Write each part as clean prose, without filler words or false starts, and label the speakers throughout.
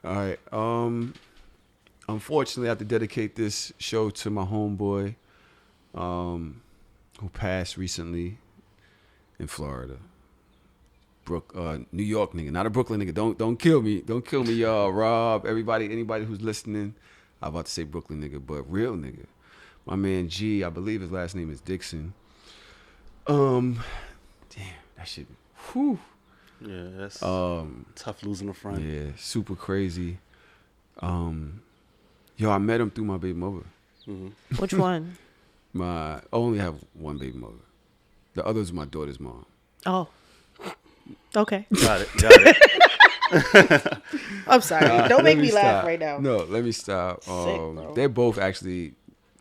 Speaker 1: All right. Unfortunately, I have to dedicate this show to my homeboy, who passed recently in Florida. New York nigga, not a Brooklyn nigga. Don't kill me. Don't kill me, y'all. Rob, anybody who's listening. I'm about to say Brooklyn nigga, but real nigga. My man G, I believe his last name is Dixon. Damn, that shit. Whew.
Speaker 2: Yeah, that's tough losing a friend.
Speaker 1: Yeah, super crazy. Yo, I met him through my baby mother.
Speaker 3: Mm-hmm. Which one?
Speaker 1: I only have one baby mother. The other's my daughter's mom.
Speaker 3: Oh. Okay.
Speaker 2: Got it.
Speaker 3: I'm sorry. Don't make me laugh
Speaker 1: stop.
Speaker 3: right now.
Speaker 1: No, let me stop. They're both actually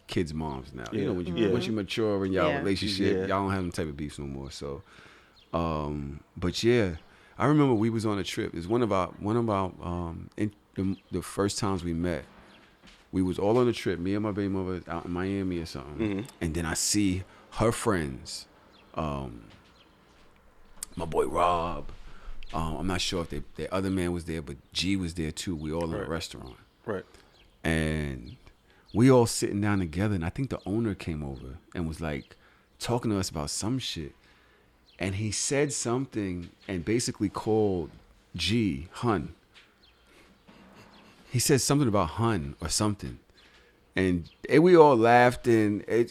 Speaker 1: kids' moms now.
Speaker 2: Yeah.
Speaker 1: You know, once you mature in y'all relationship, y'all don't have them type of beefs no more. So, but yeah, I remember we was on a trip. It's one of our in the first times we met. We was all on a trip. Me and my baby mother out in Miami or something, and then I see her friends. My boy Rob. I'm not sure if the other man was there, but G was there too. We all in a restaurant.
Speaker 2: Right.
Speaker 1: And we all sitting down together, and I think the owner came over and was like talking to us about some shit. And he said something and basically called G Hun. He said something about Hun or something. And we all laughed, and they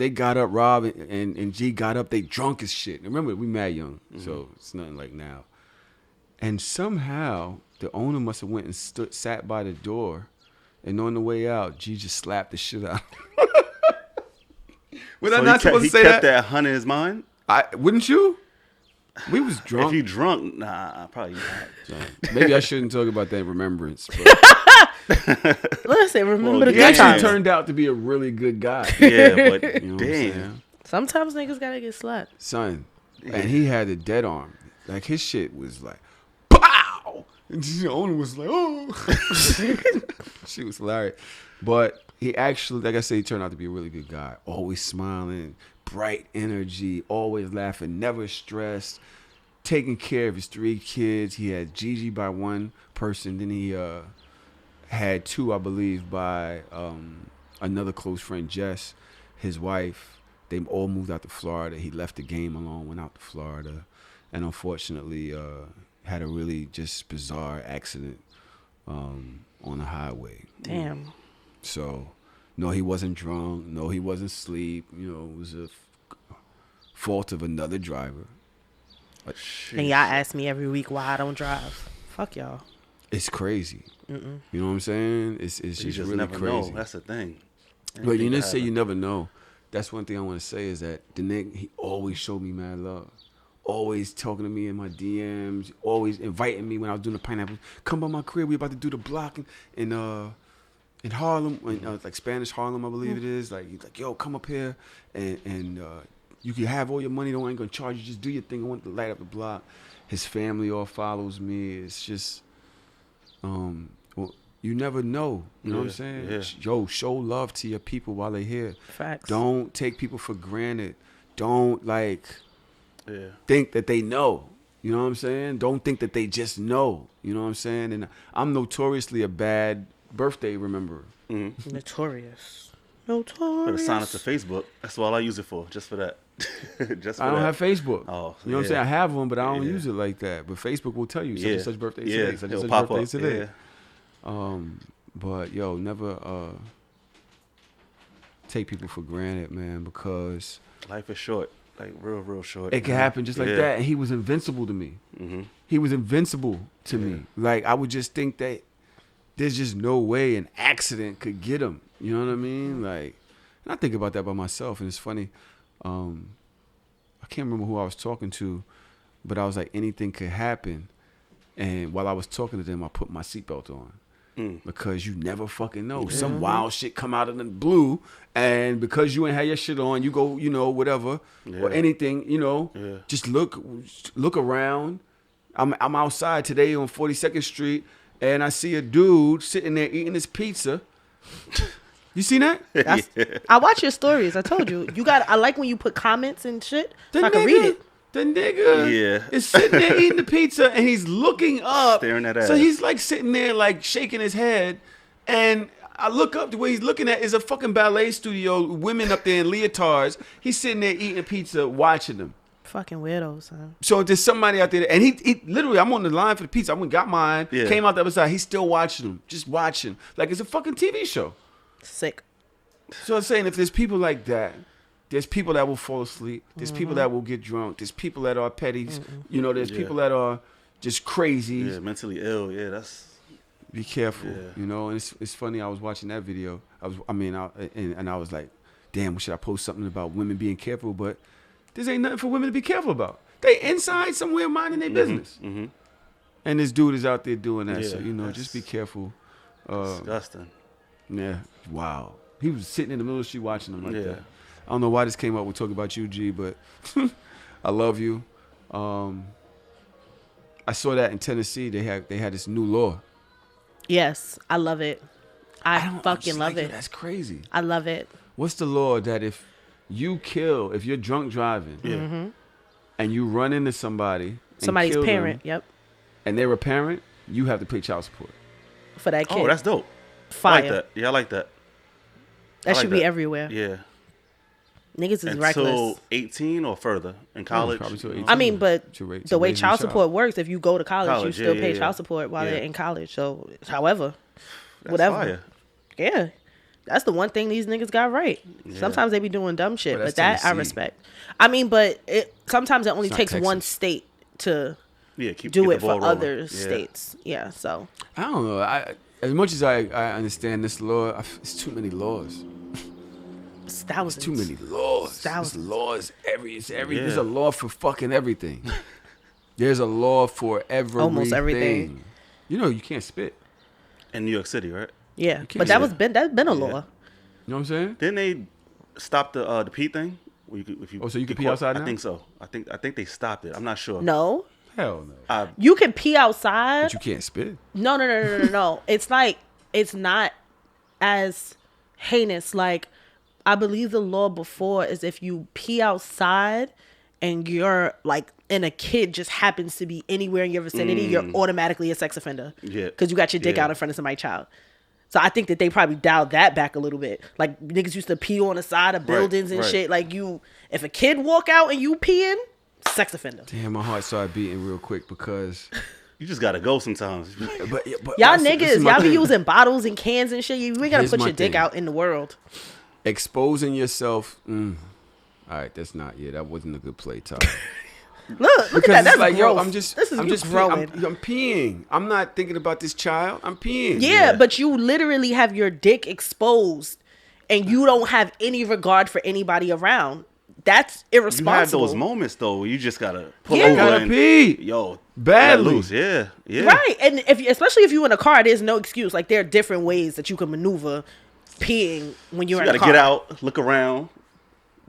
Speaker 1: got up, Rob and G got up, they drunk as shit. And remember, we mad young, so it's nothing like now. And somehow, the owner must have went and sat by the door, and on the way out, G just slapped the shit out. Was I not supposed to say that?
Speaker 2: He kept that Hun in his mind?
Speaker 1: Wouldn't you? We was drunk.
Speaker 2: If you drunk, nah, probably not.
Speaker 1: So, maybe I shouldn't talk about that in remembrance. But
Speaker 3: Listen, remember the
Speaker 1: he
Speaker 3: good
Speaker 1: actually
Speaker 3: times.
Speaker 1: turned out to be a really good guy.
Speaker 2: Yeah, but
Speaker 1: You know what I'm
Speaker 2: damn.
Speaker 1: saying?
Speaker 3: Sometimes niggas gotta get slapped.
Speaker 1: Son, and he had a dead arm. Like, his shit was like, pow! And the owner was like, oh. She was hilarious. But he actually, like I said, he turned out to be a really good guy. Always smiling, bright energy, always laughing, never stressed, taking care of his 3 kids. He had Gigi by one person. Then he had 2, I believe, by another close friend, Jess, his wife. They all moved out to Florida. He left the game alone, went out to Florida, and unfortunately had a really just bizarre accident on the highway.
Speaker 3: Damn.
Speaker 1: So, no, he wasn't drunk. No, he wasn't asleep. You know, it was a fault of another driver. But
Speaker 3: And y'all ask me every week why I don't drive. Fuck y'all.
Speaker 1: it's crazy. You know what I'm saying? It's just really
Speaker 2: never
Speaker 1: crazy.
Speaker 2: know. That's the thing.
Speaker 1: But you didn't say you never know. That's one thing I want to say is that the nigga, he always showed me mad love. Always talking to me in my DMs. Always inviting me when I was doing the pineapple. Come by my crib. We about to do the block in Harlem, like Spanish Harlem, I believe it is. Like, he's like, yo, come up here and you can have all your money. Don't ain't gonna charge you. Just do your thing. I want to light up the block. His family all follows me. It's just, well, you never know. You know what I'm saying?
Speaker 2: Yeah.
Speaker 1: Yo, show love to your people while they're here.
Speaker 3: Facts.
Speaker 1: Don't take people for granted. Don't
Speaker 2: Yeah.
Speaker 1: think that they know. You know what I'm saying? Don't think that they just know. You know what I'm saying? And I'm notoriously a bad birthday rememberer.
Speaker 3: Notorious.
Speaker 2: Better sign up to Facebook. That's all I use it for. Just for that. Just for
Speaker 1: I don't
Speaker 2: that.
Speaker 1: have Facebook.
Speaker 2: Oh,
Speaker 1: you know what I'm saying? I have one, but I don't use it like that. But Facebook will tell you such and such birthday today. Such and such birthday today. But yo, never take people for granted, man, because
Speaker 2: Life is short. Like real short.
Speaker 1: it can happen just like that. And he was invincible to me. He was invincible to me. Like, I would just think that there's just no way an accident could get him. You know what I mean? Like, and I think about that by myself, and it's funny. I can't remember who I was talking to, but I was like, anything could happen. And while I was talking to them, I put my seatbelt on. Because you never fucking know. Some wild shit come out of the blue, and because you ain't had your shit on, you go, you know, whatever, or anything, you know, just look around. I'm outside today on 42nd Street, and I see a dude sitting there eating his pizza. You seen that?
Speaker 3: I watch your stories. I told you. I like when you put comments and shit. So I can read it.
Speaker 1: The nigga is sitting there eating the pizza and he's looking up.
Speaker 2: Staring at ass.
Speaker 1: So he's like sitting there like shaking his head. And I look up, the way he's looking at is a fucking ballet studio, women up there in leotards. He's sitting there eating pizza, watching them.
Speaker 3: Fucking weirdos, huh?
Speaker 1: So there's somebody out there, and he literally, I'm on the line for the pizza. I went got mine, came out the other side. He's still watching them, just watching. Like it's a fucking TV show.
Speaker 3: Sick.
Speaker 1: So I'm saying if there's people like that, there's people that will fall asleep. There's people that will get drunk. There's people that are petty. You know, there's people that are just crazy.
Speaker 2: Yeah, mentally ill. Yeah, that's.
Speaker 1: Be careful.
Speaker 2: Yeah.
Speaker 1: You know, and it's funny. I was watching that video. I was like, damn, should I post something about women being careful? But this ain't nothing for women to be careful about. They inside somewhere minding their business. Mm-hmm. And this dude is out there doing that. So, you know, just be careful.
Speaker 2: Disgusting.
Speaker 1: Yeah. Wow. He was sitting in the middle of the street watching them like that. I don't know why this came up. We're talking about you, G, but I love you. I saw that in Tennessee. They had this new law.
Speaker 3: Yes, I love it. I fucking love it.
Speaker 1: That's crazy.
Speaker 3: I love it.
Speaker 1: What's the law that if you're drunk driving, and you run into somebody's
Speaker 3: parent,
Speaker 1: and they're a parent, you have to pay child support
Speaker 3: for that kid.
Speaker 2: Oh, that's dope.
Speaker 3: Fire.
Speaker 2: I like that. Yeah, I like that.
Speaker 3: That should be everywhere.
Speaker 2: Yeah.
Speaker 3: Niggas is reckless.
Speaker 2: Until 18 or further in college.
Speaker 1: Probably till 18.
Speaker 3: I mean, but the way child
Speaker 1: child.
Speaker 3: support works, if you go to college, you still pay child support while they're in college. So, however, whatever.
Speaker 2: Fire.
Speaker 3: Yeah. That's the one thing these niggas got right. Yeah. Sometimes they be doing dumb shit, but that Tennessee. I respect. I mean, but sometimes it only takes one state to do it for other states. Yeah, so.
Speaker 1: I don't know. As much as I understand this law, it's too many laws.
Speaker 3: Thousands.
Speaker 1: Too many laws. Thousands. There's laws There's a law for fucking everything. There's a law for everything.
Speaker 3: Almost everything.
Speaker 1: You know you can't spit.
Speaker 2: In New York City, right?
Speaker 3: Yeah, but that's been a law.
Speaker 1: You know what I'm saying?
Speaker 2: Didn't they stop the pee thing?
Speaker 1: So you can pee outside now?
Speaker 2: I think so. I think they stopped it. I'm not sure.
Speaker 3: No.
Speaker 1: Hell no.
Speaker 3: You can pee outside.
Speaker 1: But you can't spit.
Speaker 3: No. It's like, it's not as heinous. Like, I believe the law before is if you pee outside and you're like, and a kid just happens to be anywhere in your vicinity, you're automatically a sex offender. Yeah. Because you got your dick out in front of somebody's child. So I think that they probably dialed that back a little bit. Like, niggas used to pee on the side of buildings and shit. Like, if a kid walk out and you peeing, sex offender.
Speaker 1: Damn, my heart started beating real quick because...
Speaker 2: You just gotta go sometimes.
Speaker 3: but y'all niggas, y'all be using bottles and cans and shit. You ain't gotta put your dick out in the world.
Speaker 1: Exposing yourself. All right, that's not. Yeah, that wasn't a good play, Todd.
Speaker 3: Look at that. That's like,
Speaker 1: gross.
Speaker 3: Yo,
Speaker 1: I'm just growing. I'm peeing. I'm not thinking about this child. I'm peeing.
Speaker 3: Yeah, but you literally have your dick exposed, and you don't have any regard for anybody around. That's irresponsible.
Speaker 2: You have those moments though where you just gotta pull over.
Speaker 1: Gotta pee.
Speaker 2: Yo,
Speaker 1: badly.
Speaker 2: Loose. Yeah.
Speaker 3: Right, and especially if you're in a car, there's no excuse. Like, there are different ways that you can maneuver peeing when you're in a car.
Speaker 2: You gotta get out, look around,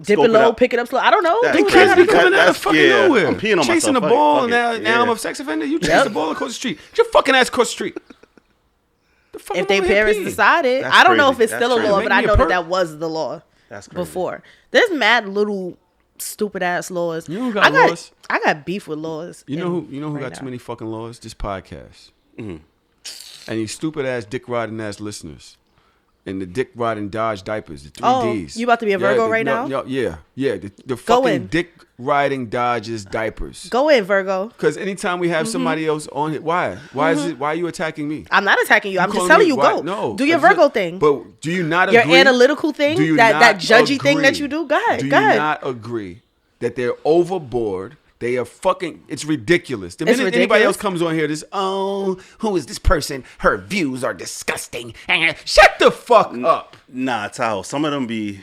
Speaker 3: dip it low, pick it up slow. I don't know.
Speaker 1: They can't be coming out of fucking nowhere.
Speaker 2: I'm peeing on
Speaker 1: chasing
Speaker 2: myself.
Speaker 1: the ball, and now I'm a sex offender. You chase the ball across the street. Get your fucking ass across the street.
Speaker 3: If their parents decided, I don't know if it's still a law, but I know that was the law. That's crazy. Before. There's mad little stupid ass laws.
Speaker 1: You know who got laws?
Speaker 3: I got beef with laws.
Speaker 1: You know who got too many fucking laws? This podcast. And these stupid ass dick riding ass listeners. And the dick riding Daj diapers, the 3Ds.
Speaker 3: You about to be a Virgo right now?
Speaker 1: Yeah. The fucking dick riding Daj's diapers.
Speaker 3: Go in, Virgo.
Speaker 1: Because anytime we have somebody else on it, why? Why are you attacking me?
Speaker 3: I'm not attacking you. I'm just telling you, go.
Speaker 1: No.
Speaker 3: Do your Virgo thing.
Speaker 1: But do you not agree?
Speaker 3: Your analytical thing? That judgy thing that you do? Go ahead.
Speaker 1: Do you not agree that they're overboard? They are fucking, it's ridiculous. The minute anybody else comes on here, who is this person? Her views are disgusting. Shut the fuck up.
Speaker 2: Nah, Tahoe, some of them be...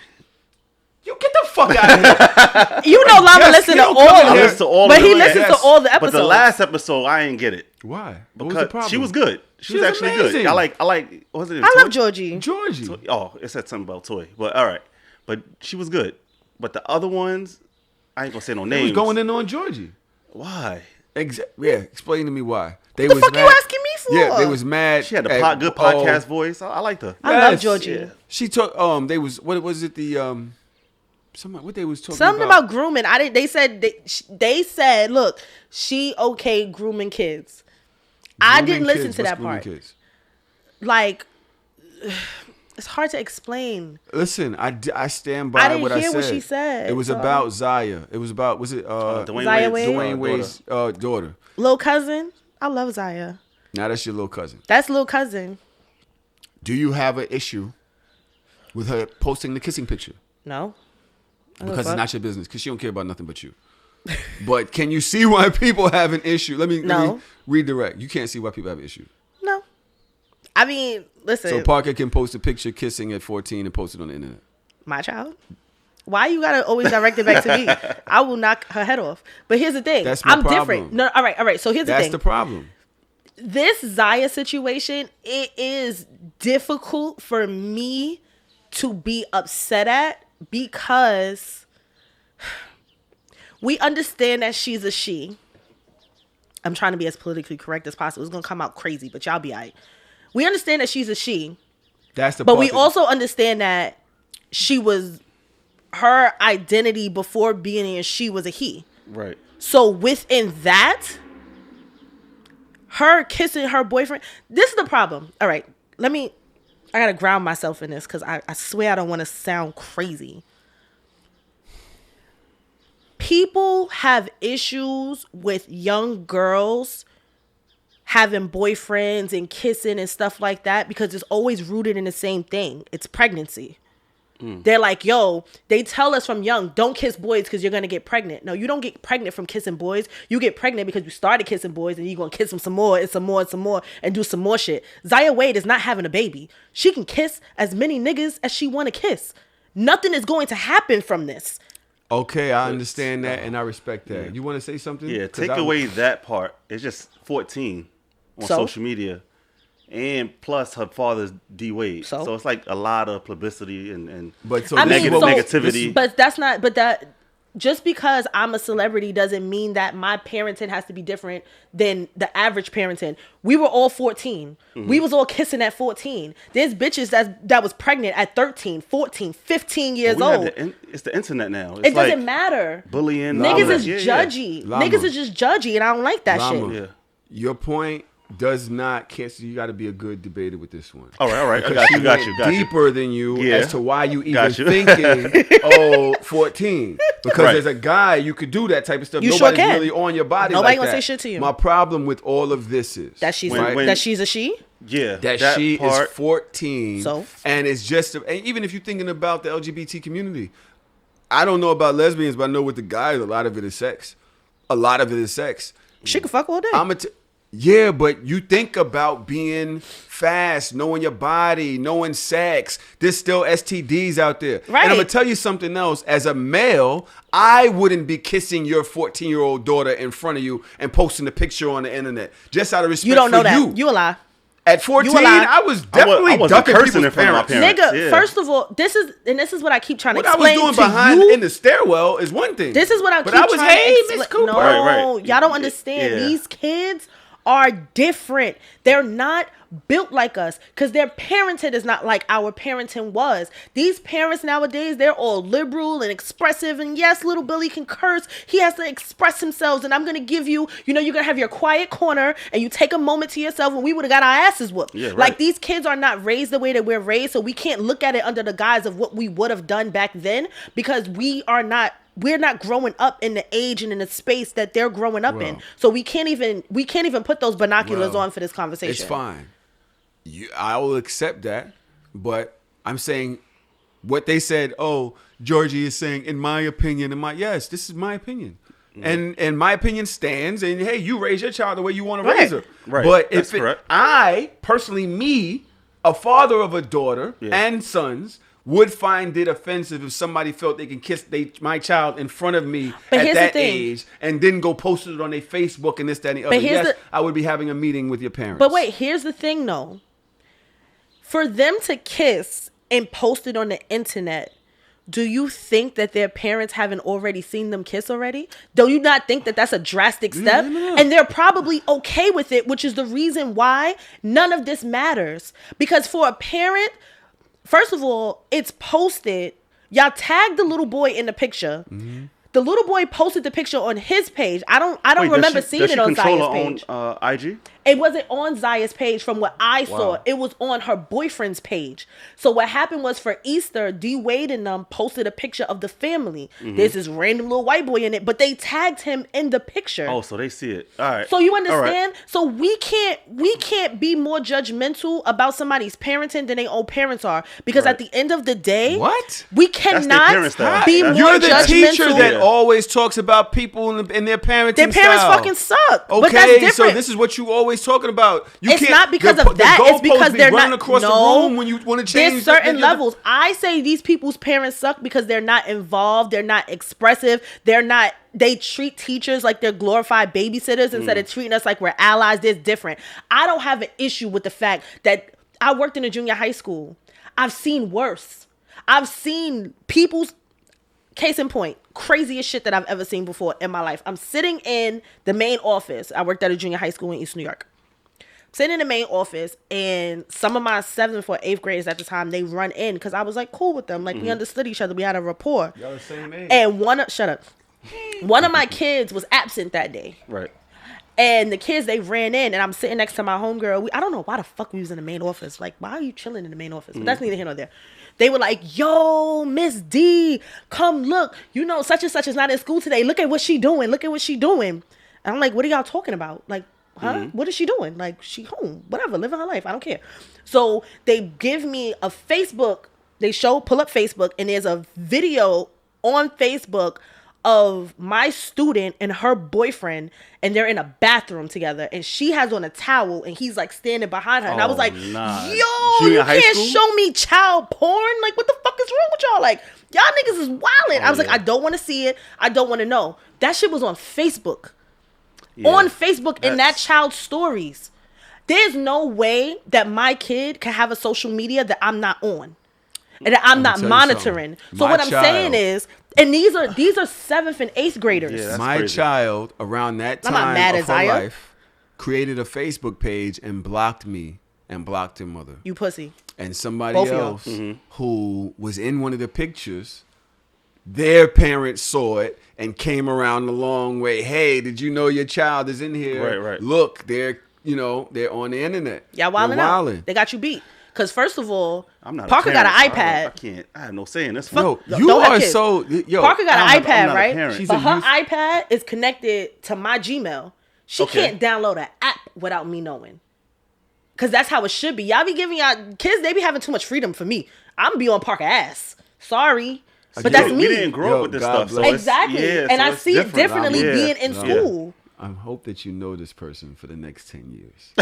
Speaker 1: You get the fuck out of here.
Speaker 3: You know Llama listen to all
Speaker 2: but
Speaker 3: he listens to all the episodes.
Speaker 2: But the last episode, I ain't get it.
Speaker 1: Why?
Speaker 2: What was the problem? She was good. She was actually
Speaker 1: amazing.
Speaker 2: good. I like, what was it?
Speaker 3: I love Georgie.
Speaker 2: Oh, it said something about Toy. But all right. But she was good. But the other ones... I ain't gonna say no names.
Speaker 1: He was going in on Georgie.
Speaker 2: Why?
Speaker 1: Yeah, explain to me why.
Speaker 3: What the fuck you asking me for?
Speaker 1: Yeah, they was mad.
Speaker 2: She had a good podcast voice. I liked her.
Speaker 3: I love Georgie.
Speaker 1: Yeah. She took they was what was it Somebody, what they was talking
Speaker 3: Something about grooming. They said, look, she okay grooming kids. I didn't listen to that part. Kids? Like, it's hard to explain.
Speaker 1: Listen, I stand by what I said. I didn't hear what
Speaker 3: she said.
Speaker 1: It was about Zaya. It was about, was it
Speaker 2: Dwayne
Speaker 1: Wade's daughter.
Speaker 3: Little cousin? I love Zaya.
Speaker 1: Now that's your little cousin.
Speaker 3: That's little cousin.
Speaker 1: Do you have an issue with her posting the kissing picture?
Speaker 3: No.
Speaker 1: Because it's not your business. Because she don't care about nothing but you. But can you see why people have an issue? Let me redirect. You can't see why people have an issue.
Speaker 3: No. I mean, listen.
Speaker 1: So Parker can post a picture kissing at 14 and post it on the internet.
Speaker 3: My child? Why you gotta always direct it back to me? I will knock her head off. But here's the thing.
Speaker 1: That's my problem.
Speaker 3: Different. No, all right. So here's the thing.
Speaker 1: That's the problem.
Speaker 3: This Zaya situation, it is difficult for me to be upset at because we understand that she's a she. I'm trying to be as politically correct as possible. It's going to come out crazy, but y'all be all right. We understand that she's a she.
Speaker 1: That's the
Speaker 3: But we also understand that her identity before being a she was a he.
Speaker 2: Right.
Speaker 3: So within that, her kissing her boyfriend, this is the problem. All right, I got to ground myself in this because I swear I don't want to sound crazy. People have issues with young girls having boyfriends and kissing and stuff like that because it's always rooted in the same thing. It's pregnancy. They're like, yo, they tell us from young, don't kiss boys because you're going to get pregnant. No, you don't get pregnant from kissing boys. You get pregnant because you started kissing boys and you're going to kiss them some more and some more and some more and do some more shit. Zaya Wade is not having a baby. She can kiss as many niggas as she want to kiss. Nothing is going to happen from this.
Speaker 1: Okay, I understand that and I respect that. Yeah. You want to say something?
Speaker 2: Yeah, take away that part. It's just 14 on social media. And plus her father's D Wade. So it's like a lot of publicity and negativity.
Speaker 3: But that's not, just because I'm a celebrity doesn't mean that my parenting has to be different than the average parenting. We were all 14. Mm-hmm. We was all kissing at 14. There's bitches that was pregnant at 13, 14, 15 years old.
Speaker 2: It's the internet now.
Speaker 3: It doesn't matter.
Speaker 2: Bullying.
Speaker 3: Niggas is judgy. Niggas is just judgy and I don't like that shit.
Speaker 1: Yeah. Your point does not cancel. You got to be a good debater with this one.
Speaker 2: All right. I got you.
Speaker 1: Deeper than you as to why you even thinking, 14. Because as a guy, you could do that type of stuff. Nobody's really on your body.
Speaker 3: Nobody
Speaker 1: like
Speaker 3: gonna
Speaker 1: that.
Speaker 3: say shit to you.
Speaker 1: My problem with all of this is
Speaker 3: that she's a she.
Speaker 2: Yeah,
Speaker 1: that she is 14. So, and it's just, and even if you're thinking about the LGBT community, I don't know about lesbians, but I know with the guys, a lot of it is sex.
Speaker 3: She can fuck all day.
Speaker 1: Yeah, but you think about being fast, knowing your body, knowing sex. There's still STDs out there.
Speaker 3: Right.
Speaker 1: And I'm going to tell you something else. As a male, I wouldn't be kissing your 14-year-old daughter in front of you and posting a picture on the internet. Just out of respect for you.
Speaker 3: You don't know that. You a lie.
Speaker 1: At 14, I was definitely ducking
Speaker 2: cursing
Speaker 1: people's parents.
Speaker 3: Nigga, first of all, this is what I keep trying to explain to you.
Speaker 1: What I was doing behind in the stairwell is one thing.
Speaker 3: This is what I keep trying to explain. No, right. Y'all don't understand. Yeah. These kids are different. They're not built like us because their parenting is not like our parenting was. These parents nowadays, they're all liberal and expressive, and yes, little Billy can curse. He has to express himself, and I'm gonna give you, you're gonna have your quiet corner and you take a moment to yourself, and we would have got our asses whooped. Yeah, right. Like, these kids are not raised the way that we're raised, so we can't look at it under the guise of what we would have done back then because we're not growing up in the age and in the space that they're growing up in. So we can't even put those binoculars on for this conversation.
Speaker 1: It's fine. I will accept that, but I'm saying what they said. Oh, Georgie is saying, in my opinion, yes, this is my opinion, and my opinion stands. And hey, you raise your child the way you want to raise her.
Speaker 2: Right.
Speaker 1: But I personally, a father of a daughter and sons, would find it offensive if somebody felt they can kiss my child in front of me at that age and then go post it on their Facebook and this, that, and the other. Yes, I would be having a meeting with your parents.
Speaker 3: But wait, here's the thing, though. For them to kiss and post it on the internet, do you think that their parents haven't already seen them kiss already? Do you not think that that's a drastic step? No. And they're probably okay with it, which is the reason why none of this matters. Because for a parent, first of all, it's posted. Y'all tagged the little boy in the picture. Mm-hmm. The little boy posted the picture on his page. I don't remember seeing it on Zaya's page.
Speaker 2: On IG?
Speaker 3: It wasn't on Zaya's page from what I saw. It was on her boyfriend's page. So what happened was for Easter, D Wade and them posted a picture of the family. Mm-hmm. There's this random little white boy in it, but they tagged him in the picture.
Speaker 2: Oh, so they see it. All right.
Speaker 3: So you understand? Right. So we can't be more judgmental about somebody's parenting than their own parents are. Because at the end of the day,
Speaker 1: we
Speaker 3: cannot be more judgmental.
Speaker 1: You're the teacher that always talks about people and their parenting
Speaker 3: Their parents fucking suck.
Speaker 1: Okay,
Speaker 3: but that's different.
Speaker 1: So this is what you always talking about.
Speaker 3: It's not because of that. It's because they're not
Speaker 1: across the room when you want to change.
Speaker 3: There's certain levels. I say these people's parents suck because they're not involved. They're not expressive. They treat teachers like they're glorified babysitters instead of treating us like we're allies. There's different. I don't have an issue with the fact that I worked in a junior high school. I've seen worse. I've seen people's, case in point, craziest shit that I've ever seen before in my life. I'm sitting in the main office. I worked at a junior high school in East New York. Sitting in the main office, and some of my 7th or 8th graders at the time, they run in because I was like cool with them. Like we understood each other. We had a rapport.
Speaker 1: Y'all the same age.
Speaker 3: And one of my kids was absent that day.
Speaker 2: Right.
Speaker 3: And the kids, they ran in, and I'm sitting next to my homegirl. I don't know why the fuck we was in the main office. Like, why are you chilling in the main office? But that's neither here nor there. They were like, yo, Miss D, come look. You know, such and such is not in school today. Look at what she doing. Look at what she doing. And I'm like, what are y'all talking about? Like, huh? What is she doing? Like, she home. Whatever. Living her life. I don't care. So they give me a Facebook. They pull up Facebook, and there's a video on Facebook of my student and her boyfriend, and they're in a bathroom together, and she has on a towel, and he's like standing behind her. And I was like, yo, you can't show me child porn. Like, what the fuck is wrong with y'all? Like, y'all niggas is wildin'. I was like, I don't want to see it. I don't want to know. That shit was on Facebook. On Facebook in that child's stories. There's no way that my kid can have a social media that I'm not on and that I'm not monitoring. So what I'm saying is, and these are 7th and 8th graders.
Speaker 1: Yeah, my child around that time of her life created a Facebook page and blocked me and blocked her mother.
Speaker 3: You pussy.
Speaker 1: And somebody else who was in one of the pictures, their parents saw it and came around the long way. Hey, did you know your child is in here?
Speaker 2: Right.
Speaker 1: Look, they're on the internet.
Speaker 3: Y'all wilding out. They got you beat. Because first of all, Parker got an iPad.
Speaker 2: I have no say in this.
Speaker 1: Parker got
Speaker 3: an iPad, right? But her iPad is connected to my Gmail. She can't download an app without me knowing. Because that's how it should be. Y'all be giving y'all kids, they be having too much freedom for me. I'm be on Parker ass. Sorry. But that's me.
Speaker 2: We didn't grow up with this stuff. So
Speaker 3: exactly. And I see it differently being in school.
Speaker 1: I hope that you know this person for the next 10 years.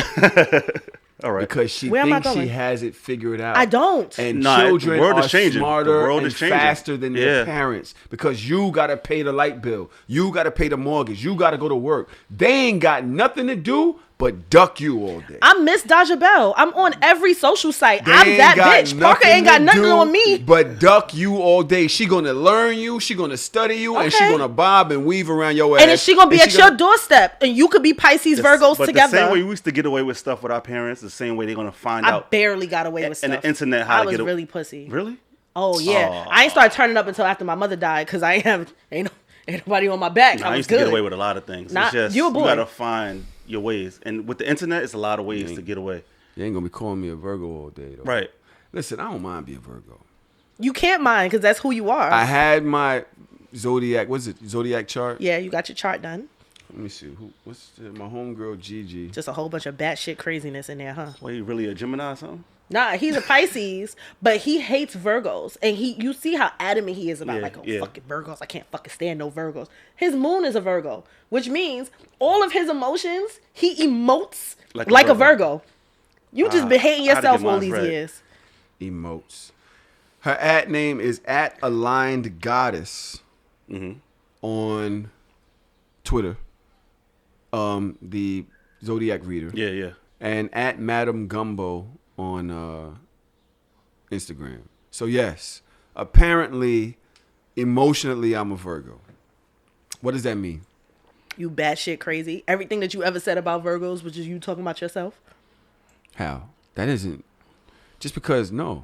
Speaker 2: All right.
Speaker 1: Because she thinks she has it figured out.
Speaker 3: I don't.
Speaker 1: And children are smarter and faster than their parents. Because you got to pay the light bill. You got to pay the mortgage. You got to go to work. They ain't got nothing to do but duck you all day.
Speaker 3: I'm Miss Daja Bell. I'm on every social site. I'm that bitch. Parker ain't got nothing on me.
Speaker 1: But duck you all day. She gonna learn you. She gonna study you. And she gonna bob and weave around your ass.
Speaker 3: And then she gonna be at your doorstep. And you could be Pisces, Virgos together.
Speaker 2: The same way we used to get away with stuff with our parents, the same way they're gonna find out.
Speaker 3: I barely got away with stuff.
Speaker 2: And the internet, how to get away.
Speaker 3: I was really pussy.
Speaker 2: Really?
Speaker 3: Oh, yeah. I ain't started turning up until after my mother died because ain't nobody on my back.
Speaker 2: I used to get away with a lot of things. It's just,
Speaker 3: you a boy.
Speaker 2: You gotta find your ways. And with the internet, it's a lot of ways to get away.
Speaker 1: You ain't gonna be calling me a Virgo all day, though.
Speaker 2: Right.
Speaker 1: Listen, I don't mind being Virgo.
Speaker 3: You can't mind because that's who you are.
Speaker 1: I had my Zodiac chart?
Speaker 3: Yeah, you got your chart done.
Speaker 1: Let me see. My homegirl, Gigi.
Speaker 3: Just a whole bunch of batshit craziness in there, huh?
Speaker 2: Well, you really a Gemini or something?
Speaker 3: Nah, he's a Pisces, but he hates Virgos. And you see how adamant he is about fucking Virgos. I can't fucking stand no Virgos. His moon is a Virgo, which means all of his emotions, he emotes like a Virgo. You just been hating yourself all these years.
Speaker 1: Emotes. Her @ name is @AlignedGoddess on Twitter. The Zodiac Reader.
Speaker 2: Yeah.
Speaker 1: And @Madam Gumbo on Instagram. So yes, apparently, emotionally, I'm a Virgo. What does that mean?
Speaker 3: You batshit crazy. Everything that you ever said about Virgos was just you talking about yourself.
Speaker 1: How? That isn't just because. No.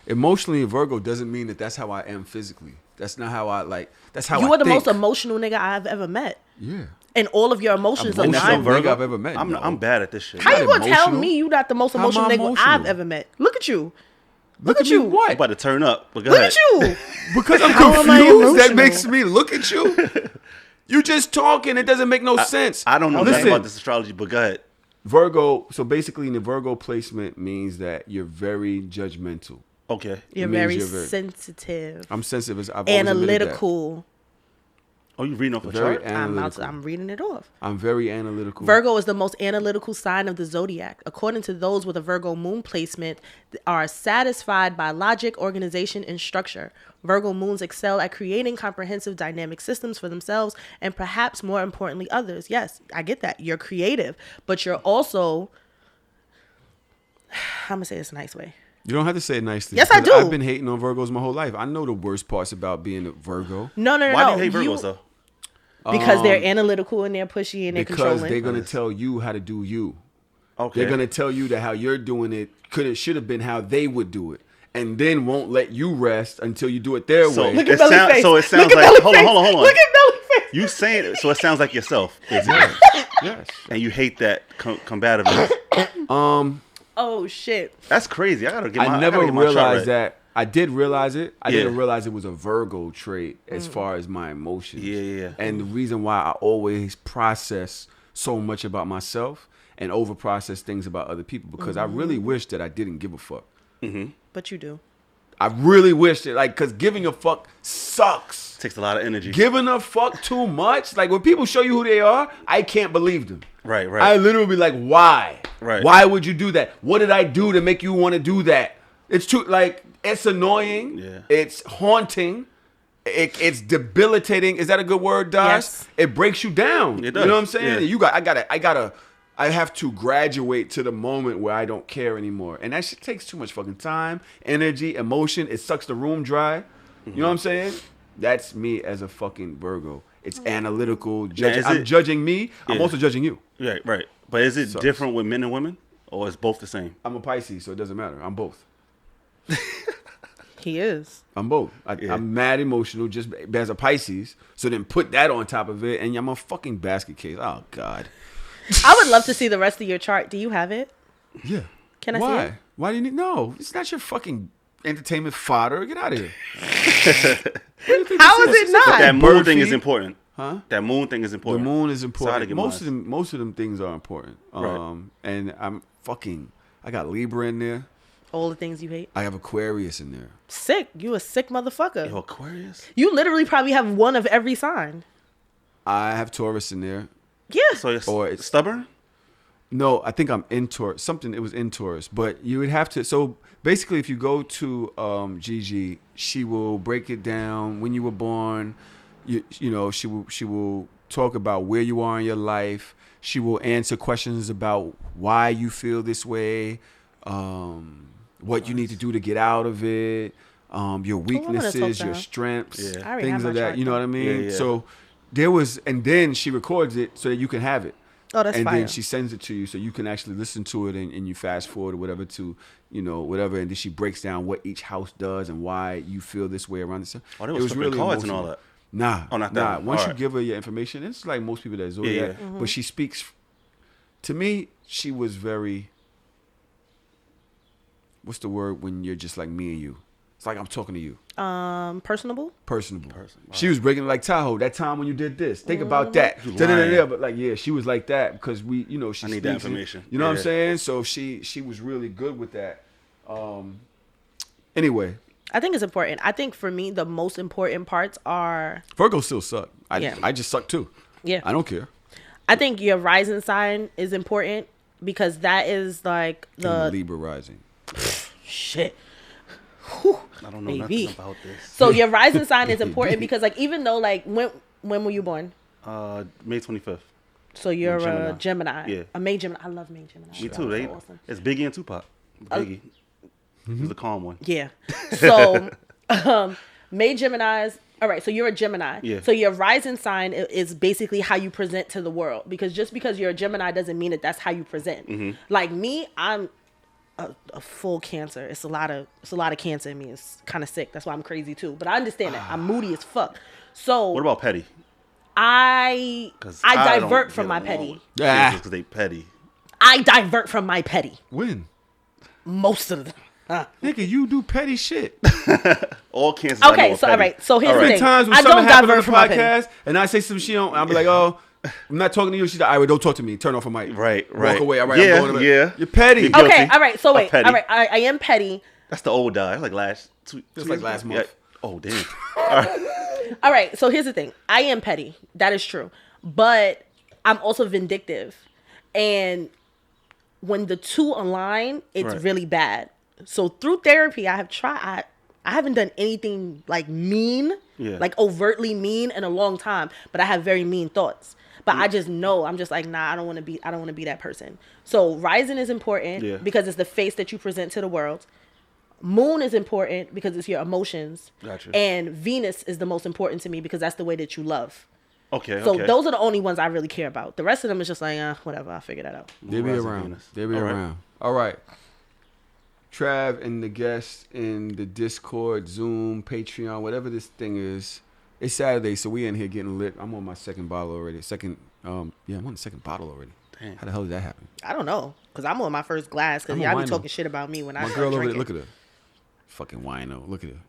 Speaker 1: Emotionally, a Virgo doesn't mean that that's how I am physically. That's not how I like. That's how
Speaker 3: you are the most emotional nigga I've ever met.
Speaker 1: Yeah.
Speaker 3: And all of your emotions
Speaker 1: are
Speaker 3: aligned.
Speaker 1: Virgo I've ever met.
Speaker 2: I'm bad at this shit.
Speaker 3: How you gonna tell me you not the most emotional nigga I've ever met? Look at you. Look at you.
Speaker 1: What?
Speaker 2: I'm about to turn up. But go
Speaker 3: look
Speaker 2: ahead.
Speaker 3: at you.
Speaker 1: Because I'm confused. That makes me look at you. You just talking. It doesn't make no sense.
Speaker 2: I don't know nothing about this astrology, but go ahead.
Speaker 1: Virgo. So basically, in the Virgo placement means that you're very judgmental.
Speaker 2: Okay.
Speaker 3: You're very sensitive.
Speaker 1: I'm sensitive. I've
Speaker 3: analytical.
Speaker 2: Oh, you reading off a chart?
Speaker 3: I'm reading it off.
Speaker 1: I'm very analytical.
Speaker 3: Virgo is the most analytical sign of the zodiac. According to those with a Virgo moon placement, are satisfied by logic, organization, and structure. Virgo moons excel at creating comprehensive dynamic systems for themselves and perhaps more importantly others. Yes, I get that. You're creative, but you're also, I'm going to say this a nice way.
Speaker 1: You don't have to say it nicely.
Speaker 3: Yes, I do.
Speaker 1: I've been hating on Virgos my whole life. I know the worst parts about being a Virgo.
Speaker 3: No.
Speaker 2: Why do you hate Virgos, though?
Speaker 3: Because they're analytical and they're pushy and they're controlling.
Speaker 1: Because they're going to tell you how to do you.
Speaker 2: Okay.
Speaker 1: They're going to tell you that how you're doing it should have been how they would do it. And then won't let you rest until you do it their way.
Speaker 3: Look at Belly face.
Speaker 2: So it sounds like, hold on.
Speaker 3: Look at Belly face.
Speaker 2: You saying it, so it sounds like yourself.
Speaker 1: Yes.
Speaker 2: And you hate that combativeness.
Speaker 3: Oh, shit.
Speaker 2: That's crazy.
Speaker 1: I never realized that. I did realize it. I didn't realize it was a Virgo trait as far as my emotions.
Speaker 2: Yeah.
Speaker 1: And the reason why I always process so much about myself and over process things about other people because I really wish that I didn't give a fuck.
Speaker 2: Mm-hmm.
Speaker 3: But you do.
Speaker 1: I really wish that, because giving a fuck sucks.
Speaker 2: Takes a lot of energy.
Speaker 1: Giving a fuck too much. Like, when people show you who they are, I can't believe them.
Speaker 2: Right.
Speaker 1: I literally be like, why?
Speaker 2: Right.
Speaker 1: Why would you do that? What did I do to make you want to do that? It's too, it's annoying.
Speaker 2: Yeah.
Speaker 1: It's haunting. It's debilitating. Is that a good word, Daj?
Speaker 3: Yes.
Speaker 1: It breaks you down.
Speaker 2: It does.
Speaker 1: You know what I'm saying?
Speaker 2: Yeah.
Speaker 1: I have to graduate to the moment where I don't care anymore. And that shit takes too much fucking time, energy, emotion. It sucks the room dry. You know what I'm saying? That's me as a fucking Virgo. It's analytical. I'm judging me. Yeah. I'm also judging you.
Speaker 2: Right. But is it different with men and women? Or is both the same?
Speaker 1: I'm a Pisces, so it doesn't matter. I'm both.
Speaker 3: He is.
Speaker 1: I'm both. I'm mad emotional just as a Pisces. So then put that on top of it, and I'm a fucking basket case. Oh, God.
Speaker 3: I would love to see the rest of your chart. Do you have it?
Speaker 1: Yeah.
Speaker 3: Can I see it?
Speaker 1: Why do you need? No, it's not your fucking entertainment fodder. Get out of here.
Speaker 3: How is it not?
Speaker 2: But that moon thing is important.
Speaker 1: Huh?
Speaker 2: That moon thing is important.
Speaker 1: The moon is important.
Speaker 2: So
Speaker 1: most of them things are important.
Speaker 2: Right.
Speaker 1: And I got Libra in there.
Speaker 3: All the things you hate.
Speaker 1: I have Aquarius in there.
Speaker 3: Sick. You a sick motherfucker.
Speaker 2: Yo, Aquarius?
Speaker 3: You literally probably have one of every sign.
Speaker 1: I have Taurus in there.
Speaker 3: Yeah.
Speaker 2: So it's stubborn?
Speaker 1: No, I think I'm in Taurus. It was in Taurus. But you would have to. So basically, if you go to Gigi, she will break it down when you were born. You know, she will talk about where you are in your life. She will answer questions about why you feel this way, what you need to do to get out of it, your weaknesses, your strengths, things like that. You know what I mean?
Speaker 2: Yeah.
Speaker 1: So and then she records it so that you can have it.
Speaker 3: Oh, that's fire.
Speaker 1: And then she sends it to you so you can actually listen to it and you fast forward or whatever to, whatever. And then she breaks down what each house does and why you feel this way around this.
Speaker 2: Oh, there was really cards and all that.
Speaker 1: Nah.
Speaker 2: Not that.
Speaker 1: Once you give her your information, it's like most people that Zodiac.
Speaker 2: Yeah.
Speaker 1: But she speaks. To me, she was very. What's the word when you're just like me and you? It's like I'm talking to you.
Speaker 3: Personable.
Speaker 1: Wow. She was breaking it like Tahoe. That time when you did this. Think about that. But she was like that because we, she.
Speaker 2: I need that information.
Speaker 1: You know what I'm saying? So she was really good with that. Anyway.
Speaker 3: I think it's important. I think for me, the most important parts are...
Speaker 1: Virgos still suck. I just suck too.
Speaker 3: Yeah.
Speaker 1: I don't care.
Speaker 3: I think your rising sign is important because that is like the...
Speaker 1: Libra rising.
Speaker 3: Shit.
Speaker 2: I don't know nothing about this.
Speaker 3: So your rising sign is important because even though when were you born?
Speaker 2: May 25th.
Speaker 3: So you're a Gemini.
Speaker 2: Yeah.
Speaker 3: A May Gemini. I love May Gemini.
Speaker 2: Me too. Awesome. It's Biggie and Tupac. Biggie. He was the calm one.
Speaker 3: Yeah. So May Geminis. All right. So you're a Gemini.
Speaker 2: Yeah.
Speaker 3: So your rising sign is basically how you present to the world because just because you're a Gemini doesn't mean that that's how you present.
Speaker 2: Mm-hmm.
Speaker 3: Like me, I'm a full cancer. It's a lot of cancer in me. It's kind of sick. That's why I'm crazy too. But I understand that. I'm moody as fuck. So
Speaker 2: what about petty?
Speaker 3: I divert from my petty.
Speaker 2: Yeah, because they petty.
Speaker 3: I divert from my petty.
Speaker 1: When?
Speaker 3: Most of them.
Speaker 1: Nigga, you do petty shit.
Speaker 2: All cancers.
Speaker 3: Okay, so all right. So here's the thing.
Speaker 1: Times when
Speaker 3: I don't divert from my
Speaker 1: podcast, and I say some shit, I'm like, oh, I'm not talking to you. She's like, all right, don't talk to me. Turn off a mic.
Speaker 2: Right.
Speaker 1: Walk away. All right,
Speaker 2: yeah,
Speaker 1: I'm going to
Speaker 2: yeah.
Speaker 1: You're petty.
Speaker 3: Okay, all right. So wait. All right, I am petty.
Speaker 2: That's the old Daj. Like last
Speaker 1: last month.
Speaker 2: Yeah. Oh damn. All right.
Speaker 3: All right. So here's the thing. I am petty. That is true. But I'm also vindictive, and when the two align, it's really bad. So through therapy, I have tried. I haven't done anything like mean, like overtly mean in a long time. But I have very mean thoughts. But I just know, I'm just like, nah, I don't want to be that person. So rising is important because it's the face that you present to the world. Moon is important because it's your emotions.
Speaker 2: Gotcha.
Speaker 3: And Venus is the most important to me because that's the way that you love.
Speaker 2: Okay.
Speaker 3: So those are the only ones I really care about. The rest of them is just like, whatever, I'll figure that out.
Speaker 1: They be around. They be around. All right. Trav and the guests in the Discord, Zoom, Patreon, whatever this thing is. It's Saturday, so we in here getting lit. I'm on my second bottle already. I'm on the second bottle already. Damn. How the hell did that happen?
Speaker 3: I don't know, because I'm on my first glass, because y'all be talking shit about me when I start drinking. My girl over there,
Speaker 1: look at her. Fucking wino. Look at her.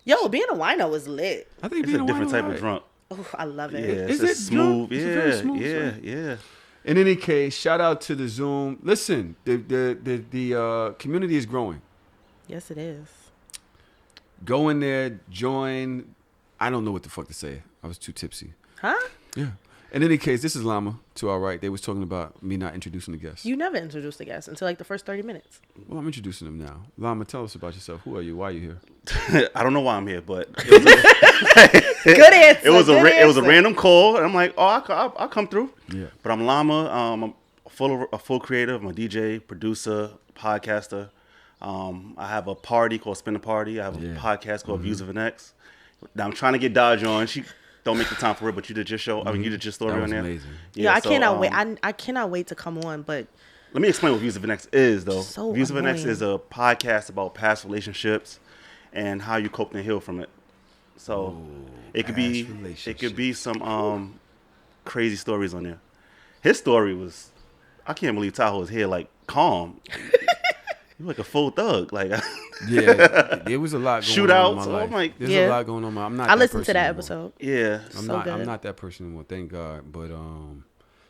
Speaker 3: Yo, being a wino is lit.
Speaker 1: I think
Speaker 2: it's a different type of drunk.
Speaker 3: Oh, I love it.
Speaker 2: Yeah, is it smooth? Yeah.
Speaker 1: In any case, shout out to the Zoom. Listen, the community is growing.
Speaker 3: Yes, it is.
Speaker 1: Go in there, join. I don't know what the fuck to say. I was too tipsy.
Speaker 3: Huh?
Speaker 1: Yeah. In any case, this is Llama to our right. They was talking about me not introducing the guests.
Speaker 3: You never introduced the guests until like the first 30 minutes.
Speaker 1: Well, I'm introducing them now. Llama, tell us about yourself. Who are you? Why are you
Speaker 2: here? I don't know why I'm here, but
Speaker 3: good answer.
Speaker 2: It was a random call, and I'm like, oh, I'll come through.
Speaker 1: Yeah.
Speaker 2: But I'm Llama. I'm a full creative. I'm a DJ, producer, podcaster. I have a party called Spin the Party. I have a podcast called Views of an X. Now I'm trying to get Daj on. She don't make the time for it, but you did your show. I mean, you did your story on there.
Speaker 1: Amazing.
Speaker 3: Yeah, I cannot wait. I cannot wait to come on. But
Speaker 2: let me explain what Views of an X is, though.
Speaker 3: So
Speaker 2: Views
Speaker 3: annoying.
Speaker 2: of an X is a podcast about past relationships and how you coped and healed from it. So it could be some crazy stories on there. His story was, I can't believe Tahoe is here like calm. You're like a full thug, like
Speaker 1: yeah. There was a lot going
Speaker 2: shootouts.
Speaker 1: on in my life.
Speaker 2: I'm like,
Speaker 1: there's a lot going on. I'm not.
Speaker 3: I listened to that episode.
Speaker 2: Yeah,
Speaker 1: I'm not that person anymore. Thank God. But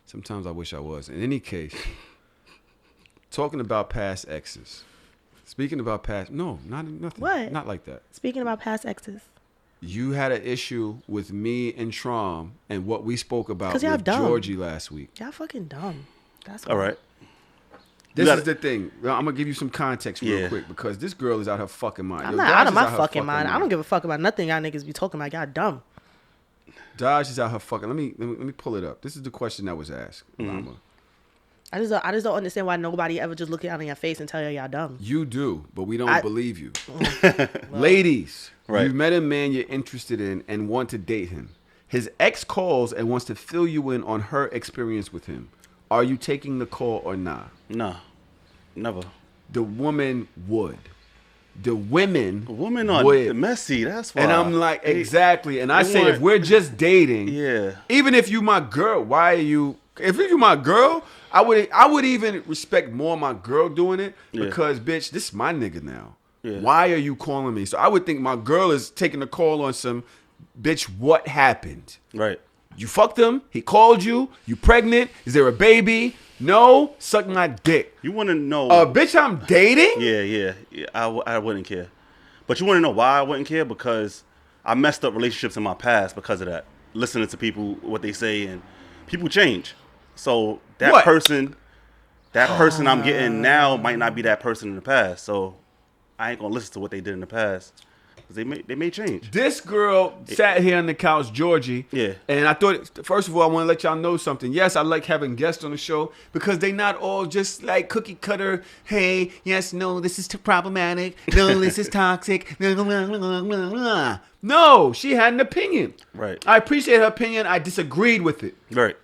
Speaker 1: sometimes I wish I was. In any case, talking about past exes. Speaking about past, nothing.
Speaker 3: What?
Speaker 1: Not like that.
Speaker 3: Speaking about past exes.
Speaker 1: You had an issue with me and Trom and what we spoke about with
Speaker 3: dumb.
Speaker 1: Georgie last week.
Speaker 3: Y'all fucking dumb. That's
Speaker 2: all right.
Speaker 1: This is the thing. I'm gonna give you some context real quick because this girl is out her fucking mind.
Speaker 3: I'm not out of my fucking mind. I don't give a fuck about nothing y'all niggas be talking about. Y'all dumb.
Speaker 1: Daj is out her fucking. Let me pull it up. This is the question that was asked. Mama.
Speaker 3: I just don't understand why nobody ever just look out in your face and tell y'all dumb.
Speaker 1: You do, but we don't believe you. Ladies, you've met a man you're interested in and want to date him. His ex calls and wants to fill you in on her experience with him. Are you taking the call or not?
Speaker 2: No, never.
Speaker 1: The woman would. The women
Speaker 2: are messy. That's why.
Speaker 1: And I'm like, exactly. And I say, if we're just dating, even if you my girl, why are you? If you my girl, I would even respect more my girl doing it because, bitch, this is my nigga now. Yeah. Why are you calling me? So I would think my girl is taking the call on some, bitch, what happened? Right. You fucked him. He called you. You pregnant? Is there a baby? No. Suck my dick.
Speaker 2: You want to know?
Speaker 1: Bitch, I'm dating?
Speaker 2: Yeah. I wouldn't care. But you want to know why I wouldn't care? Because I messed up relationships in my past because of that. Listening to people, what they say, and people change. So that person I'm getting now might not be that person in the past. So I ain't gonna listen to what they did in the past. They may change.
Speaker 1: This girl sat here on the couch, Georgie. Yeah. And I thought, first of all, I want to let y'all know something. Yes, I like having guests on the show because they not all just like cookie cutter. Hey, yes, no, this is too problematic. No, this is toxic. No, she had an opinion. Right. I appreciate her opinion. I disagreed with it. Right.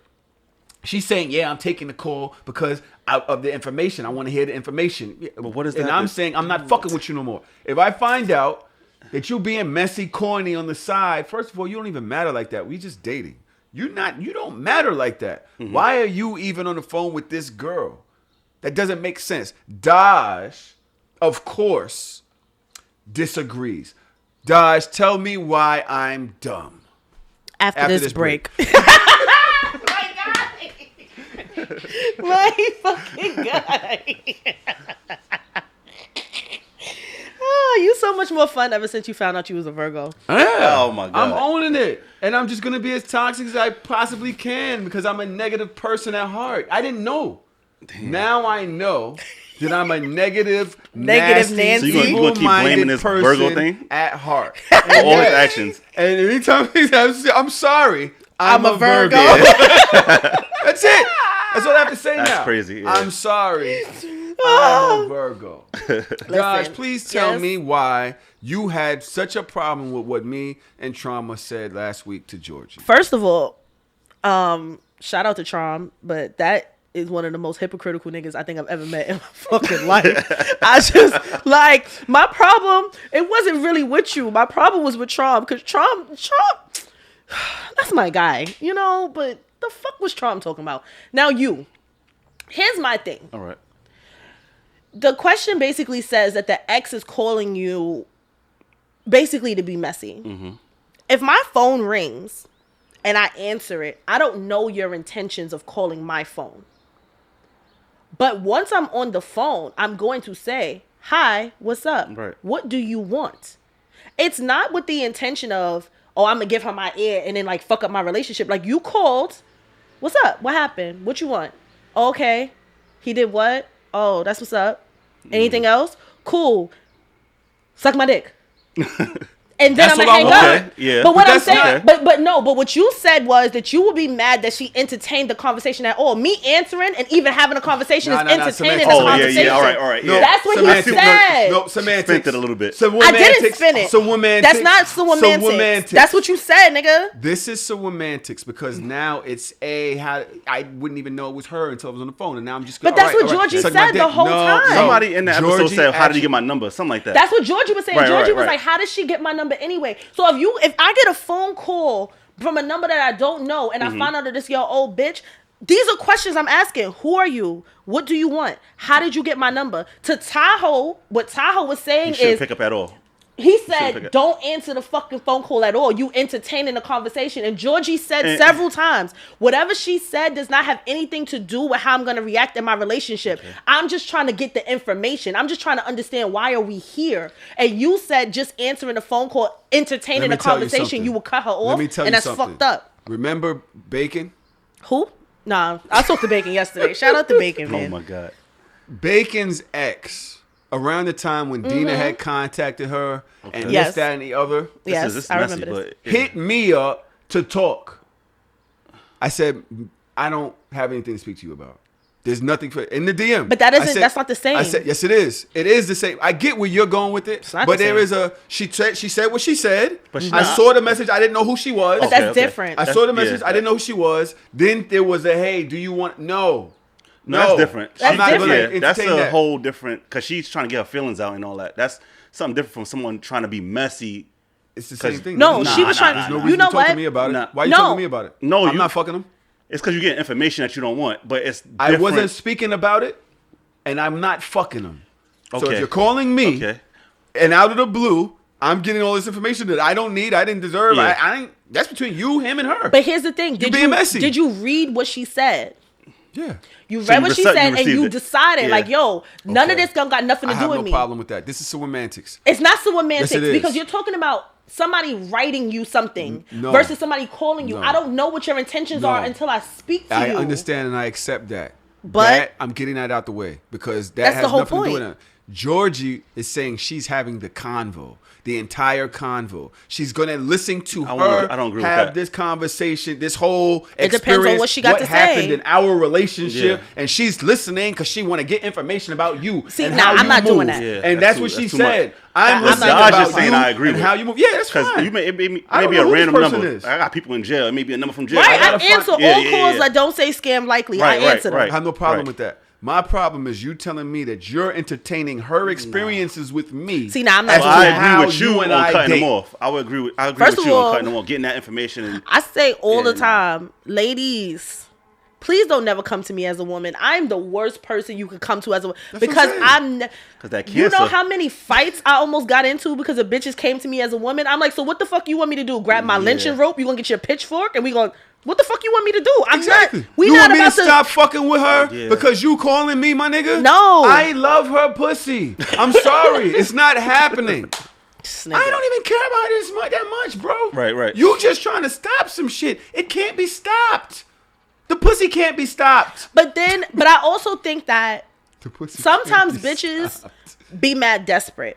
Speaker 1: She's saying, yeah, I'm taking the call because of the information. I want to hear the information.
Speaker 2: But what is
Speaker 1: and
Speaker 2: that?
Speaker 1: I'm saying I'm not fucking with you no more. If I find out that you being messy, corny on the side, first of all, you don't even matter like that. We just dating. You don't matter like that.
Speaker 2: Mm-hmm.
Speaker 1: Why are you even on the phone with this girl? That doesn't make sense. Daj, of course, disagrees. Daj, tell me why I'm dumb.
Speaker 3: After this break. My fucking God. Oh, you so much more fun ever since you found out you was a Virgo.
Speaker 1: Yeah.
Speaker 2: Oh my God.
Speaker 1: I'm owning it. And I'm just gonna be as toxic as I possibly can because I'm a negative person at heart. I didn't know. Damn. Now I know that I'm a negative
Speaker 3: Nancy.
Speaker 1: nasty,
Speaker 2: So you gonna keep blaming this Virgo thing
Speaker 1: at heart.
Speaker 2: for all his actions.
Speaker 1: And anytime he says, I'm sorry, I'm a Virgo. That's it. That's what I have to say now.
Speaker 2: That's crazy. Yeah.
Speaker 1: I'm sorry. I'm a Virgo. Guys, please tell me why you had such a problem with what me and Trauma said last week to Georgie.
Speaker 3: First of all, shout out to Trom, but that is one of the most hypocritical niggas I think I've ever met in my fucking life. I just, like, my problem, it wasn't really with you. My problem was with Trom, because Trom, that's my guy, you know, but the fuck was Trom talking about? Now here's my thing.
Speaker 2: All right.
Speaker 3: The question basically says that the ex is calling you basically to be messy. Mm-hmm. If my phone rings and I answer it, I don't know your intentions of calling my phone. But once I'm on the phone, I'm going to say, hi, what's up?
Speaker 2: Right.
Speaker 3: What do you want? It's not with the intention of, oh, I'm going to give her my ear and then like fuck up my relationship. Like, you called. What's up? What happened? What you want? Oh, okay. He did what? Oh, that's what's up. Anything else? Cool. Suck my dick. And then I'm gonna hang up.
Speaker 2: Yeah.
Speaker 3: But what I'm saying,
Speaker 2: okay.
Speaker 3: but what you said was that you would be mad that she entertained the conversation at all. Me answering and even having a conversation is entertaining the conversation.
Speaker 2: Yeah, all right.
Speaker 1: No,
Speaker 2: Yeah.
Speaker 3: That's what he said.
Speaker 1: No, semantics.
Speaker 2: Spent it a little bit.
Speaker 3: I didn't spin it.
Speaker 1: Semantics.
Speaker 3: That's not semantics. That's what you said, nigga.
Speaker 1: This is semantics because now it's I wouldn't even know it was her until I was on the phone, and now I'm just.
Speaker 3: But that's what Georgie said the whole time.
Speaker 2: Somebody in the episode said, "How did you get my number?" Something like that.
Speaker 3: That's what Georgie was saying.
Speaker 2: Right,
Speaker 3: Georgie was
Speaker 2: right.
Speaker 3: like, "How did she get my number anyway?" So if I get a phone call from a number that I don't know and I find out that this your old bitch, these are questions I'm asking. Who are you? What do you want? How did you get my number? To Tahoe, what Tahoe was saying
Speaker 2: You shouldn't
Speaker 3: is
Speaker 2: pick up at all.
Speaker 3: he said, don't answer the fucking phone call at all. You entertaining the conversation. And Georgie said several times, whatever she said does not have anything to do with how I'm going to react in my relationship. Okay. I'm just trying to get the information. I'm just trying to understand, why are we here? And you said just answering the phone call, entertaining the conversation, you will cut her off.
Speaker 1: Let me tell you
Speaker 3: and that's
Speaker 1: something.
Speaker 3: fucked up.
Speaker 1: Remember Bacon?
Speaker 3: Who? Nah, I talked to Bacon yesterday. Shout out to Bacon, man.
Speaker 2: Oh my God.
Speaker 1: Bacon's ex, around the time when Dina had contacted her and this, that, and the other.
Speaker 3: Yes, I remember this.
Speaker 1: Hit me up to talk. I said, I don't have anything to speak to you about. There's nothing for in the DM.
Speaker 3: But that's not the same.
Speaker 1: I said, yes, it is. It is the same. I get where you're going with it. But there is she said what she said. But I saw the message. I didn't know who she was.
Speaker 3: But that's different.
Speaker 1: I saw the message. I didn't know who she was. Then there was a, hey, do you want, No,
Speaker 2: that's different.
Speaker 1: I'm not going to entertain
Speaker 2: that's
Speaker 1: that.
Speaker 2: A whole different, because she's trying to get her feelings out and all that. That's something different from someone trying to be messy.
Speaker 1: It's the same thing.
Speaker 3: No, she was trying.
Speaker 1: There's no reason to talk to me about it. Why are you talking to me about it?
Speaker 2: No,
Speaker 1: I'm not fucking them.
Speaker 2: It's because you get information that you don't want, but it's different.
Speaker 1: I wasn't speaking about it, and I'm not fucking them. Okay. So if you're calling me, and out of the blue, I'm getting all this information that I don't need, I didn't deserve.
Speaker 2: Yeah.
Speaker 1: I ain't. That's between you, him, and her.
Speaker 3: But here's the thing:
Speaker 1: messy.
Speaker 3: Did you read what she said?
Speaker 1: Yeah.
Speaker 3: You read what she said, and you decided, like, yo, none of this got nothing to do with me.
Speaker 1: I have no problem with that. This is semantics.
Speaker 3: It's not semantics,
Speaker 1: yes,
Speaker 3: because you're talking about somebody writing you something versus somebody calling you. I don't know what your intentions are until I speak to you.
Speaker 1: I understand and I accept that.
Speaker 3: But
Speaker 1: I'm getting that out the way because that
Speaker 3: that's
Speaker 1: has
Speaker 3: the whole
Speaker 1: nothing
Speaker 3: point.
Speaker 1: to do with it. Georgie is saying she's having the convo. The entire convo. She's going to listen to her
Speaker 2: I don't agree
Speaker 1: have
Speaker 2: with that.
Speaker 1: this conversation, this whole experience.
Speaker 3: It depends on what she got to
Speaker 1: happened
Speaker 3: say.
Speaker 1: in our relationship. And she's listening because she want to get information about you.
Speaker 3: See,
Speaker 1: and how
Speaker 3: I'm
Speaker 1: you
Speaker 3: not
Speaker 1: move.
Speaker 3: doing that.
Speaker 2: Yeah,
Speaker 1: and that's what she said. I'm
Speaker 3: not
Speaker 1: listening
Speaker 3: doing
Speaker 1: about
Speaker 2: just saying
Speaker 1: you
Speaker 2: I agree
Speaker 1: and
Speaker 2: with
Speaker 1: how you move. Yeah, that's fine.
Speaker 2: Because it may be
Speaker 1: I don't
Speaker 2: a
Speaker 1: know who
Speaker 2: random
Speaker 1: this person
Speaker 2: number.
Speaker 1: is.
Speaker 2: I got people in jail. It may be a number from jail.
Speaker 3: Right, I answer all calls
Speaker 2: yeah.
Speaker 3: that don't say scam likely.
Speaker 2: Right,
Speaker 3: I answer them.
Speaker 1: I have no problem with that. My problem is you telling me that you're entertaining her experiences with me.
Speaker 3: See, now I'm not.
Speaker 1: as to
Speaker 2: I
Speaker 1: how
Speaker 2: agree with you on
Speaker 1: I
Speaker 2: cutting
Speaker 1: date.
Speaker 2: them off. I agree with
Speaker 3: First
Speaker 2: you
Speaker 3: of all,
Speaker 2: on cutting them off, getting that information. And,
Speaker 3: I say all the
Speaker 2: Yeah,
Speaker 3: time, ladies, please don't never come to me as a woman. I'm the worst person you could come to as a woman
Speaker 1: That's what
Speaker 3: because
Speaker 1: I'm saying.
Speaker 2: Because that
Speaker 3: You know
Speaker 2: cancer.
Speaker 3: how many fights I almost got into because of bitches came to me as a woman? I'm like, so what the fuck you want me to do? Grab my lynching rope? You gonna get your pitchfork? And we gonna, what the fuck you want me to do? I'm
Speaker 1: Exactly.
Speaker 3: not, we
Speaker 1: you
Speaker 3: not
Speaker 1: want me
Speaker 3: about
Speaker 1: to stop fucking with her because you calling me my nigga?
Speaker 3: No.
Speaker 1: I love her pussy. I'm sorry. It's not happening.
Speaker 3: Nigga.
Speaker 1: I don't even care about this that much, bro.
Speaker 2: Right.
Speaker 1: You just trying to stop some shit. It can't be stopped. The pussy can't be stopped.
Speaker 3: But I also think that
Speaker 1: The pussy
Speaker 3: sometimes
Speaker 1: can't be
Speaker 3: bitches
Speaker 1: stopped.
Speaker 3: be mad desperate.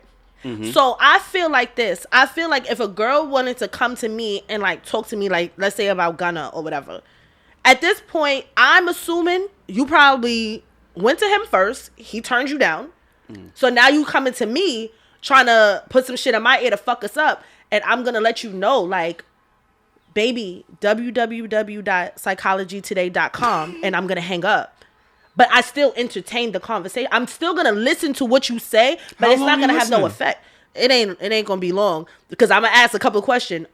Speaker 3: So I feel like this. I feel like if a girl wanted to come to me and like talk to me, like let's say about Gunna or whatever, at this point, I'm assuming you probably went to him first. He turned you down. So now you coming to me trying to put some shit in my ear to fuck us up. And I'm going to let you know, like, baby, www.psychologytoday.com. And I'm going to hang up. But I still entertain the conversation. I'm still going to listen to what you say, but
Speaker 1: How
Speaker 3: it's
Speaker 1: long
Speaker 3: not going to
Speaker 1: you
Speaker 3: have no
Speaker 1: listening?
Speaker 3: effect. It ain't going to be long because I'm going to ask a couple of questions.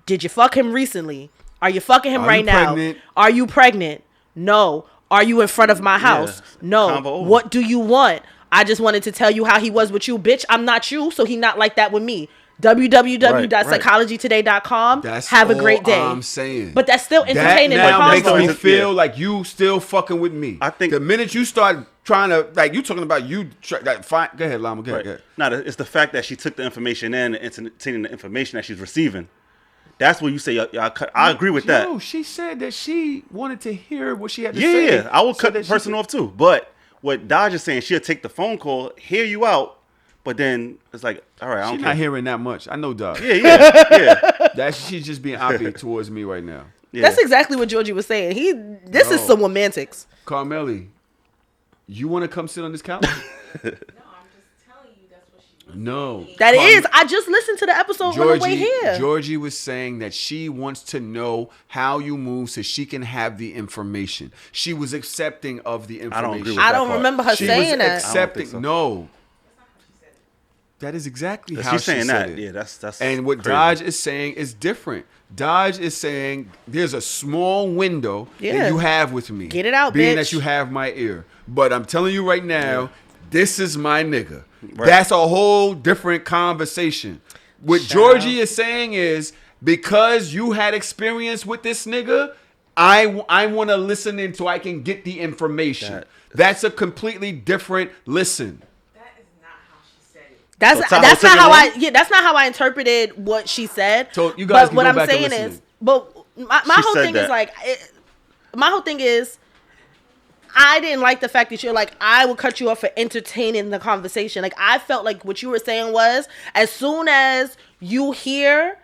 Speaker 3: Did you fuck him recently? Are you fucking him
Speaker 1: Are
Speaker 3: right
Speaker 1: you
Speaker 3: now?
Speaker 1: pregnant?
Speaker 3: Are you pregnant? No. Are you in front of my house? No.
Speaker 2: Combo over.
Speaker 3: What do you want? I just wanted to tell you how he was with you, bitch. I'm not you, so he not like that with me. www.psychologytoday.com.
Speaker 1: That's
Speaker 3: Have a
Speaker 1: all
Speaker 3: great day.
Speaker 1: I'm saying.
Speaker 3: But that's still
Speaker 1: That
Speaker 3: entertaining the
Speaker 1: now makes
Speaker 3: convo.
Speaker 1: me
Speaker 2: convo.
Speaker 1: feel
Speaker 2: Yeah.
Speaker 1: like you still fucking with me.
Speaker 2: I think-
Speaker 1: the minute you start trying to, like, you talking about you, like, fine. Go ahead, Llama. Go ahead.
Speaker 2: Right. No, it's the fact that she took the information in and entertaining the information that she's receiving. That's what you say. I agree with that.
Speaker 1: Yo, she said that she wanted to hear what she had to
Speaker 2: Yeah,
Speaker 1: say.
Speaker 2: yeah. I will
Speaker 1: so
Speaker 2: cut
Speaker 1: that
Speaker 2: the
Speaker 1: she
Speaker 2: person
Speaker 1: could-
Speaker 2: off too. But what Daj is saying, she'll take the phone call, hear you out, but then it's like, all right, I
Speaker 1: She's
Speaker 2: don't
Speaker 1: not
Speaker 2: care.
Speaker 1: hearing that much. I know, dog.
Speaker 2: Yeah.
Speaker 1: She's just being obvious towards me right now.
Speaker 2: Yeah.
Speaker 3: That's exactly what Georgie was saying. This is
Speaker 1: No.
Speaker 3: some romantics.
Speaker 1: Carmelli, you want to come sit on this couch? No.
Speaker 3: That is. I just listened to the episode on the way
Speaker 1: Georgie,
Speaker 3: here.
Speaker 1: Georgie was saying that she wants to know how you move so she can have the information. She was accepting of the information.
Speaker 2: I don't agree with
Speaker 3: I
Speaker 2: that
Speaker 3: don't
Speaker 2: part.
Speaker 3: remember her
Speaker 1: She
Speaker 3: saying
Speaker 1: was
Speaker 3: that.
Speaker 1: accepting.
Speaker 2: so.
Speaker 1: No. That is exactly how
Speaker 2: She's
Speaker 1: she
Speaker 2: saying
Speaker 1: said
Speaker 2: that.
Speaker 1: it.
Speaker 2: Yeah, that's
Speaker 1: And what
Speaker 2: crazy.
Speaker 1: Daj is saying is different. Daj is saying there's a small window
Speaker 3: Yeah.
Speaker 1: that you have with me.
Speaker 3: Get it out,
Speaker 1: being
Speaker 3: bitch.
Speaker 1: that you have my ear. But I'm telling you right now, this is my nigga.
Speaker 2: Right.
Speaker 1: That's a whole different conversation. What Georgie is saying is because you had experience with this nigga, I want to listen in so I can get the information. That's a completely different listen.
Speaker 3: That's
Speaker 2: So Tahoe
Speaker 3: that's
Speaker 2: took
Speaker 3: not
Speaker 2: it
Speaker 3: how
Speaker 2: wrong?
Speaker 3: that's not how I interpreted what she said.
Speaker 1: So you guys
Speaker 3: but
Speaker 1: can
Speaker 3: what
Speaker 1: go
Speaker 3: I'm
Speaker 1: back and
Speaker 3: saying
Speaker 1: listen.
Speaker 3: is, but my
Speaker 2: She
Speaker 3: whole
Speaker 2: said
Speaker 3: thing is
Speaker 2: that.
Speaker 3: like, my whole thing is, I didn't like the fact that you're like, I will cut you off for entertaining the conversation. Like, I felt like what you were saying was, as soon as you hear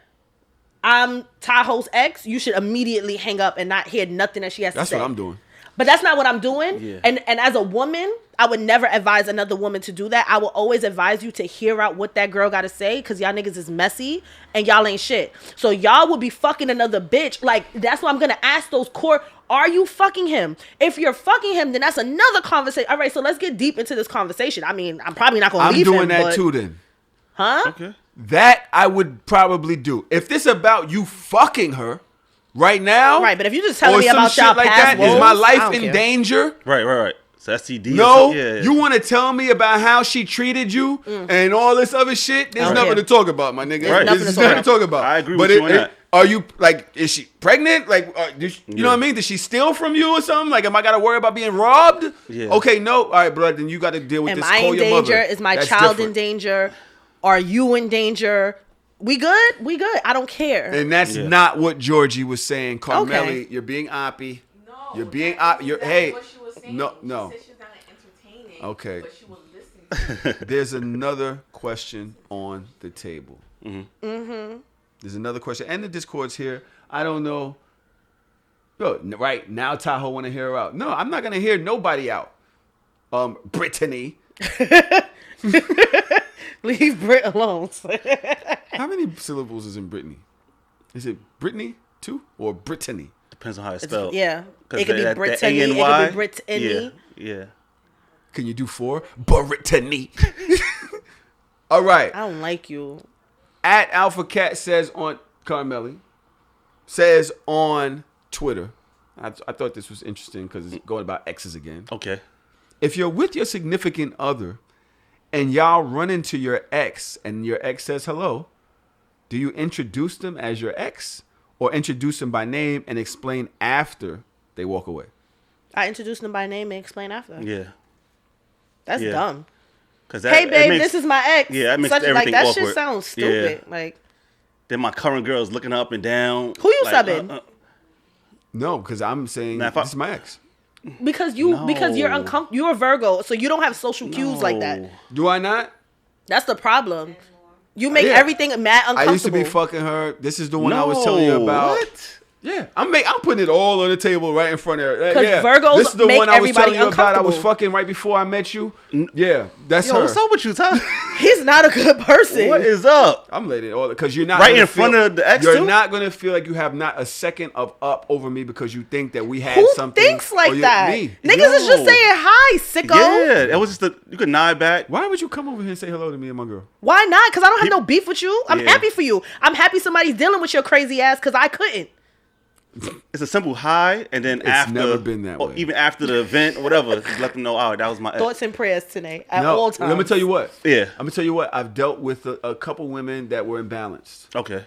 Speaker 3: I'm Tahoe's ex, you should immediately hang up and not hear nothing that she has
Speaker 1: That's
Speaker 3: to say.
Speaker 1: what I'm doing.
Speaker 3: But that's not what I'm doing.
Speaker 2: Yeah.
Speaker 3: And as a woman, I would never advise another woman to do that. I will always advise you to hear out what that girl got to say, because y'all niggas is messy and y'all ain't shit. So y'all will be fucking another bitch. Like, that's why I'm going to ask those core, are you fucking him? If you're fucking him, then that's another conversation. All right, so let's get deep into this conversation. I mean, I'm probably not going to
Speaker 1: I'm
Speaker 3: leave
Speaker 1: doing
Speaker 3: him,
Speaker 1: that
Speaker 3: but-
Speaker 1: too then.
Speaker 3: Huh?
Speaker 2: Okay.
Speaker 1: That I would probably do. If this about you fucking her right now,
Speaker 3: Right, but if you just telling
Speaker 1: or
Speaker 3: me
Speaker 1: some
Speaker 3: about
Speaker 1: shit
Speaker 3: y'all
Speaker 1: like
Speaker 3: past
Speaker 1: that, is my
Speaker 3: woes, I
Speaker 1: life
Speaker 3: don't
Speaker 1: in
Speaker 3: care.
Speaker 1: danger?
Speaker 2: Right. So STD.
Speaker 1: No,
Speaker 2: Yeah.
Speaker 1: you want to tell me about how she treated you and all this other shit? There's
Speaker 3: don't
Speaker 1: nothing
Speaker 3: care.
Speaker 1: to talk about, my nigga.
Speaker 2: Right.
Speaker 3: nothing
Speaker 1: There's
Speaker 3: to
Speaker 1: nothing
Speaker 3: talk
Speaker 1: to talk about.
Speaker 2: I agree
Speaker 1: But
Speaker 2: with you on that.
Speaker 1: Are you like? Is she pregnant? Like, you know what I mean? Did she steal from you or something? Like, am I gotta worry about being robbed?
Speaker 2: Yeah.
Speaker 1: Okay, no. All right, bro. Then you got to deal with
Speaker 3: Am
Speaker 1: this.
Speaker 3: I
Speaker 1: Call
Speaker 3: in
Speaker 1: your
Speaker 3: danger?
Speaker 1: mother.
Speaker 3: Is my
Speaker 1: That's
Speaker 3: child in
Speaker 1: different.
Speaker 3: danger? Are you in danger? We good? We good. I don't care.
Speaker 1: And that's
Speaker 2: Yeah.
Speaker 1: not what Georgie was saying. Carmelli,
Speaker 3: Okay.
Speaker 1: you're being oppy.
Speaker 4: No,
Speaker 1: You're being
Speaker 4: that's
Speaker 1: You're
Speaker 4: exactly
Speaker 1: hey.
Speaker 4: what she was saying.
Speaker 1: No,
Speaker 4: She
Speaker 1: no.
Speaker 4: said she's not entertaining.
Speaker 1: Okay.
Speaker 4: But she will listen to
Speaker 1: There's another question on the table. There's another question, and the Discord's here. I don't know. Yo, right now, Tahoe want to hear her out. No, I'm not gonna hear nobody out. Brittany.
Speaker 3: Leave Brit alone.
Speaker 1: How many syllables is in Brittany? Is it Brittany too or Brittany?
Speaker 2: Depends on how it's spelled.
Speaker 3: Yeah.
Speaker 2: 'Cause
Speaker 3: It could be
Speaker 2: that
Speaker 3: Brittany. It
Speaker 2: ANY,
Speaker 3: could be Brittany.
Speaker 2: Yeah.
Speaker 1: Can you do 4? Brittany. All right.
Speaker 3: I don't like you.
Speaker 1: At Alpha Cat says on Carmelli says on Twitter. I thought this was interesting because it's going about exes again.
Speaker 2: Okay.
Speaker 1: If you're with your significant other and y'all run into your ex and your ex says hello, do you introduce them as your ex or introduce them by name and explain after they walk away?
Speaker 3: I introduce them by name and explain after.
Speaker 2: Yeah.
Speaker 3: That's
Speaker 2: Yeah.
Speaker 3: dumb.
Speaker 2: Cause
Speaker 3: Hey, babe, this is my ex.
Speaker 2: Yeah, that makes
Speaker 3: Such,
Speaker 2: everything
Speaker 3: that
Speaker 2: awkward.
Speaker 3: shit sounds stupid. Like,
Speaker 2: then my current girl is looking up and down.
Speaker 3: Who you subbing?
Speaker 1: No, because I'm saying
Speaker 2: Now,
Speaker 1: this is my ex.
Speaker 3: because you're
Speaker 2: No.
Speaker 3: uncomfortable. You're a Virgo, so you don't have social cues like that.
Speaker 2: No.
Speaker 1: Do I not?
Speaker 3: That's the problem. You make
Speaker 1: Yeah.
Speaker 3: everything mad uncomfortable.
Speaker 1: I used to be fucking her. This is the one I was telling you about.
Speaker 2: What?
Speaker 1: Yeah, I'm putting it all on the table right in front of her.
Speaker 3: 'Cause
Speaker 1: Yeah.
Speaker 3: Virgos
Speaker 1: This is the
Speaker 3: make
Speaker 1: one I was
Speaker 3: everybody
Speaker 1: telling you about. I was
Speaker 3: uncomfortable.
Speaker 1: fucking right before I met you. Yeah, that's
Speaker 2: Yo,
Speaker 1: her.
Speaker 2: what's up with you, Ty?
Speaker 3: He's not a good person.
Speaker 2: What is up?
Speaker 1: I'm letting it all because you're not
Speaker 2: Right
Speaker 1: gonna
Speaker 2: in front of the ex,
Speaker 1: You're
Speaker 2: too?
Speaker 1: not gonna feel like you have not a second of up over me because you think that we had
Speaker 3: Who
Speaker 1: something.
Speaker 3: thinks like
Speaker 1: or
Speaker 3: that?
Speaker 1: Me.
Speaker 3: Niggas is just
Speaker 2: Yo.
Speaker 3: saying hi, sicko.
Speaker 2: Yeah, it was just you could nod back.
Speaker 1: Why would you come over here and say hello to me and my girl?
Speaker 3: Why not? Because I don't have no beef with you. I'm
Speaker 2: Yeah.
Speaker 3: happy for you. I'm happy somebody's dealing with your crazy ass because I couldn't.
Speaker 2: It's a simple hi, and then after
Speaker 1: never been that
Speaker 2: or
Speaker 1: way.
Speaker 2: even after the event or whatever, just let them know. Oh, that was my ex.
Speaker 3: Thoughts and prayers today at
Speaker 1: No,
Speaker 3: all times.
Speaker 1: let me tell you what.
Speaker 2: Yeah.
Speaker 1: I'm gonna tell you what. I've dealt with a couple women that were imbalanced.
Speaker 2: Okay.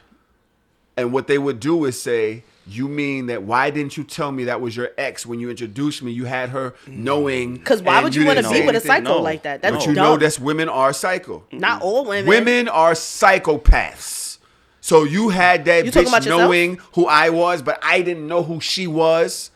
Speaker 1: And what they would do is say, you mean that why didn't you tell me that was your ex when you introduced me? You had her knowing.
Speaker 3: Because why
Speaker 1: and
Speaker 3: would you want to
Speaker 1: didn't
Speaker 3: be
Speaker 1: say
Speaker 3: with a
Speaker 1: anything.
Speaker 3: psycho
Speaker 2: No.
Speaker 3: like that? That's
Speaker 1: But you
Speaker 3: dumb.
Speaker 1: know that's women are psycho.
Speaker 3: Not all women.
Speaker 1: Women are psychopaths. So you had that
Speaker 3: You talking about
Speaker 1: bitch
Speaker 3: yourself?
Speaker 1: knowing who I was, but I didn't know who she was.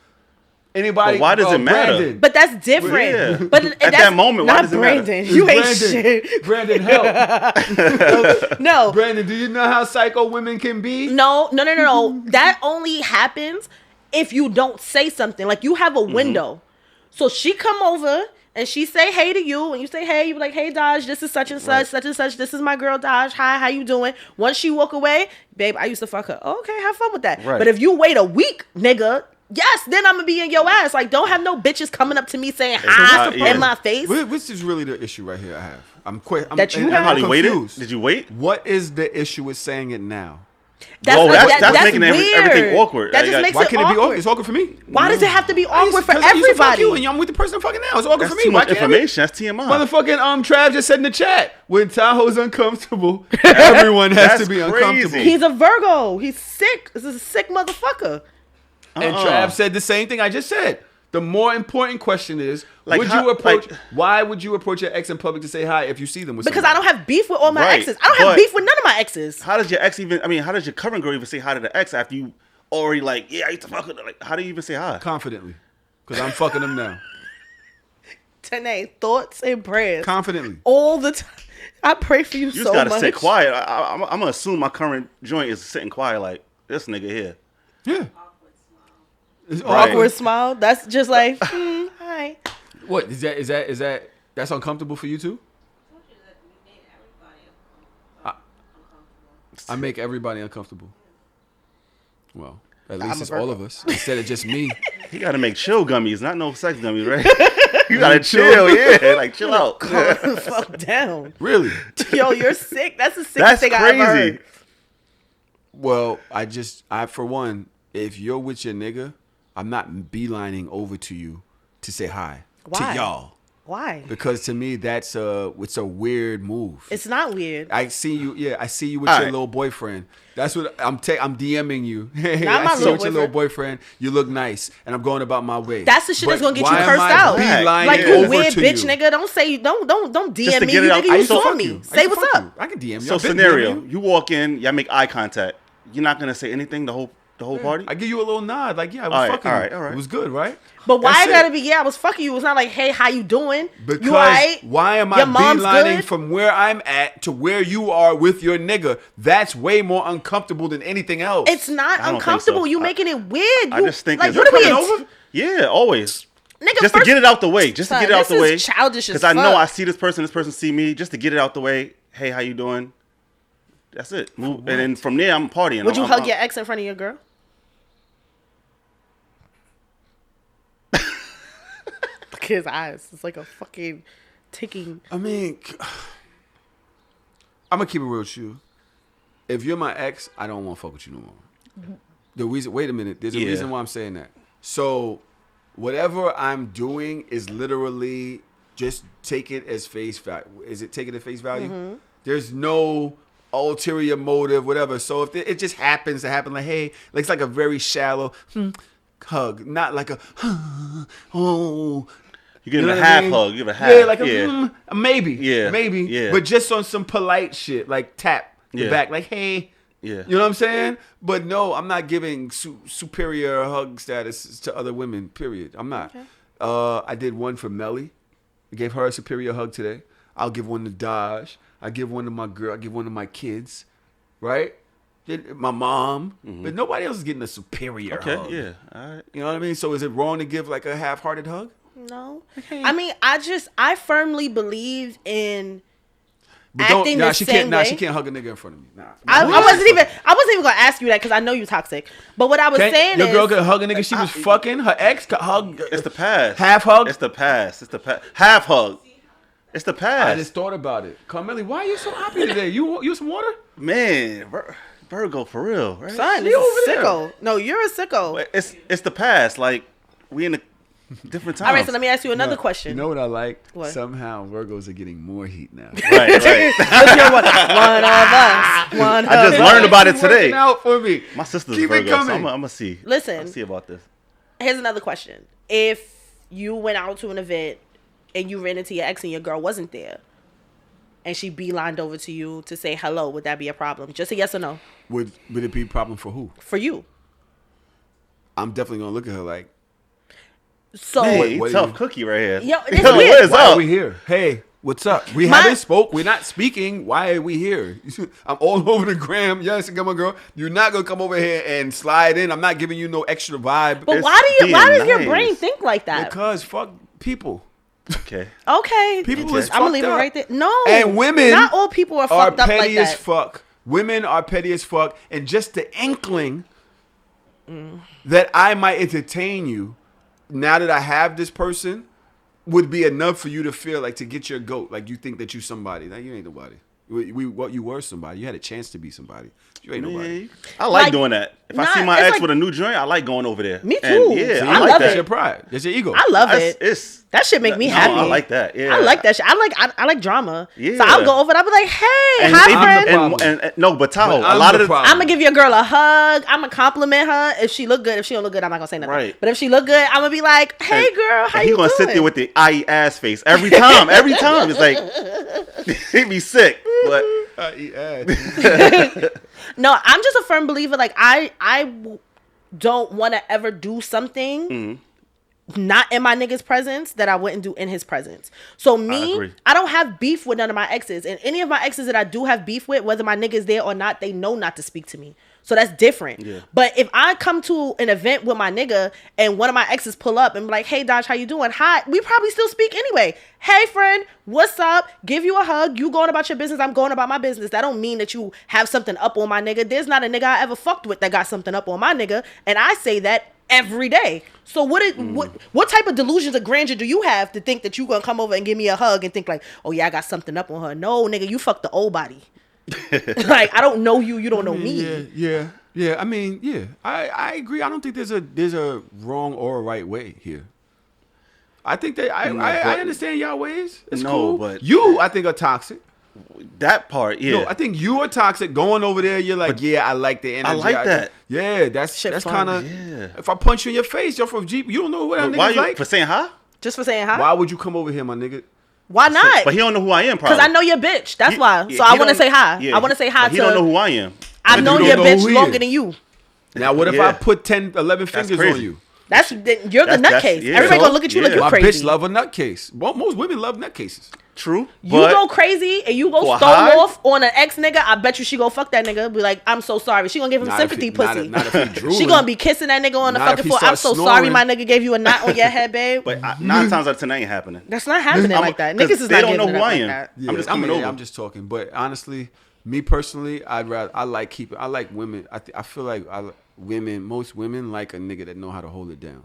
Speaker 1: Anybody?
Speaker 2: But why does it matter?
Speaker 1: Brandon.
Speaker 3: But that's different.
Speaker 2: Yeah.
Speaker 3: But
Speaker 2: At
Speaker 3: that's
Speaker 2: that moment, why
Speaker 3: not
Speaker 2: does it matter?
Speaker 3: Brandon. You ain't
Speaker 1: Brandon.
Speaker 3: shit.
Speaker 1: Brandon, help.
Speaker 3: No.
Speaker 1: Brandon, do you know how psycho women can be?
Speaker 3: No. That only happens if you don't say something. Like you have a window. So she come over and she say hey to you, and you say hey. You be like, hey Daj, this is such and such, such and such. This is my girl Daj. Hi, how you doing? Once she walk away, babe, I used to fuck her. Okay, have fun with that.
Speaker 2: Right.
Speaker 3: But if you wait a week, nigga. Yes, then I'm gonna be in your ass. Like, don't have no bitches coming up to me saying hi
Speaker 2: not- yeah.
Speaker 3: in my face.
Speaker 1: Which is really the issue right here I have. I'm
Speaker 3: That you
Speaker 1: and
Speaker 3: have?
Speaker 1: I'm
Speaker 2: Probably waited.
Speaker 1: confused.
Speaker 2: Did you wait?
Speaker 1: What is the issue with saying it now?
Speaker 2: Whoa, that's making everything
Speaker 3: weird.
Speaker 2: awkward.
Speaker 3: That just
Speaker 2: Like,
Speaker 3: makes
Speaker 1: Why
Speaker 3: it
Speaker 1: can't it be awkward?
Speaker 3: awkward.
Speaker 1: It's awkward for me.
Speaker 3: Why does it have to be awkward for
Speaker 1: 'Cause I used to fuck
Speaker 3: everybody?
Speaker 1: you and I'm with the person I'm fucking now. It's awkward
Speaker 2: That's
Speaker 1: for me.
Speaker 2: too
Speaker 1: Why
Speaker 2: much
Speaker 1: can't it?
Speaker 2: information. That's TMI.
Speaker 1: Motherfucking Trav just said in the chat, when Tahoe's uncomfortable, everyone has
Speaker 2: That's
Speaker 1: to be
Speaker 2: crazy.
Speaker 1: uncomfortable.
Speaker 3: He's a Virgo. He's sick. This is a sick motherfucker.
Speaker 1: And Trav said the same thing I just said. The more important question is,
Speaker 2: Like,
Speaker 1: would
Speaker 2: how-
Speaker 1: you approach?
Speaker 2: like-
Speaker 1: why would you approach your ex in public to say hi if you see them with
Speaker 3: Because I
Speaker 1: somebody?
Speaker 3: don't have beef with all my
Speaker 2: Right,
Speaker 3: exes. I don't have
Speaker 2: but-
Speaker 3: beef with none of my exes.
Speaker 2: How does your ex even? I mean, how does your current girl even say hi to the ex after you already like? Yeah, I used to fuck with her. Like, how do you even say hi?
Speaker 1: Confidently, because I'm fucking them now.
Speaker 3: Tanae, thoughts and prayers.
Speaker 1: Confidently.
Speaker 3: All the time. I pray for you,
Speaker 2: You
Speaker 3: so
Speaker 2: just gotta
Speaker 3: much.
Speaker 2: sit quiet. I'm gonna assume my current joint is sitting quiet. Like this nigga here.
Speaker 1: Yeah. It's
Speaker 2: Right.
Speaker 3: Awkward smile. That's just like, hi.
Speaker 1: What is that? That's uncomfortable for you too? I make everybody uncomfortable. Well, at least
Speaker 3: a
Speaker 1: it's all of us instead of just me.
Speaker 2: You gotta make chill gummies, not no sex gummies, right? You gotta chill, yeah, like chill out.
Speaker 3: Calm the fuck down.
Speaker 1: Really?
Speaker 3: Yo, you're sick. That's the sickest
Speaker 2: That's
Speaker 3: thing I ever
Speaker 2: crazy.
Speaker 3: heard.
Speaker 1: Well, I for one, if you're with your nigga, I'm not beelining over to you to say hi
Speaker 3: Why?
Speaker 1: to y'all.
Speaker 3: Why?
Speaker 1: Because to me, it's a weird move.
Speaker 3: It's not weird.
Speaker 1: I see you with
Speaker 2: All
Speaker 1: your
Speaker 2: right.
Speaker 1: little boyfriend. That's what I'm DMing you. Hey,
Speaker 3: Not my
Speaker 1: I see you
Speaker 3: little
Speaker 1: with your little boyfriend. You look nice, and I'm going about my way.
Speaker 3: That's the shit that's gonna get you
Speaker 1: why am
Speaker 3: cursed
Speaker 1: I
Speaker 3: out.
Speaker 1: beelining
Speaker 3: Like
Speaker 2: Yeah.
Speaker 3: you
Speaker 1: over
Speaker 3: weird
Speaker 1: to
Speaker 3: bitch
Speaker 1: you?
Speaker 3: nigga. Don't say don't DM
Speaker 2: Just to
Speaker 3: me.
Speaker 2: get
Speaker 3: You
Speaker 2: it out-
Speaker 3: nigga,
Speaker 2: I
Speaker 3: you
Speaker 2: used to
Speaker 3: saw
Speaker 2: fuck
Speaker 3: me.
Speaker 1: you. I
Speaker 3: Say
Speaker 1: used to
Speaker 3: what's
Speaker 1: fuck
Speaker 3: up.
Speaker 1: you. I can DM you.
Speaker 2: So
Speaker 1: I've been
Speaker 2: scenario,
Speaker 1: DMing
Speaker 2: you walk in, y'all make eye contact. You're not gonna say anything the whole party.
Speaker 1: I give you a little nod, like yeah, I was
Speaker 2: All right,
Speaker 1: fucking.
Speaker 2: all
Speaker 1: you.
Speaker 2: right, all right.
Speaker 1: It was good, right?
Speaker 3: But why
Speaker 1: That's
Speaker 3: it gotta
Speaker 1: it.
Speaker 3: be? Yeah, I was fucking you. It's not like, hey, how you doing?
Speaker 1: Because
Speaker 3: you alright?
Speaker 1: why am I
Speaker 3: Your mom's
Speaker 1: beelining
Speaker 3: good?
Speaker 1: from where I'm at to where you are with your nigga? That's way more uncomfortable than anything else.
Speaker 3: It's not
Speaker 2: I don't think
Speaker 3: uncomfortable.
Speaker 2: so.
Speaker 3: You making it weird.
Speaker 2: I
Speaker 3: You-
Speaker 2: just think
Speaker 3: like
Speaker 2: it's
Speaker 3: what are we?
Speaker 1: coming over?
Speaker 2: Yeah, always.
Speaker 3: Nigga,
Speaker 2: Just to
Speaker 3: first-
Speaker 2: get it out the way. Just to
Speaker 3: Son,
Speaker 2: get it out
Speaker 3: this
Speaker 2: the
Speaker 3: is
Speaker 2: way.
Speaker 3: childish as
Speaker 2: Because I know
Speaker 3: fuck.
Speaker 2: I see this person see me. Just to get it out the way. Hey, how you doing? That's it. Move, and then from there, I'm partying.
Speaker 3: Would you
Speaker 2: I'm-
Speaker 3: hug
Speaker 2: I'm-
Speaker 3: your ex in front of your girl? black his eyes. It's like a fucking ticking.
Speaker 1: I mean, I'm gonna keep it real with you. If you're my ex, I don't want to fuck with you no more. The reason, wait a minute, there's a reason why I'm saying that. So, whatever I'm doing is literally just take it as face value. Is it take it at face value? Mm-hmm. There's no ulterior motive, whatever. So if it just happens to happen, like, hey, like it's like a very shallow hug, not like a oh.
Speaker 2: You give him a half hug. You give a half.
Speaker 1: Yeah, like a maybe. Yeah, maybe.
Speaker 2: Yeah.
Speaker 1: But just on some polite shit, like tap the back, like hey.
Speaker 2: Yeah.
Speaker 1: You know what I'm saying? But no, I'm not giving superior hug status to other women, period. I'm not. Okay. I did one for Melly. I gave her a superior hug today. I'll give one to Daj. I give one to my girl. I give one to my kids. Right? My mom. Mm-hmm. But nobody else is getting a superior hug.
Speaker 2: Okay, yeah. All right.
Speaker 1: You know what I mean? So is it wrong to give like a half-hearted hug?
Speaker 3: No. Okay. I mean, I firmly believe in...
Speaker 1: But
Speaker 3: acting the same way.
Speaker 1: She can't hug a nigga in front of me. Nah.
Speaker 3: I wasn't even gonna ask you that because I know you toxic. But what I was saying
Speaker 1: your
Speaker 3: is,
Speaker 1: girl could hug a nigga she was fucking. Her ex could hug.
Speaker 2: It's the past.
Speaker 1: Half hug.
Speaker 2: It's the past. It's the past. Half hug. It's the past.
Speaker 1: I just thought about it. Carmelli, why are you so happy today? You some water?
Speaker 2: Man, Virgo for real, right?
Speaker 3: Son, you're a sicko. No, you're a sicko.
Speaker 2: It's the past. Like we in a different times.
Speaker 3: All right, so let me ask you another question.
Speaker 1: You know what I like?
Speaker 3: What?
Speaker 1: Somehow Virgos are getting more heat now.
Speaker 2: Right.
Speaker 3: You're one of us.
Speaker 2: I just learned about it today.
Speaker 1: Working out for me.
Speaker 2: My sister's
Speaker 1: Keep
Speaker 2: Virgo,
Speaker 1: it coming.
Speaker 2: so I'm gonna see.
Speaker 3: Listen,
Speaker 2: I'll see about this.
Speaker 3: Here's another question: if you went out to an event and you ran into your ex and your girl wasn't there, and she beelined over to you to say hello, would that be a problem? Just a yes or no.
Speaker 1: Would it be a problem for who?
Speaker 3: For you.
Speaker 1: I'm definitely gonna look at her like.
Speaker 3: So
Speaker 2: hey, tough cookie right here.
Speaker 3: Yo, this is weird.
Speaker 1: Why are we here? Hey, what's up? We haven't spoke. We're not speaking. Why are we here? I'm all over the gram. Yes, come on, girl. You're not gonna come over here and slide in. I'm not giving you no extra vibe.
Speaker 3: But why does your brain think like that?
Speaker 1: Because fuck people.
Speaker 2: Okay.
Speaker 1: People is fucked
Speaker 3: I'm gonna leave
Speaker 1: up.
Speaker 3: it right there. No.
Speaker 1: And women,
Speaker 3: not all people are fucked up like
Speaker 1: petty
Speaker 3: that.
Speaker 1: as fuck. Women are petty as fuck, and just the inkling that I might entertain you. Now that I have this person, would be enough for you to feel like to get your goat. Like you think that you somebody. Now you ain't nobody. You were somebody. You had a chance to be somebody. You ain't nobody.
Speaker 2: I like doing that. If I see my ex with a new joint, I like going over there.
Speaker 3: Me too.
Speaker 2: And yeah,
Speaker 3: I love
Speaker 2: that.
Speaker 1: That's your pride. That's your ego.
Speaker 3: I love it. That shit make me happy.
Speaker 2: I like that. Yeah,
Speaker 3: I like that shit. I like drama.
Speaker 2: Yeah.
Speaker 3: So I'll go over and I'll be like, hey, hi friend.
Speaker 2: And no, but Tahoe, a lot of the
Speaker 3: I'm gonna give your girl a hug. I'm gonna compliment her. If she look good, if she don't look good, I'm not gonna say nothing.
Speaker 2: Right.
Speaker 3: But if she look good, I'm gonna be like, hey girl, how you doing?
Speaker 2: He gonna sit there with the IE ass face every time. Every time it's like he be sick. But
Speaker 3: no, I'm just a firm believer. Like I don't want to ever do something not in my nigga's presence that I wouldn't do in his presence. So I don't have beef with none of my exes, and any of my exes that I do have beef with, whether my nigga's there or not, they know not to speak to me. So that's different. Yeah. But if I come to an event with my nigga and one of my exes pull up and be like, hey, Daj, how you doing? Hi. We probably still speak anyway. Hey, friend, what's up? Give you a hug. You going about your business. I'm going about my business. That don't mean that you have something up on my nigga. There's not a nigga I ever fucked with that got something up on my nigga. And I say that every day. So what type of delusions of grandeur do you have to think that you gonna come over and give me a hug and think like, oh yeah, I got something up on her? No, nigga, you fucked the old body. Like I don't know you don't know me.
Speaker 1: Yeah. I mean, yeah. I agree. I don't think there's a wrong or a right way here. I think that I understand y'all ways. It's cool.
Speaker 2: But
Speaker 1: you, I think, are toxic.
Speaker 2: That part, yeah.
Speaker 1: No, I think you are toxic. Going over there, you're like, yeah, I like the energy.
Speaker 2: I like that.
Speaker 1: Yeah, that's kind of. Yeah. If I punch you in your face, you're from Jeep. You don't know what that nigga's like.
Speaker 2: For saying hi?
Speaker 3: Just for saying hi?
Speaker 1: Why would you come over here, my nigga?
Speaker 3: Why not?
Speaker 2: But he don't know who I am, probably.
Speaker 3: Because I know your bitch. That's why. So I want to say hi.
Speaker 2: Yeah,
Speaker 3: I want to say hi to.
Speaker 2: He don't know who I am.
Speaker 3: I've known your bitch longer than you.
Speaker 1: Now, what if I put 10, 11 fingers on you?
Speaker 3: You're the nutcase. Everybody gonna look at you like you're crazy.
Speaker 1: My bitch love a nutcase. Well, most women love nutcases.
Speaker 2: True.
Speaker 3: You go crazy and you go stone off on an ex nigga. I bet you she go fuck that nigga. Be like, I'm so sorry. She gonna give him sympathy pussy.
Speaker 1: Not if he drooling.
Speaker 3: She gonna be kissing that nigga on the fucking floor. I'm so sorry, my nigga gave you a knot on your head, babe.
Speaker 2: But 9 times out of 10, that ain't happening.
Speaker 3: That's not happening like that. Niggas is not
Speaker 2: they don't know who I am.
Speaker 1: Yeah,
Speaker 2: I'm just coming over.
Speaker 1: I'm just talking. But honestly, me personally, I like women. I feel like most women like a nigga that know how to hold it down.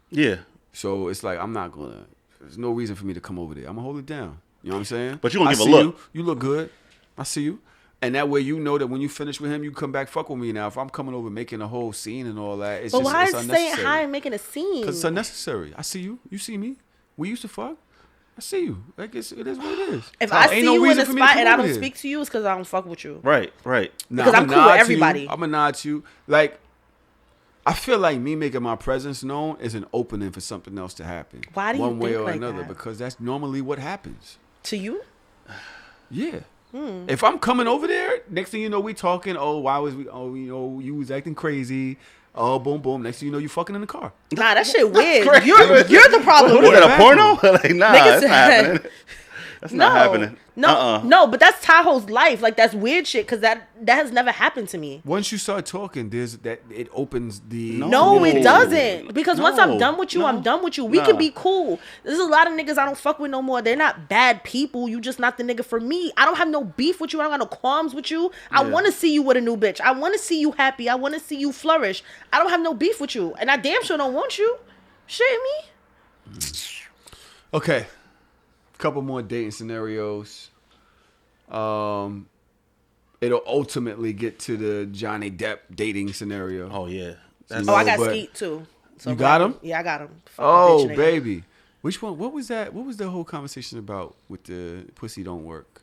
Speaker 2: Yeah.
Speaker 1: So it's like I'm not gonna there's no reason for me to come over there. I'm gonna hold it down. You know what I'm saying?
Speaker 2: But you gonna
Speaker 1: I
Speaker 2: give a
Speaker 1: see
Speaker 2: look.
Speaker 1: You look good. I see you. And that way you know that when you finish with him, you come back fuck with me. Now, if I'm coming over making a whole scene and all that, it's
Speaker 3: But
Speaker 1: just
Speaker 3: why
Speaker 1: it's
Speaker 3: is
Speaker 1: unnecessary.
Speaker 3: saying hi and making a scene?
Speaker 1: Because it's unnecessary. I see you. You see me. We used to fuck. I see you. Like it is what it is.
Speaker 3: If
Speaker 1: So
Speaker 3: I
Speaker 1: ain't
Speaker 3: see
Speaker 1: no
Speaker 3: you in
Speaker 1: reason
Speaker 3: a
Speaker 1: for me to
Speaker 3: spot
Speaker 1: come
Speaker 3: and I
Speaker 1: over
Speaker 3: don't
Speaker 1: here.
Speaker 3: speak to you, it's because I don't fuck with you.
Speaker 2: Right.
Speaker 1: Nah,
Speaker 3: Because I'm
Speaker 1: I'ma
Speaker 3: cool with
Speaker 1: nod to you.
Speaker 3: everybody.
Speaker 1: I'm gonna nod to you. Like, I feel like me making my presence known is an opening for something else to happen.
Speaker 3: Why do you
Speaker 1: one way
Speaker 3: think
Speaker 1: or
Speaker 3: like
Speaker 1: another?
Speaker 3: that?
Speaker 1: Because that's normally what happens.
Speaker 3: To you?
Speaker 1: Yeah. If I'm coming over there, next thing you know, we talking. Oh, why was we? Oh, you know, you was acting crazy. Oh, boom, boom. Next thing you know, you fucking in the car.
Speaker 3: Nah, that shit weird.
Speaker 2: crazy.
Speaker 3: You're the problem.
Speaker 2: What is
Speaker 3: here.
Speaker 2: that, a porno? Like, nah,
Speaker 3: Niggas
Speaker 2: that's not
Speaker 3: said-
Speaker 2: happening. That's not happening.
Speaker 3: No, but that's Tahoe's life. Like that's weird shit because that has never happened to me.
Speaker 1: Once you start talking, there's that it opens the.
Speaker 3: No, it
Speaker 2: No.
Speaker 3: doesn't. Because once I'm
Speaker 2: No.
Speaker 3: done with you, I'm
Speaker 2: No.
Speaker 3: done with you. We
Speaker 2: Nah.
Speaker 3: can be cool. There's a lot of niggas I don't fuck with no more. They're not bad people. You just not the nigga for me. I don't have no beef with you. I don't got no qualms with you. I
Speaker 2: Yeah.
Speaker 3: want to see you with a new bitch. I want to see you happy. I want to see you flourish. I don't have no beef with you. And I damn sure don't want you. Shit me.
Speaker 1: Okay. Couple more dating scenarios. It'll ultimately get to the Johnny Depp dating scenario.
Speaker 2: Oh yeah.
Speaker 3: Oh, I got
Speaker 1: but-
Speaker 3: Skeet too. So
Speaker 1: You got him?
Speaker 3: Yeah, I got him. Fucking
Speaker 1: Oh,
Speaker 3: bitch nigga.
Speaker 1: baby. Which one? What was that? What was the whole conversation about with the pussy don't work?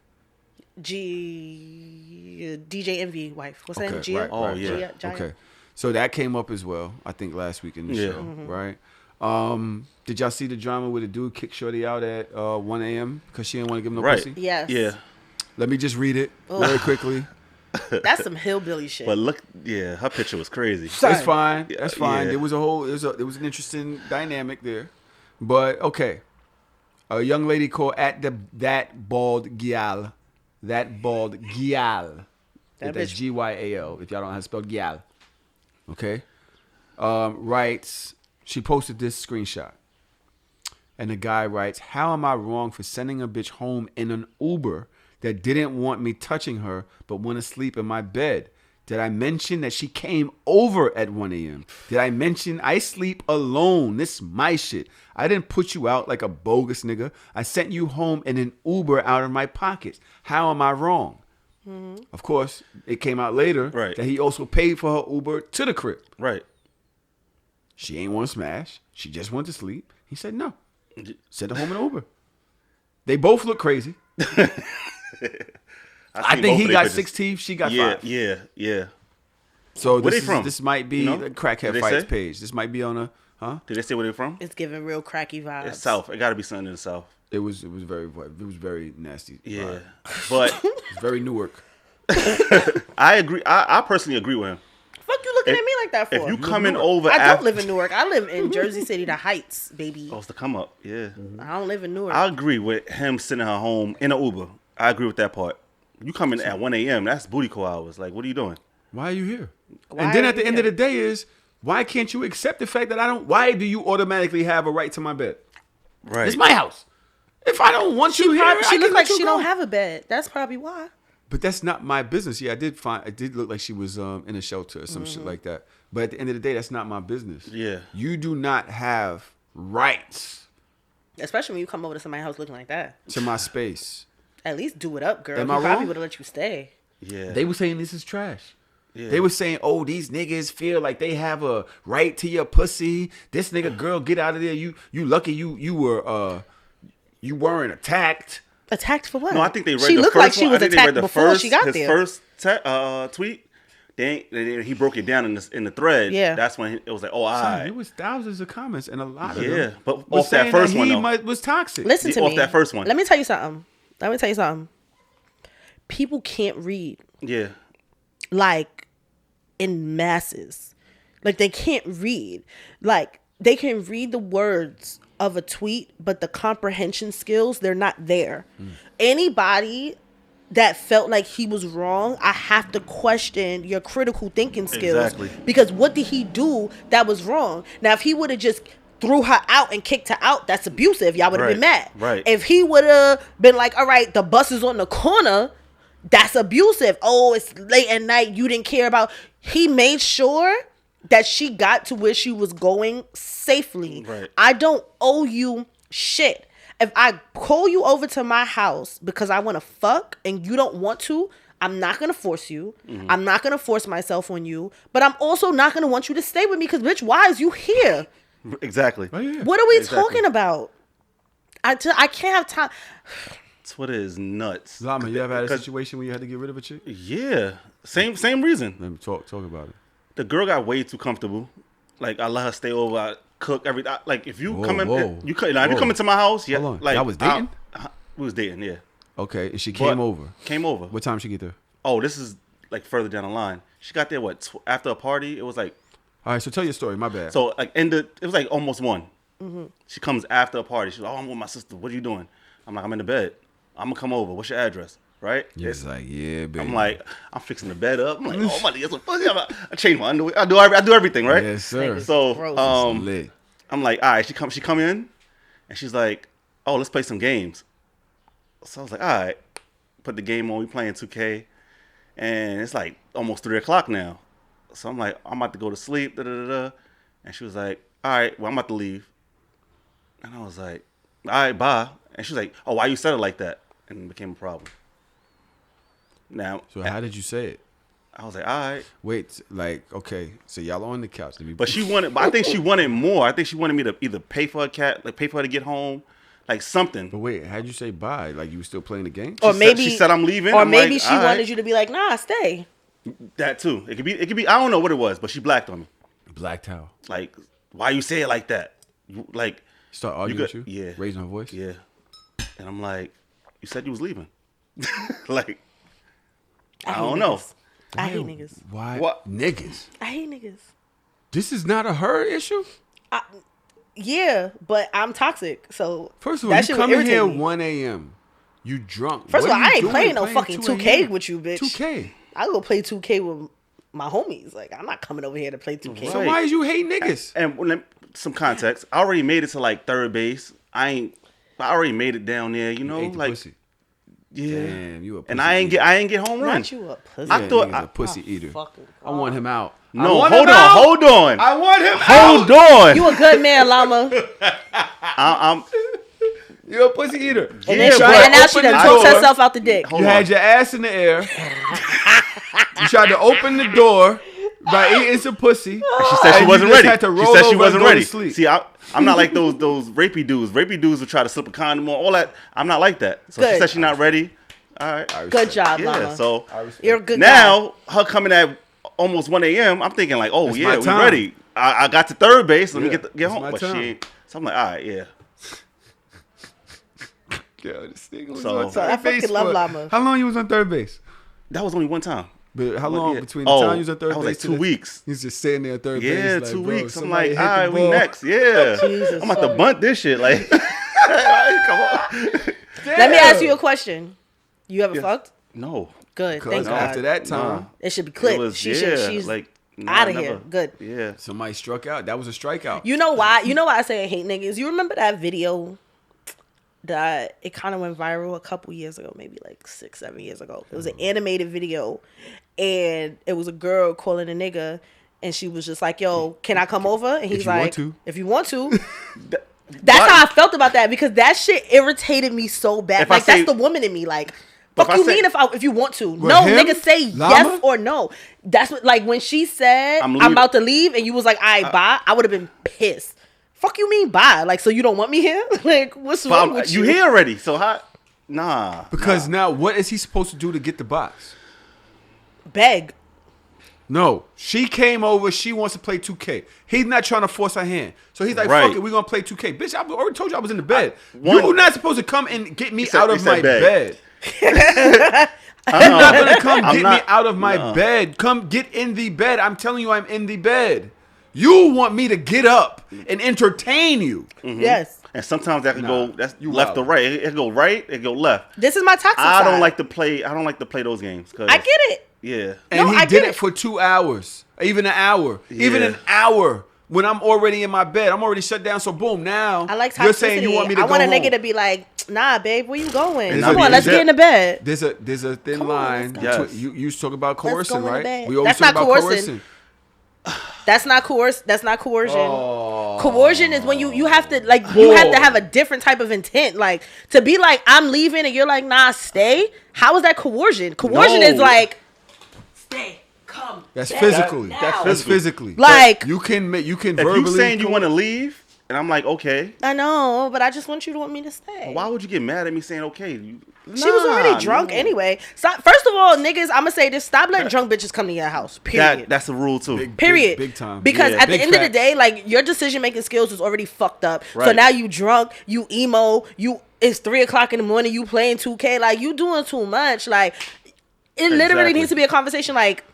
Speaker 3: DJ Envy wife. What's her name? Gia?
Speaker 1: right,
Speaker 2: Oh,
Speaker 1: right,
Speaker 2: yeah.
Speaker 1: right.
Speaker 3: Gia?
Speaker 1: Okay. So that came up as well, I think, last week in the
Speaker 2: Yeah.
Speaker 1: show,
Speaker 3: Mm-hmm.
Speaker 1: right? Did y'all see the drama where the dude kicked Shorty out at 1 a.m. because she didn't want to give him no
Speaker 2: Right.
Speaker 1: pussy?
Speaker 3: Yes.
Speaker 2: Yeah.
Speaker 1: Let me just read it very quickly.
Speaker 3: That's some hillbilly shit.
Speaker 2: But look, yeah, her picture was crazy.
Speaker 1: That's fine. That's fine.
Speaker 2: Yeah.
Speaker 1: There was there was an interesting dynamic there. But okay. A young lady called that bald gyal. That bald gyal.
Speaker 3: That
Speaker 1: That's
Speaker 3: bitch-
Speaker 1: Gyal. If y'all don't know how to spell gyal. Okay. Writes, she posted this screenshot. And the guy writes, "How am I wrong for sending a bitch home in an Uber that didn't want me touching her but want to sleep in my bed? Did I mention that she came over at 1 a.m.? Did I mention I sleep alone? This my shit. I didn't put you out like a bogus nigga. I sent you home in an Uber out of my pockets. How am I wrong?" Of course, it came out later
Speaker 2: Right.
Speaker 1: that he also paid for her Uber to the crib.
Speaker 2: Right.
Speaker 1: She ain't want to smash. She just wanted to sleep. He said no. Sent her home in Uber. They both look crazy. I
Speaker 2: seen
Speaker 1: think
Speaker 2: both
Speaker 1: he
Speaker 2: of they
Speaker 1: got
Speaker 2: pictures.
Speaker 1: 6 teeth. She got
Speaker 2: Yeah,
Speaker 1: 5.
Speaker 2: yeah, yeah.
Speaker 1: So
Speaker 2: Where
Speaker 1: this
Speaker 2: they from?
Speaker 1: This might be
Speaker 2: You know?
Speaker 1: the Crackhead
Speaker 2: Did they
Speaker 1: Fights
Speaker 2: say?
Speaker 1: page. This might be on a
Speaker 2: Did they say where they're from?
Speaker 3: It's giving real cracky vibes.
Speaker 2: It's South. It got to be something in the South.
Speaker 1: It was very nasty.
Speaker 2: Yeah, but
Speaker 1: It's very Newark.
Speaker 2: I agree. I personally agree with him.
Speaker 3: Fuck you looking
Speaker 2: If-
Speaker 3: at me like that for?
Speaker 2: If you coming over,
Speaker 3: I
Speaker 2: after,
Speaker 3: don't live in Newark. I live in Jersey City, the Heights, baby.
Speaker 2: supposed to come up. Yeah,
Speaker 3: I don't live in Newark.
Speaker 2: I agree with him sending her home in an Uber. I agree with that part. You coming at 1 a.m. That's booty call hours. Like, what are you doing?
Speaker 1: Why are you here?
Speaker 3: Why
Speaker 1: and then
Speaker 3: are
Speaker 1: at the
Speaker 3: you
Speaker 1: end of
Speaker 3: here?
Speaker 1: the day is, why can't you accept the fact that I don't? Why do you automatically have a right to my bed?
Speaker 2: Right.
Speaker 1: It's my house. If I don't want you here,
Speaker 3: Probably-
Speaker 1: I
Speaker 3: she
Speaker 1: can
Speaker 3: looked
Speaker 1: let
Speaker 3: like
Speaker 1: you
Speaker 3: she
Speaker 1: go.
Speaker 3: don't have a bed. That's probably why.
Speaker 1: But that's not my business. Yeah, it did look like she was in a shelter or some shit like that. But at the end of the day, that's not my business.
Speaker 2: Yeah.
Speaker 1: You do not have rights
Speaker 3: Especially when you come over to somebody's house looking like that.
Speaker 1: to my space.
Speaker 3: At least do it up, girl.
Speaker 1: Am
Speaker 3: He
Speaker 1: I
Speaker 3: probably
Speaker 1: wrong?
Speaker 3: would have let you stay.
Speaker 2: Yeah.
Speaker 1: They were saying this is trash.
Speaker 2: Yeah.
Speaker 1: They were saying, "Oh, these niggas feel like they have a right to your pussy. This nigga, girl, get out of there. You lucky you weren't attacked."
Speaker 3: Attacked for what?
Speaker 2: No, I think they read
Speaker 3: She
Speaker 2: the
Speaker 3: looked
Speaker 2: first
Speaker 3: like she
Speaker 2: one.
Speaker 3: was
Speaker 2: I think they
Speaker 3: attacked
Speaker 2: read the
Speaker 3: before
Speaker 2: first,
Speaker 3: she got
Speaker 2: his
Speaker 3: there.
Speaker 2: first tweet. He broke it down in the thread.
Speaker 3: Yeah.
Speaker 2: That's when it was like, oh,
Speaker 1: Son,
Speaker 2: alright.
Speaker 1: it was thousands of comments, and a lot of
Speaker 2: Yeah,
Speaker 1: them
Speaker 2: but
Speaker 1: was
Speaker 2: off that
Speaker 1: saying
Speaker 2: first one,
Speaker 1: he
Speaker 2: though.
Speaker 1: was toxic.
Speaker 3: Listen to
Speaker 2: Off
Speaker 3: me.
Speaker 2: that first one.
Speaker 3: Let me tell you something. People can't read
Speaker 2: Yeah.
Speaker 3: like in masses. Like they can't read. Like they can read the words of a tweet, but the comprehension skills, they're not there. Anybody that felt like he was wrong, I have to question your critical thinking skills.
Speaker 2: Exactly.
Speaker 3: Because what did he do that was wrong? Now, if he would have just threw her out and kicked her out, that's abusive. Y'all would have been mad.
Speaker 2: Right.
Speaker 3: If he would have been like, all right, the bus is on the corner, that's abusive. Oh, it's late at night. You didn't care about. He made sure that she got to where she was going safely.
Speaker 2: Right.
Speaker 3: I don't owe you shit. If I call you over to my house because I want to fuck and you don't want to, I'm not going to force you.
Speaker 2: Mm-hmm.
Speaker 3: I'm not going to force myself on you. But I'm also not going to want you to stay with me because, bitch, why is you here?
Speaker 2: Exactly.
Speaker 1: Oh, yeah.
Speaker 3: What are we
Speaker 2: Exactly.
Speaker 3: talking about? I can't have time.
Speaker 2: Twitter is nuts.
Speaker 1: Llama, you ever had a
Speaker 2: 'Cause-
Speaker 1: situation where you had to get rid of a chick?
Speaker 2: Yeah. Same reason.
Speaker 1: Let me talk about it.
Speaker 2: The girl got way too comfortable. Like, I let her stay over. I cook everything. Like, if you
Speaker 1: Whoa,
Speaker 2: come in,
Speaker 1: whoa.
Speaker 2: if you come
Speaker 1: Whoa.
Speaker 2: into my house, yeah.
Speaker 1: Hold on.
Speaker 2: Like,
Speaker 1: Y'all was dating?
Speaker 2: We was dating, yeah.
Speaker 1: Okay, and she
Speaker 2: But-
Speaker 1: came over.
Speaker 2: Came over.
Speaker 1: What time she get there?
Speaker 2: Oh, this is like further down the line. She got there after a party. It was like
Speaker 1: All right, so tell your story. My bad.
Speaker 2: so like it was like almost 1. She comes after a party. She's like, "Oh, I'm with my sister. What are you doing?" I'm like, "I'm in the bed. I'm gonna come over. What's your address?" Right?
Speaker 1: yeah, it's like, yeah, baby.
Speaker 2: I'm like, I'm fixing the bed up. I'm like, oh, I'm about to get some pussy. I change my underwear. I do everything, right?
Speaker 1: yes, sir.
Speaker 2: So
Speaker 3: Gross.
Speaker 1: Lit.
Speaker 2: I'm like, all right. She come in, and she's like, oh, let's play some games. So I was like, all right. Put the game on. We playing 2K, and it's like almost 3:00 now. So I'm like, I'm about to go to sleep. Da, da, da, da. And she was like, all right, well, I'm about to leave. And I was like, all right, bye. And she was like, oh, why you said it like that? And it became a problem. Now,
Speaker 1: So how did you say it?
Speaker 2: I was like, all right.
Speaker 1: Wait, like, okay, so y'all on the couch.
Speaker 2: But I think she wanted more. I think she wanted me to either pay for pay for her to get home, like something.
Speaker 1: But wait, how'd you say bye? Like you were still playing the game?
Speaker 3: Or
Speaker 2: She
Speaker 3: maybe
Speaker 2: she said I'm leaving.
Speaker 3: Or
Speaker 2: I'm
Speaker 3: maybe
Speaker 2: like,
Speaker 3: she
Speaker 2: all right.
Speaker 3: wanted you to be like, nah, stay.
Speaker 2: That too. It could be. I don't know what it was, but she blacked on me.
Speaker 1: Black towel.
Speaker 2: Like, why you say it like that? Like,
Speaker 1: Start arguing with you?
Speaker 2: Yeah.
Speaker 1: Raising her voice?
Speaker 2: Yeah. And I'm like, you said you was leaving. Like, I
Speaker 3: hate
Speaker 2: don't know.
Speaker 3: niggas. I hate niggas.
Speaker 1: Why?
Speaker 2: What?
Speaker 1: Niggas.
Speaker 3: I hate niggas.
Speaker 1: This is not a her issue?
Speaker 3: Yeah, but I'm toxic, so
Speaker 1: First of all,
Speaker 3: that
Speaker 1: you
Speaker 3: shit
Speaker 1: come
Speaker 3: would
Speaker 1: in here
Speaker 3: irritate me.
Speaker 1: 1 a.m. You drunk.
Speaker 3: First of
Speaker 1: What
Speaker 3: all,
Speaker 1: are you
Speaker 3: I ain't
Speaker 1: doing
Speaker 3: playing no fucking
Speaker 1: 2
Speaker 3: 2K
Speaker 1: a.m.?
Speaker 3: with you, bitch.
Speaker 1: 2K.
Speaker 3: I go play 2K with my homies. Like, I'm not coming over here to play 2K.
Speaker 1: So
Speaker 2: Right.
Speaker 1: why is you hate niggas?
Speaker 2: And some context, I already made it to like third base. I already made it down there, you know,
Speaker 1: Ate the
Speaker 2: like
Speaker 1: pussy.
Speaker 2: yeah.
Speaker 1: Damn, you a pussy
Speaker 2: And I ain't get home run.
Speaker 3: Not you a pussy.
Speaker 2: I
Speaker 1: Yeah,
Speaker 2: thought
Speaker 1: nigga's a pussy eater.
Speaker 3: Fucking
Speaker 1: I want him out.
Speaker 2: No,
Speaker 1: I want
Speaker 2: hold
Speaker 1: him
Speaker 2: on,
Speaker 1: out.
Speaker 2: hold on.
Speaker 1: I want him
Speaker 2: Hold
Speaker 1: out.
Speaker 2: on.
Speaker 3: You a good man, llama.
Speaker 2: I'm
Speaker 1: You're a pussy eater.
Speaker 3: And
Speaker 2: Yeah,
Speaker 3: then she,
Speaker 2: but
Speaker 3: and now she
Speaker 1: open
Speaker 3: done
Speaker 1: the
Speaker 3: talks
Speaker 1: door.
Speaker 3: herself out the dick.
Speaker 2: Hold
Speaker 1: You
Speaker 2: on.
Speaker 1: had your ass in the air. You tried to open the door by eating some pussy.
Speaker 2: She said she
Speaker 1: And you
Speaker 2: wasn't
Speaker 1: just
Speaker 2: ready.
Speaker 1: had to
Speaker 2: She
Speaker 1: roll
Speaker 2: said she
Speaker 1: over
Speaker 2: wasn't
Speaker 1: and go to
Speaker 2: ready.
Speaker 1: sleep.
Speaker 2: See, I'm not like those rapey dudes. Rapey dudes would try to slip a condom on, all that. I'm not like that. So she
Speaker 3: Good.
Speaker 2: said she's not ready. All right.
Speaker 3: Good job,
Speaker 2: Yeah.
Speaker 3: llama.
Speaker 2: So
Speaker 3: You're a good guy.
Speaker 2: now her coming at almost 1 a.m. I'm thinking like, oh
Speaker 1: It's
Speaker 2: yeah,
Speaker 1: my
Speaker 2: we
Speaker 1: time.
Speaker 2: ready. I got to third base. Let me
Speaker 1: Yeah,
Speaker 2: get
Speaker 1: it's
Speaker 2: home.
Speaker 1: my
Speaker 2: But
Speaker 1: time.
Speaker 2: she ain't. So I'm like, all right, yeah.
Speaker 1: Yo, this nigga was
Speaker 2: So-
Speaker 1: on third
Speaker 3: I
Speaker 1: base
Speaker 3: fucking love
Speaker 1: for-
Speaker 3: llama.
Speaker 1: How long you was on third base?
Speaker 2: That was only one time.
Speaker 1: But how
Speaker 2: But
Speaker 1: long
Speaker 2: yeah.
Speaker 1: between the time you was on third
Speaker 2: that was
Speaker 1: base
Speaker 2: like
Speaker 1: to
Speaker 2: 2
Speaker 1: the-
Speaker 2: weeks.
Speaker 1: He's just sitting there at third base.
Speaker 2: Yeah,
Speaker 1: like,
Speaker 2: 2
Speaker 1: bro,
Speaker 2: weeks. I'm
Speaker 1: somebody
Speaker 2: like,
Speaker 1: hit the
Speaker 2: all right, we
Speaker 1: ball.
Speaker 2: next. Yeah.
Speaker 3: Jesus,
Speaker 2: I'm about to
Speaker 3: fuck.
Speaker 2: bunt this shit. Like, come on.
Speaker 3: Let me ask you a question. You ever fucked?
Speaker 2: No.
Speaker 3: Good. Thank
Speaker 1: Because
Speaker 3: God.
Speaker 1: after that time,
Speaker 3: It should be
Speaker 2: It
Speaker 3: clipped.
Speaker 2: was,
Speaker 3: She's
Speaker 2: like, no,
Speaker 3: out of
Speaker 2: never.
Speaker 3: here. Good.
Speaker 2: Yeah.
Speaker 1: somebody struck out. That was a strikeout.
Speaker 3: You know why? You know why I say I hate niggas? You remember that video that it kind of went viral a couple years ago, maybe like 6-7 years ago. It was an animated video, and it was a girl calling a nigga, and she was just like, "Yo, can I come over?" And he's
Speaker 1: you want
Speaker 3: like,
Speaker 1: to.
Speaker 3: "If you want to." That's how I felt about that, because that shit irritated me so bad.
Speaker 2: If I
Speaker 3: Like,
Speaker 2: say-
Speaker 3: that's the woman in me. Like,
Speaker 2: But
Speaker 3: fuck
Speaker 2: if I
Speaker 3: you
Speaker 2: say-
Speaker 3: mean if you want to? No,
Speaker 1: him?
Speaker 3: nigga, say
Speaker 1: Llama?
Speaker 3: yes or no. That's what, like, when she said
Speaker 2: I'm
Speaker 3: I'm
Speaker 2: leaving.
Speaker 3: about to leave, and you was like, "All right, bye," I would have been pissed. Fuck you mean bye? Like, so you don't want me here? Like, what's wrong with
Speaker 2: You
Speaker 3: you?
Speaker 2: here already? So how? Nah.
Speaker 1: Because now, what is he supposed to do to get the box?
Speaker 3: Beg.
Speaker 1: No, she came over. She wants to play 2K. He's not trying to force her hand. So he's like,
Speaker 2: Right.
Speaker 1: fuck it, we're going to play 2K. Bitch, I already told you I was in the bed.
Speaker 2: one-
Speaker 1: You're not supposed to come and get me
Speaker 2: said-
Speaker 1: out
Speaker 2: he
Speaker 1: of
Speaker 2: said
Speaker 1: my
Speaker 2: beg.
Speaker 1: bed. You're not going to come
Speaker 2: I'm
Speaker 1: get
Speaker 2: not-
Speaker 1: me out of my
Speaker 2: no.
Speaker 1: bed. Come get in the bed. I'm telling you I'm in the bed. You want me to get up and entertain you.
Speaker 3: Yes.
Speaker 2: And sometimes that can
Speaker 1: Nah,
Speaker 2: go. That's
Speaker 1: you
Speaker 2: left
Speaker 1: wild.
Speaker 2: or right. It can go right. It can go left.
Speaker 3: This is my toxic
Speaker 2: I
Speaker 3: side.
Speaker 2: don't like to play. I don't like to play those games. 'Cause,
Speaker 3: I get it.
Speaker 2: Yeah.
Speaker 1: And
Speaker 3: No,
Speaker 1: he
Speaker 3: I
Speaker 1: did
Speaker 3: get
Speaker 1: it
Speaker 3: it.
Speaker 1: for 2 hours, even an hour, even
Speaker 2: Yeah.
Speaker 1: an hour. When I'm already in my bed, I'm already shut down. So boom, now
Speaker 3: I like toxicity.
Speaker 1: you're saying you want me to
Speaker 3: I
Speaker 1: go
Speaker 3: want a
Speaker 1: home.
Speaker 3: nigga to be like, "Nah, babe, where you going?
Speaker 1: And
Speaker 3: Come
Speaker 1: I
Speaker 3: on,
Speaker 1: mean,
Speaker 3: let's
Speaker 1: is
Speaker 3: get in the bed."
Speaker 1: There's a thin
Speaker 3: Come on,
Speaker 1: line.
Speaker 3: let's
Speaker 2: go.
Speaker 1: between- You talk about
Speaker 3: go
Speaker 1: coercing,
Speaker 3: in the
Speaker 1: right?
Speaker 3: bed.
Speaker 1: We always
Speaker 3: That's
Speaker 1: talk
Speaker 3: not
Speaker 1: about
Speaker 3: coercing.
Speaker 1: coercing.
Speaker 3: That's not coercion.
Speaker 1: Oh,
Speaker 3: Coercion is when you have to like you have to have a different type of intent. Like to be like I'm leaving and you're like nah stay. How is that coercion? Coercion is like stay, come.
Speaker 1: That's
Speaker 3: stay
Speaker 1: physically.
Speaker 3: now.
Speaker 1: That's physically.
Speaker 3: Like
Speaker 1: you can
Speaker 2: if
Speaker 1: verbally.
Speaker 2: you saying you want to leave, and I'm like okay,
Speaker 3: I know, but I just want you to want me to stay.
Speaker 2: why would you get mad at me saying okay?
Speaker 3: She was already drunk anyway. Stop. First of all, niggas, I'm gonna say this: stop letting drunk bitches come to your house. Period.
Speaker 2: That's a rule too.
Speaker 3: Period.
Speaker 1: Big time.
Speaker 3: Because
Speaker 2: Yeah.
Speaker 3: at the
Speaker 1: Big
Speaker 3: end of the
Speaker 1: facts.
Speaker 3: day, like your decision making skills was already fucked up. So
Speaker 2: Right.
Speaker 3: now you drunk, you emo, it's 3:00 in the morning, you playing 2K, like you doing too much. Like it literally
Speaker 2: Exactly.
Speaker 3: needs to be a conversation. Like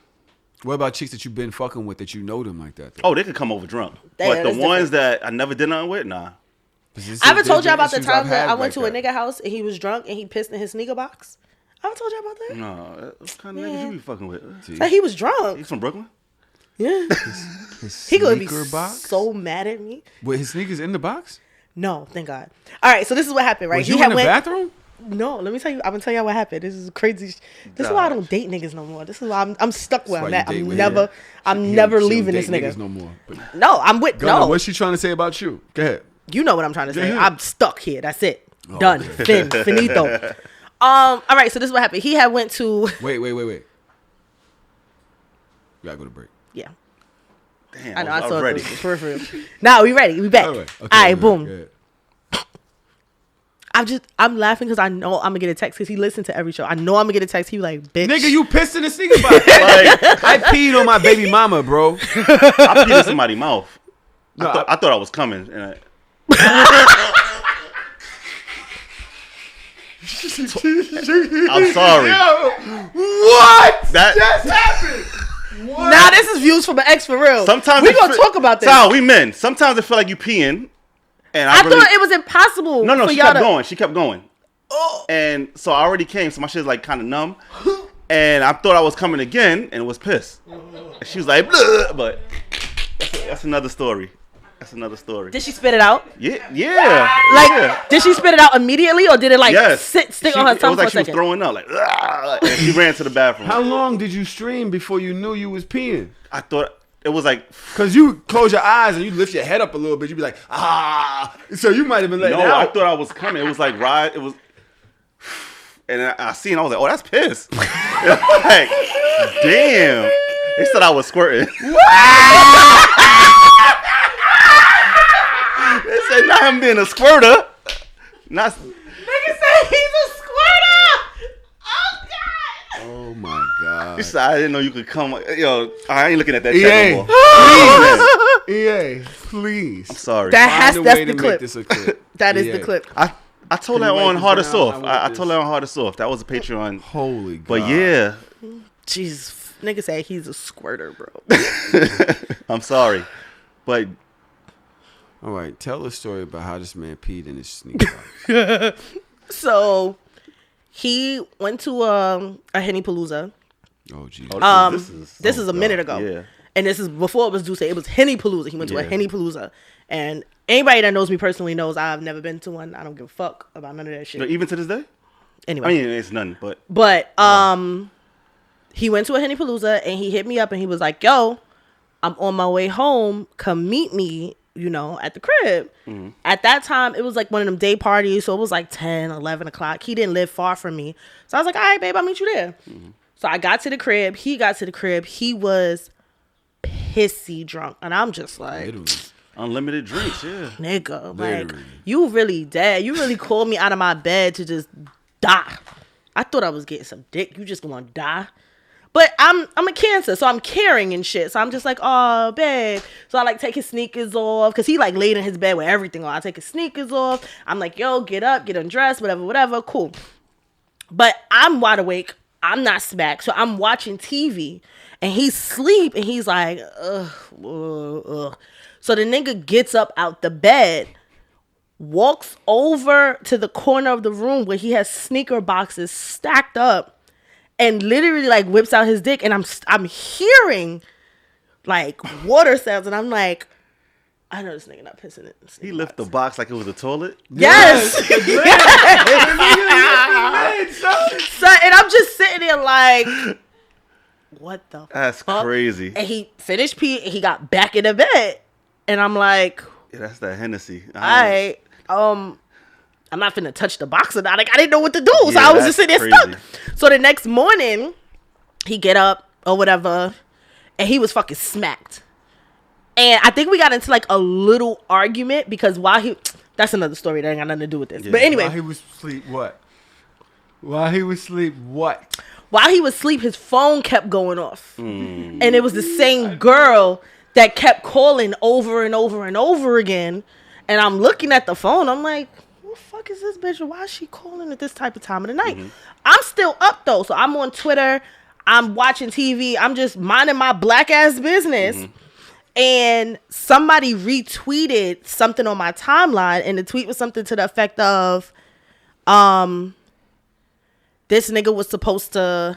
Speaker 1: What about chicks that you've been fucking with that you know them like that? Though?
Speaker 2: Oh, they could come over drunk,
Speaker 3: Yeah,
Speaker 2: but the
Speaker 3: that's
Speaker 2: ones that I never did nothing with, nah.
Speaker 3: I haven't told y'all about the
Speaker 1: issues
Speaker 3: time
Speaker 1: I've
Speaker 3: that
Speaker 1: had
Speaker 3: I went
Speaker 1: like
Speaker 3: to a
Speaker 1: that.
Speaker 3: nigga house and he was drunk and he pissed in his sneaker box. I haven't told y'all about that.
Speaker 2: No, what kind of niggas you be fucking with?
Speaker 1: See?
Speaker 3: Like he was drunk.
Speaker 2: He's from Brooklyn.
Speaker 3: Yeah.
Speaker 1: His
Speaker 3: He gonna be
Speaker 1: sneaker box?
Speaker 3: so mad at me.
Speaker 1: Wait, his sneakers in the box?
Speaker 3: No, thank God. All right, so this is what happened, right?
Speaker 1: Was you in the bathroom?
Speaker 3: No, let me tell you. I'm gonna tell y'all what happened. This is crazy. This is why I don't date niggas no more. This is why I'm stuck where I'm
Speaker 1: That's
Speaker 3: at.
Speaker 1: why you date
Speaker 3: I'm
Speaker 1: with
Speaker 3: never.
Speaker 1: him.
Speaker 3: I'm
Speaker 1: He
Speaker 3: never
Speaker 1: don't
Speaker 3: leaving
Speaker 1: date
Speaker 3: this nigga.
Speaker 1: niggas no more. But
Speaker 3: No, I'm with
Speaker 1: Gunna,
Speaker 3: no.
Speaker 1: what's she trying to say about you? Go ahead.
Speaker 3: You know what I'm trying to say.
Speaker 1: Yeah.
Speaker 3: I'm stuck here. That's it.
Speaker 1: Oh.
Speaker 3: Done. Finito. All right. So this is what happened. He had went to.
Speaker 1: Wait. We gotta go to break.
Speaker 3: Yeah.
Speaker 2: Damn,
Speaker 3: I know.
Speaker 2: was
Speaker 3: I saw it
Speaker 2: ready.
Speaker 3: for real. Now we ready. We back.
Speaker 1: All
Speaker 3: All
Speaker 1: right.
Speaker 3: right.
Speaker 1: Go
Speaker 3: Boom.
Speaker 1: ahead.
Speaker 3: I'm laughing because I know I'm gonna get a text because he listened to every show. I know I'm gonna get a text. He was like, bitch.
Speaker 1: Nigga, you pissed in the sneaker box.
Speaker 2: Like,
Speaker 1: I peed on my baby mama, bro.
Speaker 2: I peed in somebody's mouth.
Speaker 1: No,
Speaker 2: I thought I was coming. And I'm sorry.
Speaker 1: What?
Speaker 2: That
Speaker 1: Just happened. What?
Speaker 3: Now this is views from an ex for real.
Speaker 2: sometimes
Speaker 3: we
Speaker 2: it
Speaker 3: gonna
Speaker 2: feel-
Speaker 3: talk about this.
Speaker 2: Tyler, we men. Sometimes it feel like you peeing, and
Speaker 3: I
Speaker 2: really,
Speaker 3: thought it was impossible.
Speaker 2: No,
Speaker 3: for
Speaker 2: she
Speaker 3: y'all
Speaker 2: kept
Speaker 3: to,
Speaker 2: going. She kept going. And so I already came, so my shit's like kind of numb. And I thought I was coming again, and was pissed. And she was like, "Bleh," but that's another story. That's another story.
Speaker 3: Did she spit it out?
Speaker 2: Yeah.
Speaker 3: Like,
Speaker 2: yeah.
Speaker 3: did she spit it out immediately, or did it like
Speaker 2: Yes.
Speaker 3: stick
Speaker 2: She-
Speaker 3: on her
Speaker 2: it
Speaker 3: tongue
Speaker 2: was
Speaker 3: for
Speaker 2: like
Speaker 3: a
Speaker 2: she was
Speaker 3: second?
Speaker 2: throwing up, like, "Ah," and she ran to the bathroom.
Speaker 1: How long did you stream before you knew you was peeing?
Speaker 2: I thought it was like,
Speaker 1: Cause you close your eyes and you lift your head up a little bit. You be like, ah. So you might have been letting
Speaker 2: no,
Speaker 1: it
Speaker 2: I
Speaker 1: out.
Speaker 2: thought I was coming. It was like ride. It was, and I seen. I was like, oh, that's piss. Like, damn. They said I was squirting. They said not him being a squirter. Not.
Speaker 3: Nigga said he's a squirter. Oh god.
Speaker 1: Oh my god.
Speaker 2: He said I didn't know you could come. Yo, I ain't looking at that
Speaker 1: EA.
Speaker 2: chat no more.
Speaker 1: EA, please.
Speaker 2: I'm sorry.
Speaker 3: That's
Speaker 1: Find a
Speaker 3: that's
Speaker 1: way
Speaker 3: the
Speaker 1: to make
Speaker 3: clip.
Speaker 1: this a clip.
Speaker 3: That is
Speaker 1: EA.
Speaker 3: the clip.
Speaker 2: I told
Speaker 1: Can
Speaker 2: that
Speaker 1: you write
Speaker 2: on
Speaker 1: this
Speaker 2: Hard or
Speaker 1: down?
Speaker 2: Soft.
Speaker 1: I want
Speaker 2: I
Speaker 1: this.
Speaker 2: told that on Hard or Soft. That was a Patreon.
Speaker 1: Holy god.
Speaker 2: But yeah,
Speaker 3: Jeez, nigga said he's a squirter, bro.
Speaker 2: I'm sorry. But
Speaker 1: All right, tell a story about how this man peed in his sneaker box.
Speaker 3: So he went to a Henny Palooza.
Speaker 1: Oh geez.
Speaker 3: This is a minute ago.
Speaker 2: Yeah.
Speaker 3: And this is before it was Duce. It was Henny Palooza. He went to a
Speaker 2: Yeah.
Speaker 3: Henny Palooza. And anybody that knows me personally knows I've never been to one. I don't give a fuck about none of that shit.
Speaker 2: even to this day,
Speaker 3: Anyway.
Speaker 2: I mean, it's nothing. But
Speaker 3: But he went to a Henny Palooza and he hit me up and he was like, yo, I'm on my way home. Come meet me, at the crib.
Speaker 2: Mm-hmm.
Speaker 3: At that time, it was like one of them day parties. So it was like 10, 11 o'clock. He didn't live far from me. So I was like, all right, babe, I'll meet you there.
Speaker 2: Mm-hmm.
Speaker 3: So I got to the crib. He got to the crib. He was pissy drunk. And I'm just like,
Speaker 1: Literally.
Speaker 2: unlimited drinks, yeah.
Speaker 3: nigga,
Speaker 1: Literally.
Speaker 3: like, you really dead. You really called me out of my bed to just die. I thought I was getting some dick. You just gonna die. But I'm a Cancer, so I'm caring and shit. So I'm just like, oh, babe. So I like take his sneakers off because he like laid in his bed with everything on. I take his sneakers off. I'm like, yo, get up, get undressed, whatever, cool. But I'm wide awake. I'm not smacked. So I'm watching TV and he's asleep and he's like, ugh. So the nigga gets up out the bed, walks over to the corner of the room where he has sneaker boxes stacked up, and literally like whips out his dick, and I'm hearing like water sounds, and I'm like, I know this nigga not pissing it.
Speaker 2: He lifted the box like it was a toilet.
Speaker 3: Yes. So, and I'm just sitting there like, what the
Speaker 2: That's
Speaker 3: fuck?
Speaker 2: crazy.
Speaker 3: And he finished peeing, and he got back in the bed, and I'm like,
Speaker 2: Yeah, that's that Hennessy.
Speaker 3: I'm not finna touch the box or not. Like, I didn't know what to do. So
Speaker 2: Yeah,
Speaker 3: I was just sitting there
Speaker 2: that's
Speaker 3: stuck. So the next morning, he get up or whatever, and he was fucking smacked. And I think we got into like a little argument because that's another story that ain't got nothing to do with this.
Speaker 2: Yeah.
Speaker 3: But anyway.
Speaker 1: While he was asleep, what? While he was asleep, what?
Speaker 3: While he was asleep, his phone kept going off. And it was the same girl that kept calling over and over and over again. And I'm looking at the phone. I'm like, what the fuck is this bitch? Why is she calling at this type of time of the night? I'm still up, though. So I'm on Twitter. I'm watching TV. I'm just minding my black ass business. And somebody retweeted something on my timeline. And the tweet was something to the effect of, this nigga was supposed to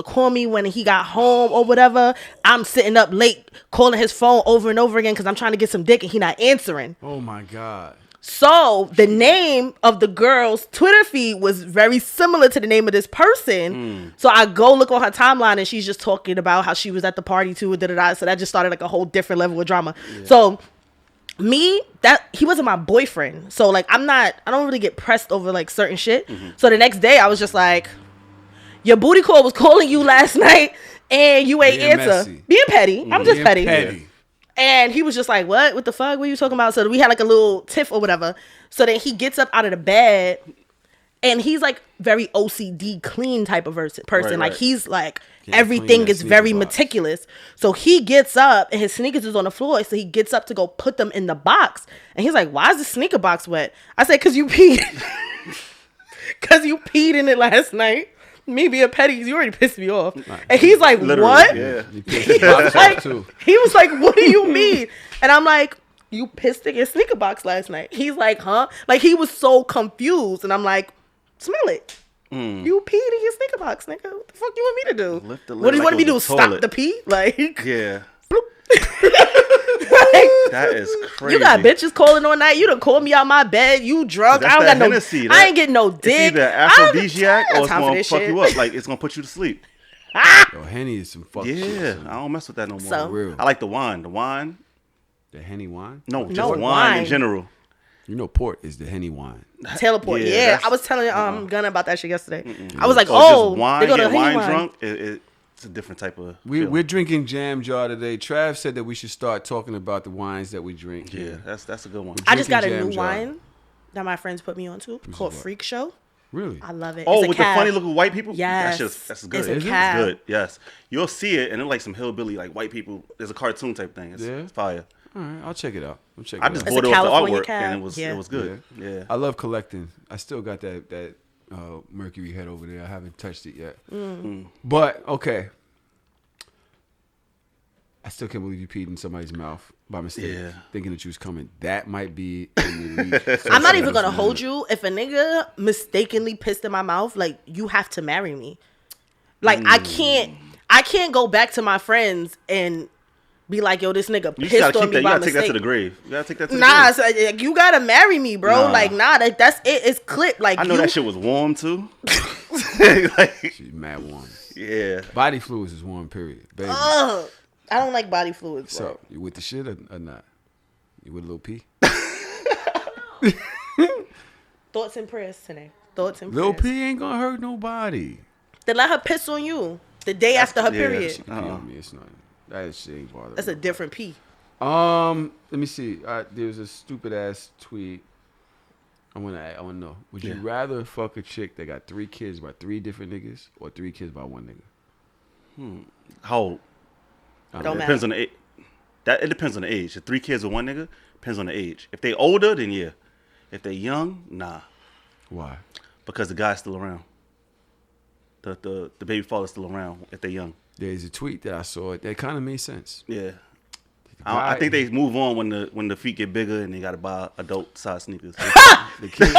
Speaker 3: call me when he got home or whatever. I'm sitting up late calling his phone over and over again because I'm trying to get some dick and he not answering.
Speaker 1: Oh my God.
Speaker 3: So the name of the girl's Twitter feed was very similar to the name of this person. So I go look on her timeline and she's just talking about how she was at the party too. Da-da-da. So that just started like a whole different level of drama. Yeah. So he wasn't my boyfriend. So like I don't really get pressed over like certain shit. So the next day I was just like, your booty call was calling you last night and you ain't answer. Being petty. I'm just petty.
Speaker 1: Yeah.
Speaker 3: And he was just like, what the fuck? What are you talking about? So we had like a little tiff or whatever. So then he gets up out of the bed and he's like very OCD clean type of person.
Speaker 2: Right.
Speaker 3: Like he's like, everything is very meticulous. So he gets up and his sneakers is on the floor. So he gets up to go put them in the box. And he's like, why is the sneaker box wet? I said, cause you peed. Cause you peed in it last night. Me being petty, you already pissed me off. And he's like, literally, what? Yeah. He was like, what do you mean? And I'm like, you pissed in your sneaker box last night. He's like, huh? Like, he was so confused. And I'm like, smell it. You peed in your sneaker box, nigga. What the fuck you want me to do? What do you want me to do? Stop the pee? Like,
Speaker 2: yeah.
Speaker 3: Like,
Speaker 2: that is crazy.
Speaker 3: You got bitches calling all night. You done called me out my bed. You drunk. I don't got Hennessy, I ain't getting no dick.
Speaker 2: It's either aphrodisiac or it's gonna fuck you up. Like, it's gonna put you to sleep.
Speaker 1: Yo, Henny is some fuck shit.
Speaker 2: Yeah, I don't mess with that no more.
Speaker 3: So,
Speaker 1: real.
Speaker 2: I like the wine. The wine.
Speaker 1: The Henny wine?
Speaker 2: No, just wine in general.
Speaker 1: You know, port is the Henny wine.
Speaker 3: Taylor Port. Yeah, I was telling Gunna about that shit yesterday. I was like,
Speaker 2: just wine,
Speaker 3: they go to
Speaker 2: wine
Speaker 3: wine
Speaker 2: drunk. It's a different type of.
Speaker 1: We're drinking Jam Jar today. Trav said that we should start talking about the wines that we drink.
Speaker 2: Yeah, that's a good one.
Speaker 3: I just got a new wine that my friends put me onto called Freak Show.
Speaker 1: Really?
Speaker 3: I love it.
Speaker 2: Oh, with the funny looking white people?
Speaker 3: Yes.
Speaker 2: That's good.
Speaker 3: It's
Speaker 2: good. Yes. You'll see it, and it's like some hillbilly, like white people. There's a cartoon type thing. It's fire.
Speaker 1: All right, I'll check it out.
Speaker 2: I just bought it off the artwork, and it was good. Yeah.
Speaker 1: I love collecting. I still got that Mercury head over there. I haven't touched it yet. But, okay. I still can't believe you peed in somebody's mouth by mistake, thinking that you was coming. That might be in the league.
Speaker 3: I'm not even gonna hold you. If a nigga mistakenly pissed in my mouth, like, you have to marry me. Like, I can't go back to my friends and be like, yo, this nigga pissed on me by mistake. You gotta take that
Speaker 2: to the grave. You gotta take that to the grave.
Speaker 3: So, you gotta marry me, bro. Like, that's it. It's clipped. Like,
Speaker 2: I know that shit was warm too.
Speaker 1: She's mad warm.
Speaker 2: Yeah.
Speaker 1: Body fluids is warm, period. Baby.
Speaker 3: I don't like body fluids, bro.
Speaker 1: So, you with the shit or not? You with a little pee?
Speaker 3: Thoughts and prayers today. Thoughts and
Speaker 1: Little
Speaker 3: prayers.
Speaker 1: pee ain't gonna hurt nobody.
Speaker 3: Then let her piss on you the day after her period.
Speaker 1: She can pee on me. It's not. That shit ain't bothering me.
Speaker 3: That's a different pee.
Speaker 1: Let me see. There's a stupid ass tweet. I wanna know. Would you rather fuck a chick that got 3 kids by 3 different niggas or 3 kids by 1 nigga?
Speaker 2: How old?
Speaker 3: Don't matter.
Speaker 2: Depends on the age. It depends on the age. The 3 kids with 1 nigga depends on the age. If they older, then yeah. If they young, nah.
Speaker 1: Why?
Speaker 2: Because the guy's still around. The baby father's still around if they young.
Speaker 1: There's a tweet that I saw that kind of made sense.
Speaker 2: Yeah. I think they move on when the feet get bigger and they gotta buy adult size sneakers.
Speaker 1: The kid,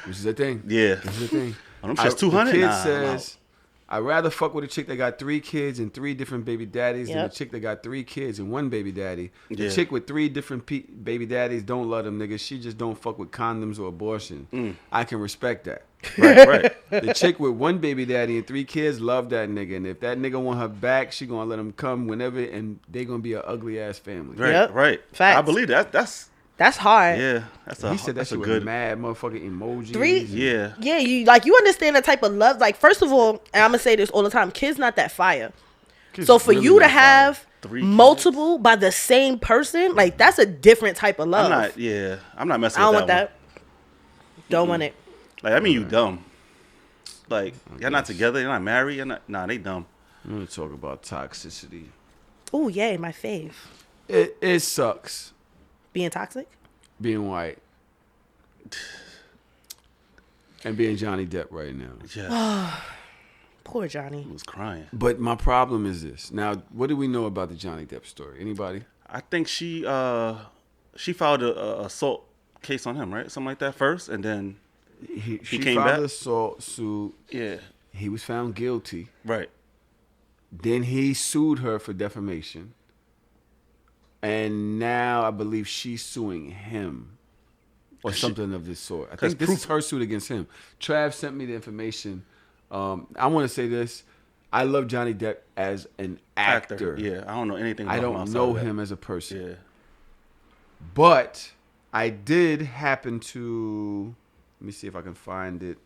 Speaker 1: which is a thing.
Speaker 2: Yeah.
Speaker 1: Which is a thing.
Speaker 2: Oh, them shit's $200.
Speaker 1: The kid says, I'd rather fuck with a chick that got 3 kids and 3 different baby daddies than a
Speaker 3: Yep.
Speaker 1: chick that got 3 kids and 1 baby daddy. The
Speaker 2: Yeah.
Speaker 1: chick with 3 different baby daddies don't love them niggas. She just don't fuck with condoms or abortion. I can respect that.
Speaker 2: Right.
Speaker 1: The chick with 1 baby daddy and 3 kids love that nigga. And if that nigga want her back, she gonna let him come whenever, and they gonna be an ugly ass family.
Speaker 2: Right.
Speaker 3: Yep.
Speaker 2: Right.
Speaker 3: Facts.
Speaker 2: I believe that.
Speaker 3: That's hard.
Speaker 2: Yeah. That's a.
Speaker 1: He said that
Speaker 2: that's a
Speaker 1: shit
Speaker 2: good.
Speaker 1: with mad motherfucking emojis.
Speaker 3: 3.
Speaker 2: Yeah.
Speaker 3: Yeah, you understand the type of love. Like, first of all, and I'm gonna say this all the time, kids not that fire.
Speaker 1: Kids
Speaker 3: So for
Speaker 1: really
Speaker 3: you to
Speaker 1: not fire.
Speaker 3: have
Speaker 2: 3
Speaker 3: multiple by the same person, like, that's a different type of love.
Speaker 2: I'm not. Yeah. I'm not messing
Speaker 3: I don't
Speaker 2: with
Speaker 3: want
Speaker 2: that.
Speaker 3: that. Don't want it.
Speaker 2: Like, I mean, you dumb. Like, y'all not together. You're not married. You're not. Nah, they dumb.
Speaker 1: I'm gonna talk about toxicity.
Speaker 3: Oh, yay, my fave.
Speaker 1: It sucks
Speaker 3: Being toxic?
Speaker 1: being white and being Johnny Depp right now.
Speaker 2: Yeah.
Speaker 3: Poor Johnny.
Speaker 2: I was crying.
Speaker 1: But my problem is this. Now, what do we know about the Johnny Depp story? Anybody?
Speaker 2: I think she filed a assault case on him, right? Something like that first, and then
Speaker 1: She
Speaker 2: came
Speaker 1: filed
Speaker 2: back?
Speaker 1: an assault suit.
Speaker 2: yeah.
Speaker 1: He was found guilty.
Speaker 2: Right.
Speaker 1: Then he sued her for defamation. And now I believe she's suing him or something of this sort. I think this is her suit against him. Trav sent me the information. I want to say this. I love Johnny Depp as an actor.
Speaker 2: Yeah. I don't know anything about
Speaker 1: I
Speaker 2: him
Speaker 1: don't
Speaker 2: outside
Speaker 1: know
Speaker 2: of that.
Speaker 1: him as a person.
Speaker 2: Yeah.
Speaker 1: But I did happen to... Let me see if I can find it.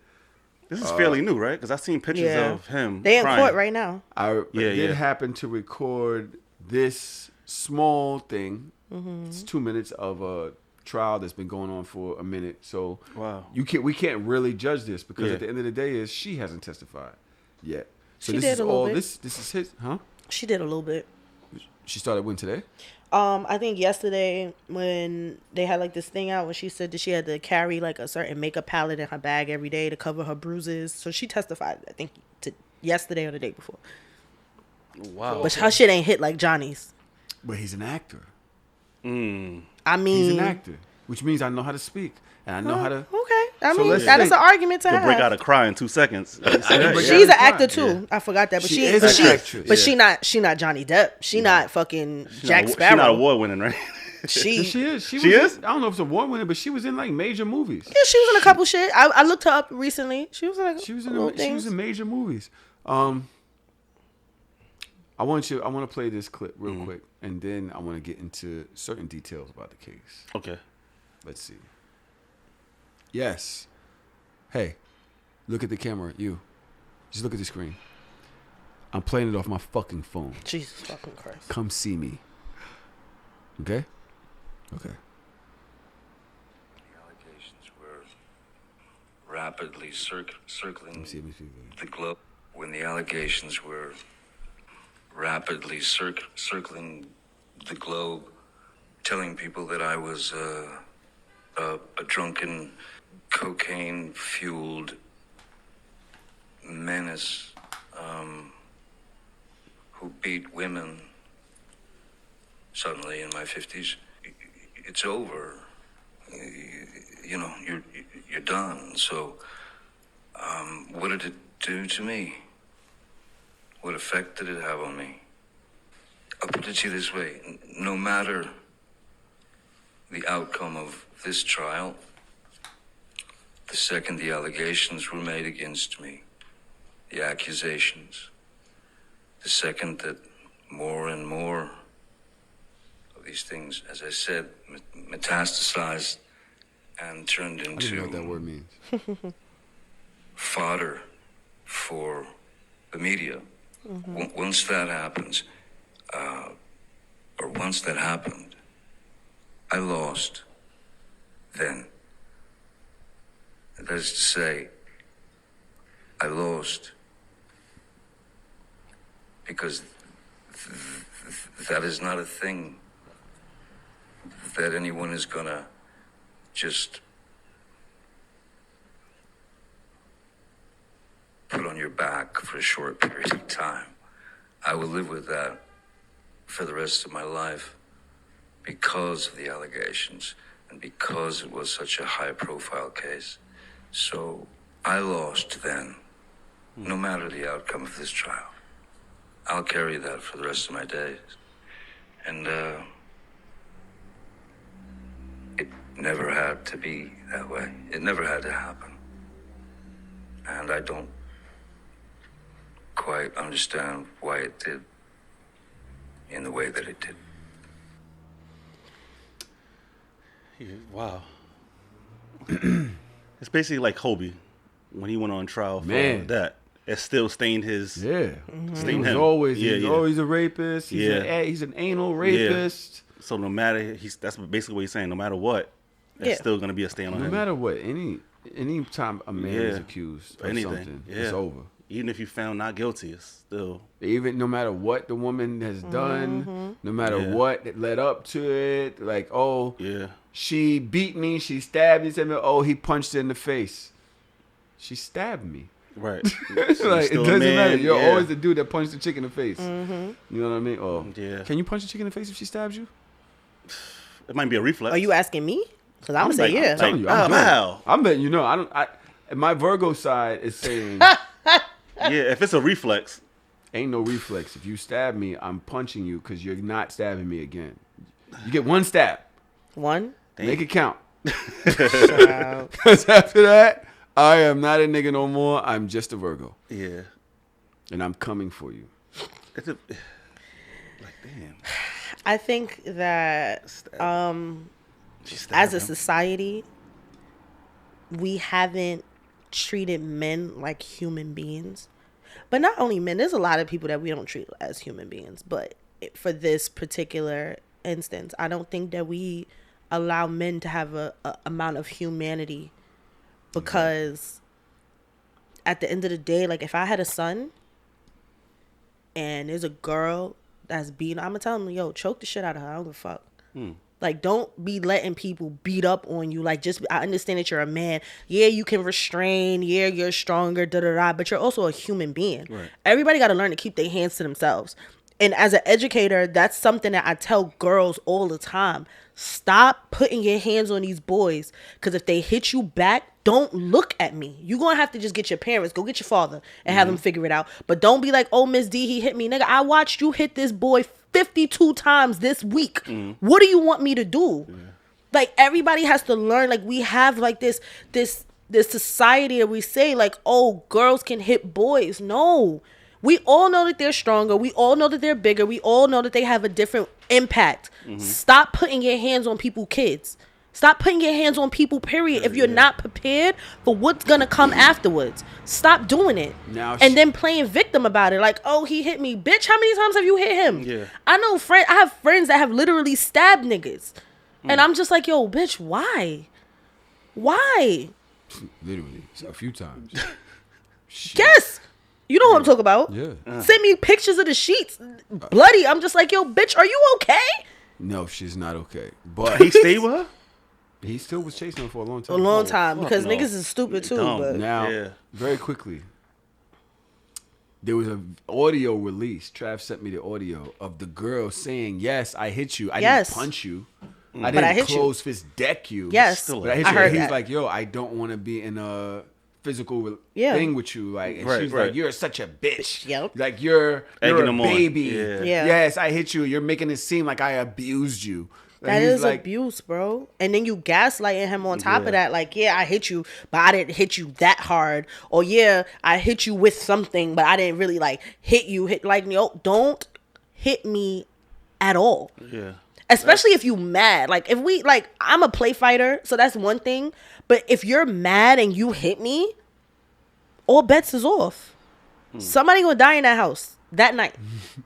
Speaker 2: This is fairly new, right? Because I've seen pictures
Speaker 3: Yeah.
Speaker 2: of him.
Speaker 3: They in
Speaker 2: crying.
Speaker 3: court right now.
Speaker 1: I did
Speaker 2: yeah.
Speaker 1: happen to record this small thing.
Speaker 3: Mm-hmm.
Speaker 1: It's 2 minutes of a trial that's been going on for a minute. So
Speaker 2: Wow.
Speaker 1: we can't really judge this because
Speaker 2: Yeah.
Speaker 1: at the end of the day is she hasn't testified yet. So
Speaker 3: She
Speaker 1: this
Speaker 3: did
Speaker 1: is
Speaker 3: a little
Speaker 1: all
Speaker 3: bit.
Speaker 1: this is his, huh?
Speaker 3: She did a little bit.
Speaker 1: She started when today?
Speaker 3: I think yesterday when they had like this thing out when she said that she had to carry like a certain makeup palette in her bag every day to cover her bruises. So she testified, I think, to yesterday or the day before.
Speaker 2: Wow.
Speaker 3: But her shit ain't hit like Johnny's.
Speaker 1: But he's an actor.
Speaker 3: I
Speaker 1: He's
Speaker 3: mean,
Speaker 1: an actor, which means I know how to speak and I know how to.
Speaker 3: okay. I
Speaker 1: So
Speaker 3: mean,
Speaker 1: let's
Speaker 3: that is
Speaker 1: think.
Speaker 3: an argument to
Speaker 2: You'll
Speaker 3: have.
Speaker 2: break out a cry in 2 seconds.
Speaker 1: break out
Speaker 3: She's
Speaker 1: a
Speaker 3: an
Speaker 1: cry.
Speaker 3: actor too.
Speaker 2: Yeah.
Speaker 3: I forgot that, but
Speaker 1: She
Speaker 3: she
Speaker 1: is
Speaker 3: but
Speaker 1: an actress.
Speaker 3: But
Speaker 1: Yeah.
Speaker 3: she not Johnny Depp. She not fucking Jack
Speaker 2: She's
Speaker 3: Sparrow.
Speaker 2: not award winning, right?
Speaker 3: She
Speaker 1: She is.
Speaker 2: She
Speaker 1: was
Speaker 2: is?
Speaker 1: I don't know if it's award winning, but she was in like major movies.
Speaker 3: Yeah, she was in a couple shit. I looked her up recently. She was in a
Speaker 1: She was
Speaker 3: little
Speaker 1: in. She was
Speaker 3: things.
Speaker 1: in major movies. I want to play this clip real quick, and then I want to get into certain details about the case.
Speaker 2: Okay.
Speaker 1: Let's see. Yes. Hey, look at the camera. You. Just look at the screen. I'm playing it off my fucking phone.
Speaker 3: Jesus fucking Christ.
Speaker 1: Come see me. Okay? Okay.
Speaker 5: The allegations were rapidly circling
Speaker 1: See me.
Speaker 5: the globe. When the allegations were rapidly circling the globe, telling people that I was a drunken, cocaine-fueled menace who beat women. Suddenly, in my 50s, it's over. You know, you're done. So, what did it do to me? What effect did it have on me? I'll put it to you this way. No matter the outcome of this trial, the second the allegations were made against me, the accusations, the second that more and more of these things, as I said, metastasized and turned
Speaker 1: I don't know what that
Speaker 5: into
Speaker 1: word means.
Speaker 5: fodder for the media. Once that happens, or once that happened, I lost then. That is to say, I lost because that is not a thing that anyone is gonna just put on your back for a short period of time. I will live with that for the rest of my life because of the allegations and because it was such a high-profile case. So I lost then, no matter the outcome of this trial. I'll carry that for the rest of my days. And, it never had to be that way. It never had to happen. And I don't quite understand why it did in the way that it did.
Speaker 2: Yeah, wow. It's basically like Kobe when he went on trial for that. It still stained his. Stained
Speaker 1: He's
Speaker 2: him.
Speaker 1: always a rapist. He's an anal rapist.
Speaker 2: So no matter that's basically what he's saying. No matter what, it's still gonna be a stain on him.
Speaker 1: No matter what, any time a man is accused of something, it's over.
Speaker 2: Even if you found not guilty, it's still.
Speaker 1: Even no matter what the woman has done, no matter what led up to it, like she beat me, she stabbed me, he punched her in the face. She stabbed me.
Speaker 2: Right.
Speaker 1: Like, it doesn't matter. You're always the dude that punched the chick in the face. You know what I mean? Oh, can you punch a chick in the face if she stabs you?
Speaker 2: It might be a reflex.
Speaker 3: Are you asking me? Because I'm gonna say yeah.
Speaker 1: I'm telling you, I'm betting you know. My Virgo side is saying.
Speaker 2: If it's a reflex.
Speaker 1: Ain't no reflex. If you stab me, I'm punching you because you're not stabbing me again. You get one stab.
Speaker 3: One?
Speaker 1: Make it count. Because after that, I am not a nigga no more. I'm just a Virgo.
Speaker 2: Yeah.
Speaker 1: And I'm coming for you.
Speaker 2: It's damn.
Speaker 3: I think that as a society, we haven't treated men like human beings. But not only men, there's a lot of people that we don't treat as human beings. But for this particular instance, I don't think that we allow men to have a amount of humanity, because at the end of the day, like if I had a son and there's a girl that's beating, I'm gonna tell him, yo, choke the shit out of her. I don't give a fuck. Like, don't be letting people beat up on you. Like, I understand that you're a man. Yeah, you can restrain. Yeah, you're stronger, but you're also a human being. Right. Everybody got to learn to keep their hands to themselves. And as an educator, that's something that I tell girls all the time. Stop putting your hands on these boys, because if they hit you back, don't look at me. You're going to have to just get your parents. Go get your father and have them figure it out. But don't be like, oh, Miss D, he hit me. Nigga, I watched you hit this boy 52 times this week. What do you want me to do? Like, everybody has to learn. Like, we have like this society that we say like, oh, girls can hit boys. No. We all know that they're stronger. We all know that they're bigger. We all know that they have a different impact. Stop putting your hands on people's kids. Stop putting your hands on people, period. If you're not prepared for what's going to come afterwards, stop doing it. And then playing victim about it. Like, oh, he hit me. Bitch, how many times have you hit him? Yeah. I have friends that have literally stabbed niggas. And I'm just like, yo, bitch, why? Why?
Speaker 1: Literally, a few times.
Speaker 3: Yes. You know what I'm talking about.
Speaker 1: Yeah.
Speaker 3: Send me pictures of the sheets. Bloody. I'm just like, yo, bitch, are you okay?
Speaker 1: No, she's not okay. But
Speaker 2: he stayed with her?
Speaker 1: He still was chasing her for a long time.
Speaker 3: A long time, because niggas is stupid too. But
Speaker 1: now, very quickly, there was an audio release. Trav sent me the audio of the girl saying, yes, I hit you. I didn't punch you. I didn't close fist deck you.
Speaker 3: Yes.
Speaker 1: But I hit you.
Speaker 3: Heard
Speaker 1: He's
Speaker 3: that.
Speaker 1: like, yo, I don't want to be in a physical thing with you. Like, and she's like, you're such a bitch.
Speaker 3: Yep.
Speaker 1: Like, you're a baby.
Speaker 2: Yeah.
Speaker 1: Yes, I hit you. You're making it seem like I abused you.
Speaker 3: That is like, abuse, bro. And then you gaslighting him on top of that. Like, yeah, I hit you, but I didn't hit you that hard. Or yeah, I hit you with something, but I didn't really like hit you. Like, yo, don't hit me at all.
Speaker 2: Yeah.
Speaker 3: Especially if you mad. Like, if we, like, I'm a play fighter, so that's one thing. But if you're mad and you hit me, all bets is off. Somebody gonna die in that house that night.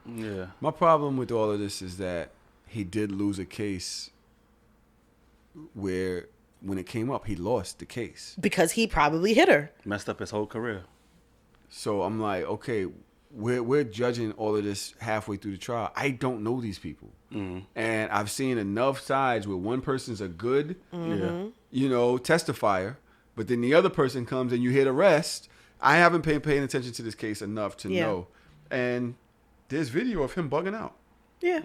Speaker 2: Yeah.
Speaker 1: My problem with all of this is that he did lose a case where, when it came up, he lost the case.
Speaker 3: Because he probably hit her.
Speaker 2: Messed up his whole career.
Speaker 1: So I'm like, okay, we're judging all of this halfway through the trial. I don't know these people. And I've seen enough sides where one person's a good, testifier, but then the other person comes and you hit arrest. I haven't been paying attention to this case enough to know. And there's video of him bugging out.
Speaker 3: Yeah.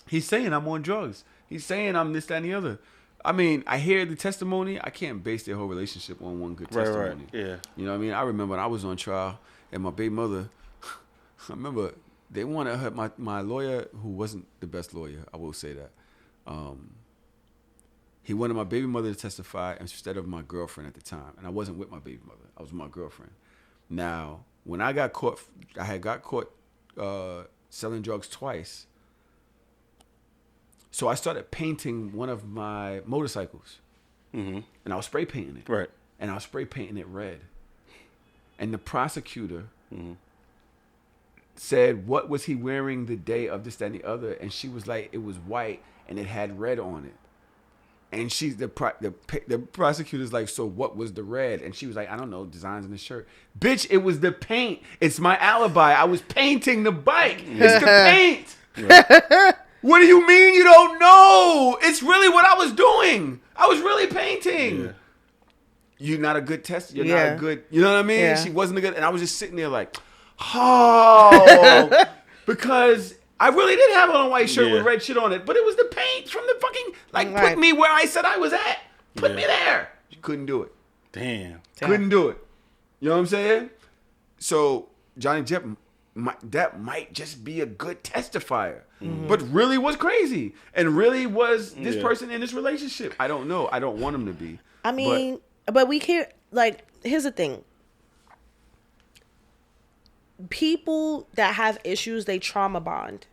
Speaker 1: He's saying I'm on drugs. He's saying I'm this, that, and the other. I mean, I hear the testimony. I can't base their whole relationship on one good testimony.
Speaker 2: Right. Yeah.
Speaker 1: You know what I mean? I remember when I was on trial, and my baby mother, I remember they wanted her, my lawyer, who wasn't the best lawyer, I will say that. He wanted my baby mother to testify instead of my girlfriend at the time. And I wasn't with my baby mother. I was with my girlfriend. Now, when I got caught, I had got caught selling drugs twice. So I started painting one of my motorcycles. Mm-hmm. And I was spray painting it.
Speaker 2: Right.
Speaker 1: And I was spray painting it red. And the prosecutor said, what was he wearing the day of this, that, and the other? And she was like, it was white and it had red on it. And she's the prosecutor's like, so what was the red? And she was like, I don't know, designs in the shirt. Bitch, it was the paint. It's my alibi. I was painting the bike. It's the paint. Yeah. What do you mean you don't know? It's really what I was doing. I was really painting. Yeah. You're not a good tester. You're not a good, you know what I mean? Yeah. She wasn't a good, and I was just sitting there like, oh, because I really did have on a white shirt with red shit on it, but it was the paint from the fucking, like, put me where I said I was at. Put me there. She couldn't do it.
Speaker 2: Damn.
Speaker 1: Couldn't do it. You know what I'm saying? So Johnny Depp, that might just be a good testifier, but really was crazy and really was this person in this relationship. I don't know. I don't want him to be.
Speaker 3: I mean, but we can't, like, here's the thing. People that have issues, they trauma bond.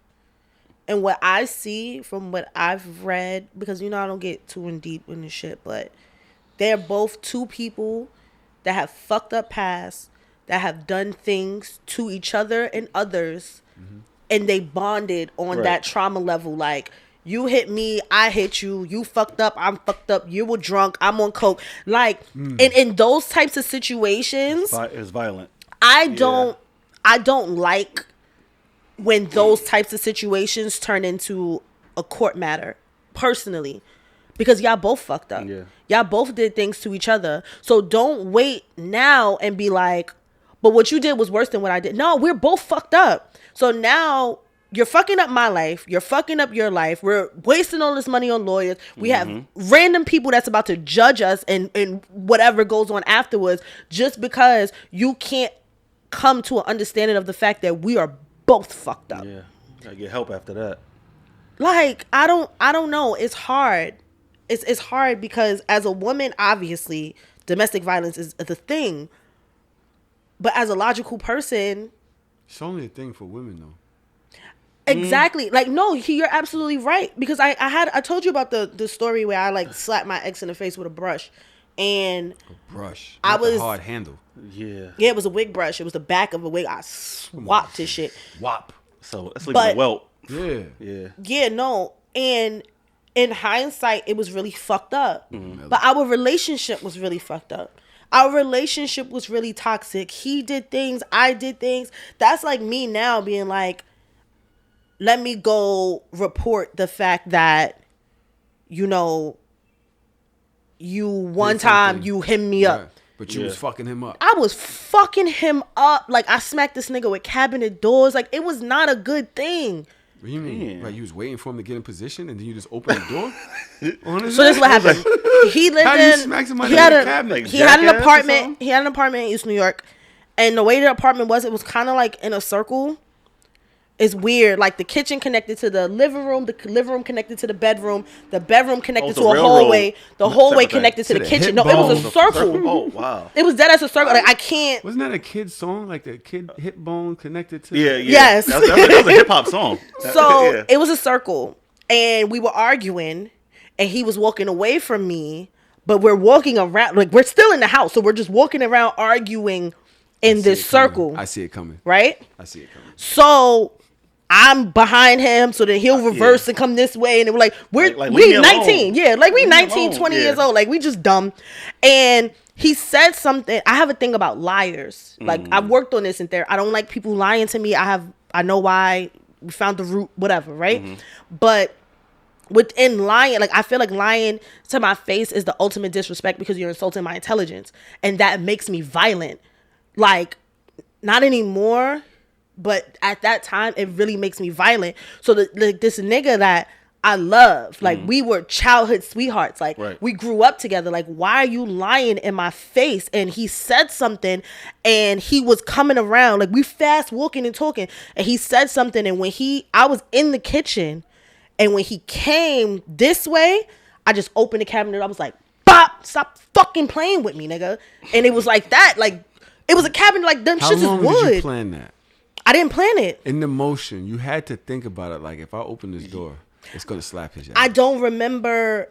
Speaker 3: And what I see from what I've read, because, you know, I don't get too in deep in this shit, but they're both two people that have fucked up past, that have done things to each other and others, and they bonded on that trauma level. Like, you hit me, I hit you, you fucked up, I'm fucked up, you were drunk, I'm on coke. Like, in those types of situations,
Speaker 2: it's violent.
Speaker 3: I don't like when those types of situations turn into a court matter, personally. Because y'all both fucked up. Yeah. Y'all both did things to each other. So don't wait now and be like, but what you did was worse than what I did. No, we're both fucked up. So now you're fucking up my life. You're fucking up your life. We're wasting all this money on lawyers. We have random people that's about to judge us and whatever goes on afterwards, just because you can't come to an understanding of the fact that we are both fucked up.
Speaker 2: Yeah. Gotta get help after that.
Speaker 3: Like, I don't know. It's hard. It's hard because as a woman, obviously, domestic violence is the thing. But as a logical person,
Speaker 1: it's only a thing for women, though.
Speaker 3: Exactly. Like, no, you're absolutely right. Because I told you about the story where I, like, slapped my ex in the face with a brush. And
Speaker 1: a brush. Not a hard handle.
Speaker 2: Yeah.
Speaker 3: Yeah, it was a wig brush. It was the back of a wig. I swapped his shit.
Speaker 1: Wop.
Speaker 2: So that's like a welt.
Speaker 1: Yeah.
Speaker 2: Yeah.
Speaker 3: Yeah, no. And in hindsight, it was really fucked up. But our relationship was really fucked up. Our relationship was really toxic. He did things. I did things. That's like me now being like, let me go report the fact that, you know, you one time you hit me up.
Speaker 1: But you was fucking him up.
Speaker 3: I was fucking him up. Like, I smacked this nigga with cabinet doors. Like, it was not a good thing.
Speaker 1: What do you mean? Like, you was waiting for him to get in position and then you just opened the door?
Speaker 3: So this is what happened. He lived
Speaker 1: How do you smack somebody
Speaker 3: he had
Speaker 1: in the cabinet?
Speaker 3: He had an apartment. He had an apartment in East New York. And the way the apartment was, it was kind of like in a circle. It's weird. Like, the kitchen connected to the living room room connected to the bedroom connected to a hallway, the hallway connected to the kitchen. No, it was a circle.
Speaker 2: Oh, wow.
Speaker 3: It was dead as a circle. Like, I can't.
Speaker 1: Wasn't that a kid's song? Like, the kid hip bone connected to.
Speaker 2: Yeah.
Speaker 3: Yes.
Speaker 2: That was a hip hop song.
Speaker 3: So it was a circle, and we were arguing, and he was walking away from me, but we're walking around, like, we're still in the house, so we're just walking around arguing in this circle.
Speaker 1: I see it coming.
Speaker 3: Right?
Speaker 1: I see it coming.
Speaker 3: So I'm behind him, so then he'll reverse and come this way, and we're like, we 19. Yeah, like, we 19, 20 years old. Like, we just dumb. And he said something. I have a thing about liars. Like, I've worked on this in there. I don't like people lying to me. I know why. We found the root, whatever, right? But within lying, like, I feel like lying to my face is the ultimate disrespect because you're insulting my intelligence. And that makes me violent. Like, not anymore. But at that time, it really makes me violent. So, this nigga that I love. Like, we were childhood sweethearts. Like,
Speaker 2: Right.
Speaker 3: we grew up together. Like, why are you lying in my face? And he said something, and he was coming around. Like, we fast walking and talking, and he said something. And when I was in the kitchen, and when he came this way, I just opened the cabinet. I was like, "Bop! Stop fucking playing with me, nigga." And it was like that. Like, it was a cabinet. Like, them
Speaker 1: How
Speaker 3: shits is
Speaker 1: long
Speaker 3: wood.
Speaker 1: did you plan that?
Speaker 3: I didn't plan it.
Speaker 1: In the motion, you had to think about it. Like, if I open this door, it's gonna slap his ass.
Speaker 3: I don't remember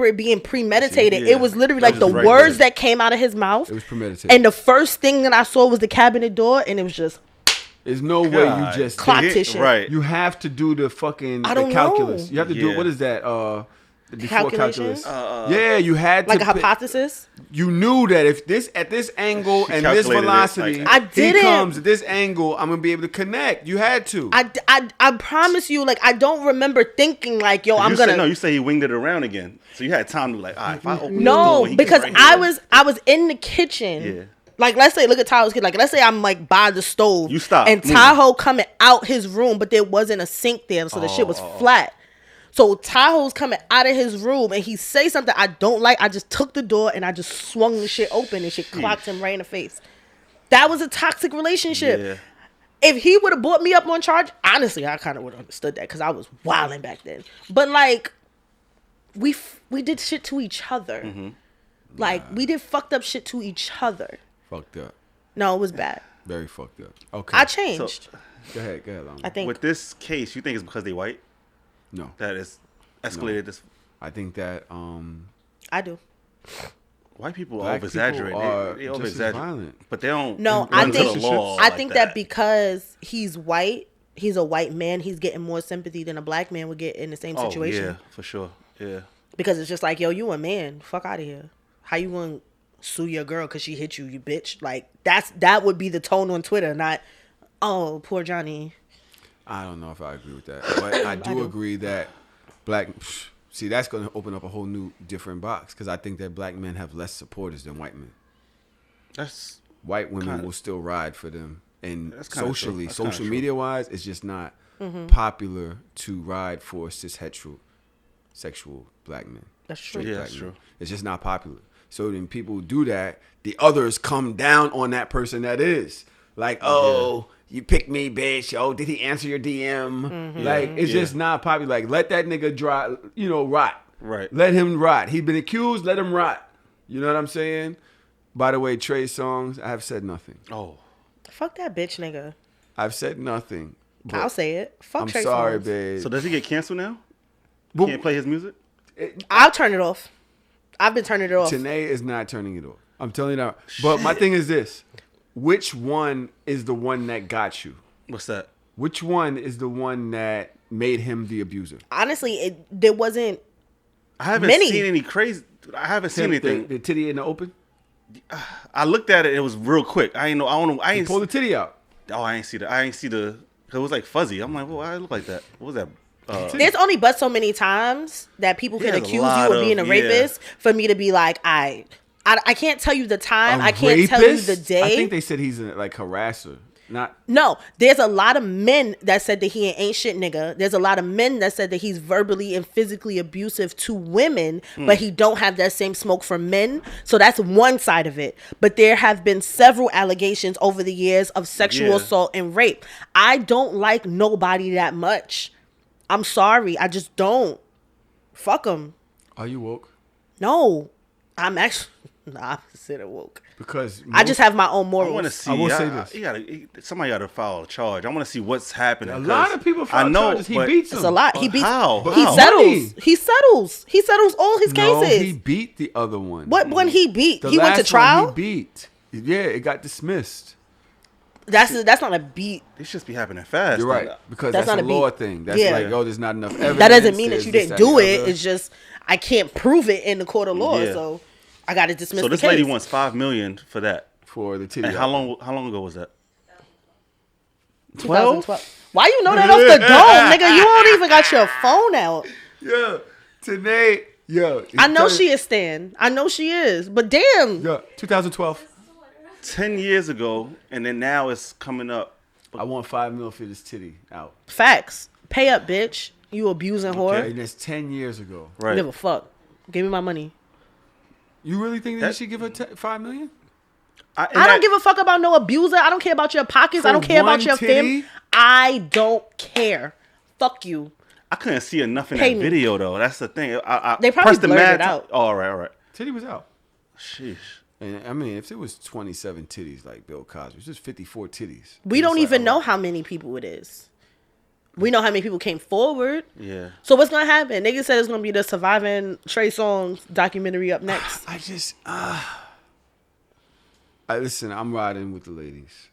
Speaker 3: it being premeditated.
Speaker 2: Yeah.
Speaker 3: It was literally
Speaker 2: That
Speaker 3: like
Speaker 2: was
Speaker 3: the
Speaker 2: right
Speaker 3: words
Speaker 2: there.
Speaker 3: that came out of his mouth.
Speaker 1: It was premeditated.
Speaker 3: And the first thing that I saw was the cabinet door, and it was just
Speaker 1: There's no way you
Speaker 2: God.
Speaker 1: just
Speaker 3: Clock
Speaker 2: Yeah,
Speaker 3: tissue.
Speaker 2: Right.
Speaker 1: You have to do the fucking
Speaker 3: I
Speaker 1: the
Speaker 3: don't
Speaker 1: calculus.
Speaker 3: know.
Speaker 1: You have to do
Speaker 2: Yeah.
Speaker 1: what is that? Before
Speaker 3: Calculations?
Speaker 1: calculus. Yeah, you had
Speaker 3: like
Speaker 1: to
Speaker 3: a
Speaker 1: pick-
Speaker 3: hypothesis.
Speaker 1: You knew that if this at this angle and this
Speaker 2: calculated it,
Speaker 1: velocity,
Speaker 2: like-
Speaker 3: I
Speaker 1: he
Speaker 3: didn't.
Speaker 1: comes at this angle, I'm gonna be able to connect. You had to.
Speaker 3: I promise you, like, I don't remember thinking like, yo, I'm
Speaker 2: you
Speaker 3: gonna.
Speaker 2: Say, no, you say he winged it around again. So you had time to be like, all right, if I open the door,
Speaker 3: No,
Speaker 2: he
Speaker 3: because
Speaker 2: can right
Speaker 3: I was in the kitchen.
Speaker 2: Yeah.
Speaker 3: Like, let's say, look at Tahoe's kid. Like, let's say I'm like by the stove.
Speaker 2: You stop
Speaker 3: And
Speaker 2: moving.
Speaker 3: Tahoe coming out his room, but there wasn't a sink there, so the shit was flat. So Tahoe's coming out of his room, and he say something I don't like. I just took the door and I just swung the shit open, and shit clocked him right in the face. That was a toxic relationship.
Speaker 2: Yeah.
Speaker 3: If he would have brought me up on charge, honestly, I kind of would have understood that because I was wilding back then. But like, we did shit to each other.
Speaker 2: Mm-hmm.
Speaker 3: Like, we did fucked up shit to each other.
Speaker 1: Fucked up.
Speaker 3: No, it was bad.
Speaker 1: Very fucked up. Okay.
Speaker 3: I changed.
Speaker 1: Go ahead, Lama.
Speaker 3: I think.
Speaker 2: With this case, you think it's because they white
Speaker 1: No.
Speaker 2: that is escalated this?
Speaker 1: I think that
Speaker 3: I do.
Speaker 2: White people
Speaker 1: Black
Speaker 2: over exaggerate.
Speaker 1: people are
Speaker 2: They
Speaker 1: just
Speaker 2: over
Speaker 1: as
Speaker 2: exaggerate,
Speaker 1: violent.
Speaker 2: but they don't.
Speaker 3: No,
Speaker 2: run
Speaker 3: I
Speaker 2: to
Speaker 3: think
Speaker 2: the law
Speaker 3: I
Speaker 2: like
Speaker 3: think that because he's white, he's a white man, he's getting more sympathy than a black man would get in the same situation.
Speaker 2: Oh yeah, for sure. Yeah.
Speaker 3: Because it's just like, yo, you a man, fuck out of here. How you gonna sue your girl because she hit you, you bitch? Like, that would be the tone on Twitter, not, oh, poor Johnny.
Speaker 1: I don't know if I agree with that, but I do agree that black. See, that's going to open up a whole new, different box because I think that black men have less supporters than white men.
Speaker 2: That's
Speaker 1: White women
Speaker 2: Kinda.
Speaker 1: will still ride for them, and
Speaker 2: That's kinda true.
Speaker 1: socially,
Speaker 2: That's kinda
Speaker 1: social
Speaker 2: true.
Speaker 1: media wise, it's just not popular to ride for cis heterosexual black men.
Speaker 3: That's true.
Speaker 1: Straight
Speaker 2: Yeah,
Speaker 1: black
Speaker 2: that's
Speaker 1: men.
Speaker 2: true.
Speaker 1: It's just not popular. So then people do that. The others come down on that person that is like, oh, you picked me, bitch. Oh, did he answer your DM? Like, it's just not popular. Like, let that nigga dry, rot.
Speaker 2: Right.
Speaker 1: Let him rot. He's been accused. Let him rot. You know what I'm saying? By the way, Trey Songz, I have said nothing.
Speaker 2: oh.
Speaker 3: Fuck that bitch, nigga.
Speaker 1: I've said nothing. but
Speaker 3: I'll say it. Fuck
Speaker 1: I'm
Speaker 3: Trey
Speaker 1: sorry,
Speaker 3: Songz.
Speaker 1: babe.
Speaker 2: So does he get canceled now?
Speaker 1: But
Speaker 2: Can't play his music?
Speaker 3: I'll turn it off. I've been turning it off.
Speaker 1: Tanae is not turning it off. I'm telling you that. But my thing is this. Which one is the one that got you?
Speaker 2: What's that?
Speaker 1: Which one is the one that made him the abuser?
Speaker 3: Honestly, there wasn't.
Speaker 2: I haven't
Speaker 3: Many.
Speaker 2: seen any crazy. I haven't seen anything.
Speaker 1: The titty in the open?
Speaker 2: I looked at it. It was real quick. I ain't know. I don't know. I ain't.
Speaker 1: Pull the titty out.
Speaker 2: Oh, I ain't see the. I ain't see the. Cause it was like fuzzy. I'm like, well, why it look like that? What was that?
Speaker 3: There's only but so many times that people can
Speaker 2: There's a
Speaker 3: accuse
Speaker 2: lot
Speaker 3: you of being a
Speaker 2: of-
Speaker 3: rapist for me to be like, I can't tell you the time.
Speaker 1: A
Speaker 3: I can't tell you
Speaker 1: rapist?
Speaker 3: the day.
Speaker 1: I think they said he's a harasser. Not
Speaker 3: No, there's a lot of men that said that he ain't shit nigga. There's a lot of men that said that he's verbally and physically abusive to women, but he don't have that same smoke for men. So that's one side of it. But there have been several allegations over the years of sexual
Speaker 2: Yeah.
Speaker 3: assault and rape. I don't like nobody that much. I'm sorry. I just don't. Fuck them.
Speaker 1: Are you woke?
Speaker 3: No. I'm actually the opposite of woke.
Speaker 1: Because
Speaker 3: I just have my own
Speaker 2: I
Speaker 3: morals.
Speaker 2: want to see.
Speaker 1: I will say this.
Speaker 2: Somebody got to file a charge. I want to see what's happening.
Speaker 1: a lot of people file charges. He
Speaker 2: but-
Speaker 1: beats them.
Speaker 3: It's a lot. He beats.
Speaker 2: How?
Speaker 3: He
Speaker 2: How?
Speaker 3: settles. He settles. He settles all his
Speaker 1: No,
Speaker 3: cases.
Speaker 1: he beat the other one.
Speaker 3: What one he beat?
Speaker 1: The
Speaker 3: He went to
Speaker 1: last one
Speaker 3: trial.
Speaker 1: He beat. Yeah, it got dismissed.
Speaker 3: That's not a beat.
Speaker 2: These just be happening fast.
Speaker 1: You're right, because
Speaker 3: That's
Speaker 1: that's,
Speaker 3: not
Speaker 1: a
Speaker 3: a
Speaker 1: law
Speaker 3: beat.
Speaker 1: thing. That's
Speaker 3: Yeah.
Speaker 1: like, oh, there's not enough evidence.
Speaker 3: That doesn't mean that
Speaker 1: there's
Speaker 3: you
Speaker 1: this,
Speaker 3: didn't
Speaker 1: that, and
Speaker 3: do
Speaker 1: the
Speaker 3: it.
Speaker 1: other.
Speaker 3: It's just I can't prove it in the court of law,
Speaker 2: Yeah.
Speaker 3: so I got to dismiss.
Speaker 2: So
Speaker 3: the
Speaker 2: this lady
Speaker 3: case.
Speaker 2: wants $5 million for that.
Speaker 1: For the titty.
Speaker 2: And how long ago was that?
Speaker 3: 2012. Why you know that off the dome, nigga? You don't even got your phone out.
Speaker 1: Yeah, today. Yeah,
Speaker 3: I know she is Stan. I know she is. But damn.
Speaker 1: Yeah, 2012.
Speaker 2: 10 years ago, and then now it's coming up.
Speaker 1: I want $5 million for this titty out.
Speaker 3: Facts. Pay up, bitch. You abusing whore.
Speaker 1: Okay, and that's 10 years ago.
Speaker 3: Right. Give a fuck. Give me my money.
Speaker 1: You really think that you should give her $5 million?
Speaker 3: I don't give a fuck about no abuser. I don't care about your pockets. I don't care about your family. I don't care. Fuck you.
Speaker 2: I couldn't see enough in that video though. That's the thing.
Speaker 3: They probably blurred it out.
Speaker 2: Oh, all right.
Speaker 1: Titty was out.
Speaker 2: Sheesh.
Speaker 1: And I mean, if it was 27 titties like Bill Cosby, it's just 54 titties.
Speaker 3: We don't even know how many people it is. We know how many people came forward.
Speaker 2: Yeah.
Speaker 3: So what's gonna happen? Nigga said it's gonna be the surviving Trey Songz documentary up next.
Speaker 1: Listen, I'm riding with the ladies.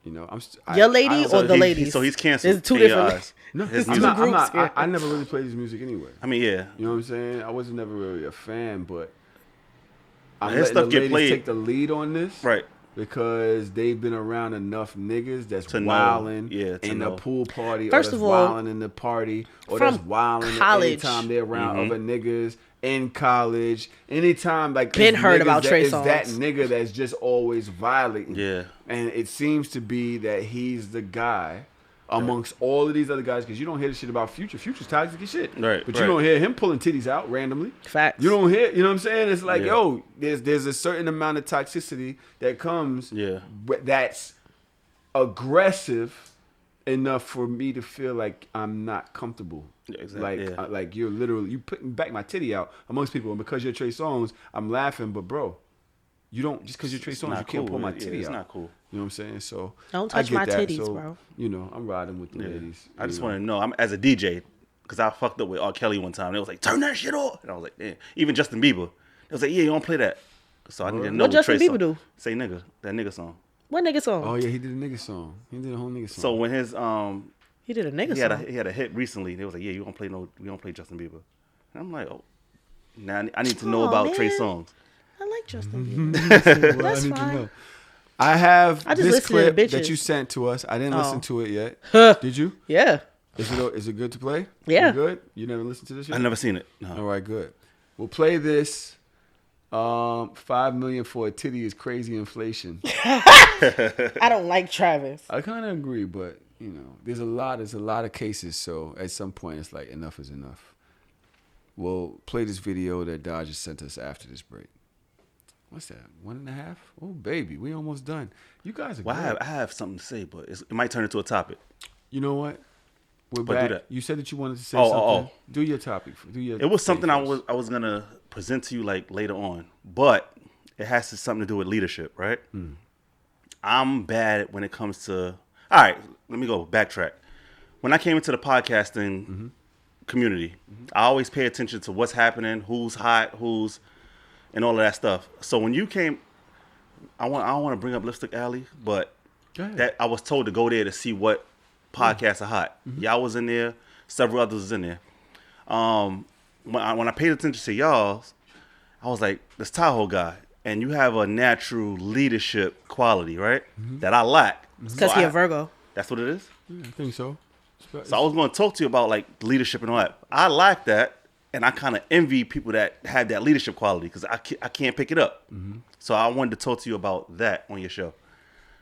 Speaker 1: You know,
Speaker 3: your lady or the ladies.
Speaker 2: So he's canceled.
Speaker 3: There's two different.
Speaker 1: No,
Speaker 3: I'm not.
Speaker 1: I never really played his music anyway.
Speaker 2: I mean, yeah.
Speaker 1: You know what I'm saying? I wasn't never really a fan, but I'm
Speaker 2: his
Speaker 1: letting
Speaker 2: stuff
Speaker 1: the
Speaker 2: get
Speaker 1: ladies
Speaker 2: played.
Speaker 1: take the lead on this,
Speaker 2: Right?
Speaker 1: Because they've been around enough niggas that's wilding in the pool party,
Speaker 3: First
Speaker 1: or that's
Speaker 3: of all,
Speaker 1: wilding in the party, or that's wilding anytime they're around other niggas in college. Anytime like
Speaker 3: been heard about Trey Songz.
Speaker 1: That nigga that's just always violating.
Speaker 2: Yeah.
Speaker 1: And it seems to be that he's the guy amongst all of these other guys, because you don't hear the shit about Future. Future's toxic as shit.
Speaker 2: Right.
Speaker 1: But you don't hear him pulling titties out randomly.
Speaker 3: Facts.
Speaker 1: You don't hear, you know what I'm saying? It's like, yo, there's a certain amount of toxicity that comes that's aggressive enough for me to feel like I'm not comfortable.
Speaker 2: Exactly.
Speaker 1: Like you're literally, you putting back my titty out amongst people, and because you're Trey Songz, I'm laughing, but bro, you don't, just because you're Trey Songz, you can't pull my titty out.
Speaker 2: It's not cool.
Speaker 1: You know what I'm saying? So
Speaker 3: don't touch my titties, bro.
Speaker 1: You know, I'm riding with the ladies.
Speaker 2: I just want to know, I'm as a DJ, because I fucked up with R. Kelly one time. They was like, turn that shit off. And I was like, yeah. Even Justin Bieber. They was like, yeah, you don't play that. So I didn't know
Speaker 3: what Justin Bieber do.
Speaker 2: Say nigga. That nigga song.
Speaker 3: What nigga song?
Speaker 1: Oh yeah, he did a nigga song. He did a whole nigga song.
Speaker 2: So when his
Speaker 3: he did a nigga song.
Speaker 2: He had a hit recently. They was like, yeah, we don't play Justin Bieber. And I'm like, oh, now I need to know about Trey Songz.
Speaker 3: I like Justin Bieber. That's fine.
Speaker 1: I have
Speaker 3: just
Speaker 1: this
Speaker 3: listen to
Speaker 1: clip that you sent to us. I didn't listen to it yet. Did you?
Speaker 3: Yeah.
Speaker 1: Is it good to play?
Speaker 3: Yeah.
Speaker 1: You good? You never listened to this yet?
Speaker 2: I never seen it. No.
Speaker 1: All right, good. We'll play this. 5 million for a titty is crazy inflation.
Speaker 3: I don't like Travis.
Speaker 1: I kind of agree, but you know, there's a lot of cases. So at some point, it's like enough is enough. We'll play this video that Daj has sent us after this break. What's that? 1.5? Oh, baby, we almost done. You guys are good.
Speaker 2: I have something to say, but it might turn into a topic.
Speaker 1: You know what? We're
Speaker 2: But
Speaker 1: back.
Speaker 2: do that.
Speaker 1: You said that you wanted to say something. Do your topic.
Speaker 2: It was something I was gonna present to you like later on, but it has something to do with leadership, right? I'm bad when it comes to. All right, let me go backtrack. When I came into the podcasting community, I always pay attention to what's happening, who's hot, and all of that stuff. So when you came, I don't want to bring up Lipstick Alley, but that I was told to go there to see what podcasts are hot. Y'all was in there, several others was in there. When I paid attention to y'all, I was like, this Tahoe guy, and you have a natural leadership quality, right? That I lack.
Speaker 3: Because he a Virgo.
Speaker 2: That's what it is?
Speaker 1: Yeah, I think so.
Speaker 2: So I was going to talk to you about like leadership and all that. I lack that, and I kind of envy people that have that leadership quality because I can't pick it up. So I wanted to talk to you about that on your show.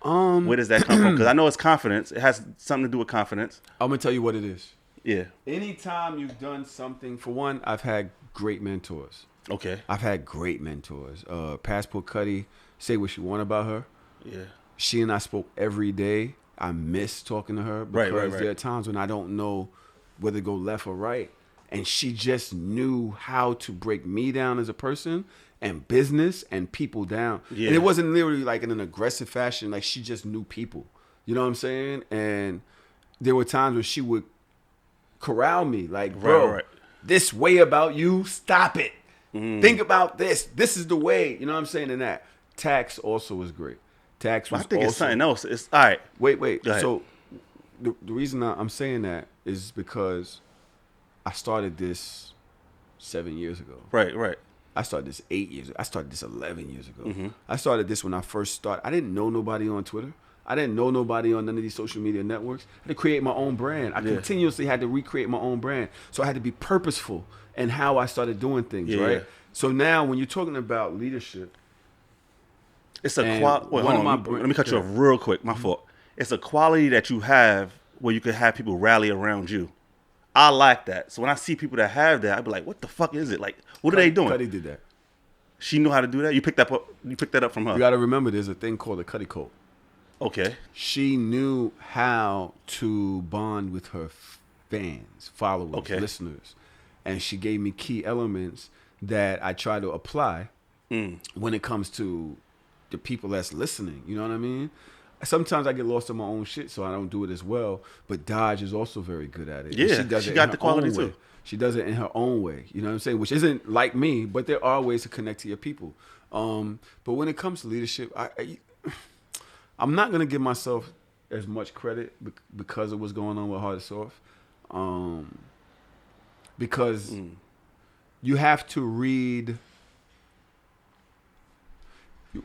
Speaker 2: Where does that come from? Because I know it's confidence. It has something to do with confidence.
Speaker 1: I'm going to tell you what it is.
Speaker 2: Yeah.
Speaker 1: Anytime you've done something, for one, I've had great mentors.
Speaker 2: Okay.
Speaker 1: I've had great mentors. Passport Cuddy, say what you want about her.
Speaker 2: Yeah.
Speaker 1: She and I spoke every day. I miss talking to her because
Speaker 2: right.
Speaker 1: there are times when I don't know whether to go left or right. And she just knew how to break me down as a person and business and people down. Yeah. And it wasn't literally like in an aggressive fashion. Like she just knew people. You know what I'm saying? And there were times where she would corral me. Like, bro, this way about you, stop it. Think about this. This is the way. You know what I'm saying? And that. Tax also was great. Tax was
Speaker 2: I think
Speaker 1: also,
Speaker 2: it's something else. It's all right.
Speaker 1: Wait. So the reason I'm saying that is because I started this 7 years ago.
Speaker 2: Right.
Speaker 1: I started this 8 years ago. I started this 11 years ago. I started this when I first started. I didn't know nobody on Twitter. I didn't know nobody on none of these social media networks. I had to create my own brand. I continuously had to recreate my own brand. So I had to be purposeful in how I started doing things, right? So now when you're talking about leadership,
Speaker 2: it's a quality. Let me cut you off real quick. My fault. It's a quality that you have where you can have people rally around you. I lack that. So when I see people that have that, I be like, what the fuck is it? Like, what are they doing?
Speaker 1: Cuddy did that.
Speaker 2: She knew how to do that. You picked that up from her.
Speaker 1: You got to remember, there's a thing called a Cuddy code.
Speaker 2: Okay.
Speaker 1: She knew how to bond with her fans, followers, listeners, and she gave me key elements that I try to apply when it comes to the people that's listening. You know what I mean? Sometimes I get lost in my own shit, so I don't do it as well. But Daj is also very good at it.
Speaker 2: Yeah, she got the quality too.
Speaker 1: She does it in her own way. You know what I'm saying? Which isn't like me, but there are ways to connect to your people. But when it comes to leadership, I'm not gonna give myself as much credit because of what's going on with Hard Soft. Because you have to read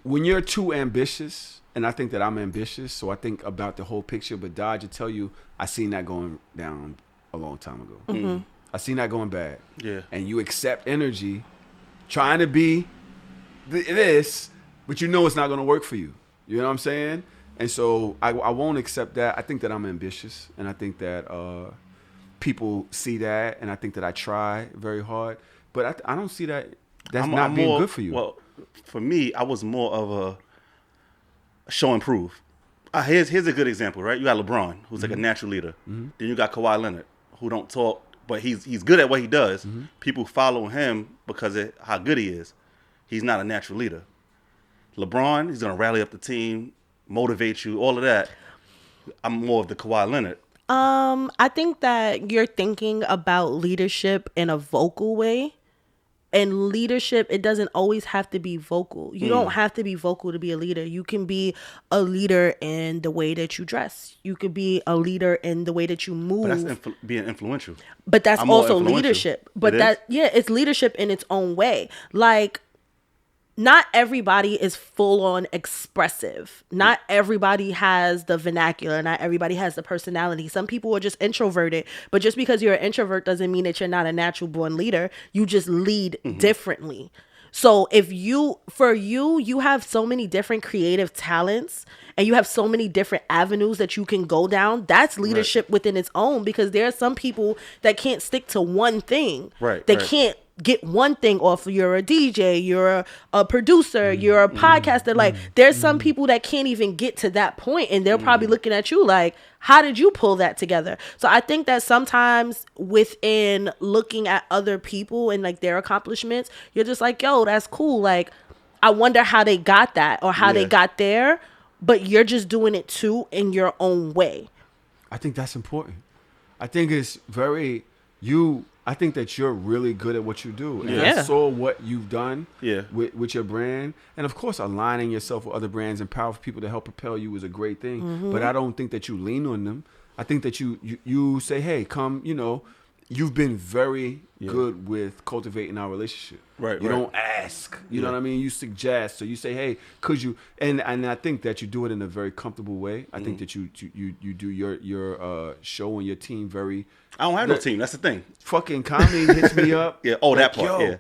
Speaker 1: when you're too ambitious. And I think that I'm ambitious, so I think about the whole picture. But Daj will tell you, I seen that going down a long time ago.
Speaker 3: Mm-hmm.
Speaker 1: I seen that going bad.
Speaker 2: Yeah.
Speaker 1: And you accept energy, trying to be this, but you know it's not going to work for you. You know what I'm saying? And so I won't accept that. I think that I'm ambitious, and I think that people see that, and I think that I try very hard. But I don't see that. That's not being good for you.
Speaker 2: Well, for me, I was more of a show and prove. Here's a good example, right? You got LeBron, who's like a natural leader. Then you got Kawhi Leonard, who don't talk, but he's good at what he does. People follow him because of how good he is. He's not a natural leader. LeBron, he's gonna rally up the team, motivate you, all of that. I'm more of the Kawhi Leonard.
Speaker 3: I think that you're thinking about leadership in a vocal way. And leadership, it doesn't always have to be vocal. You don't have to be vocal to be a leader. You can be a leader in the way that you dress. You could be a leader in the way that you move.
Speaker 2: But that's being influential.
Speaker 3: But that's also leadership. But
Speaker 2: it
Speaker 3: it's leadership in its own way. Like, not everybody is full on expressive. Not everybody has the vernacular. Not everybody has the personality. Some people are just introverted. But just because you're an introvert doesn't mean that you're not a natural born leader. You just lead differently. So you have so many different creative talents and you have so many different avenues that you can go down. That's leadership within its own, because there are some people that can't stick to one thing. They can't get one thing off. You're a DJ, you're a producer, you're a podcaster. Like, there's some people that can't even get to that point, and they're probably looking at you like, how did you pull that together? So I think that sometimes within looking at other people and like their accomplishments, you're just like, yo, that's cool. Like, I wonder how they got that or how they got there, but you're just doing it too in your own way.
Speaker 1: I think that's important. I think it's I think that you're really good at what you do. And I saw what you've done with your brand. And of course, aligning yourself with other brands and powerful people to help propel you is a great thing. But I don't think that you lean on them. I think that you say, hey, come, you've been very good with cultivating our relationship. You don't ask. You know what I mean? You suggest. So you say, hey, could you? And I think that you do it in a very comfortable way. I think that you do your show and your team very.
Speaker 2: I don't have no team. That's the thing.
Speaker 1: Fucking Kami hits me up.
Speaker 2: That part.
Speaker 1: Yo,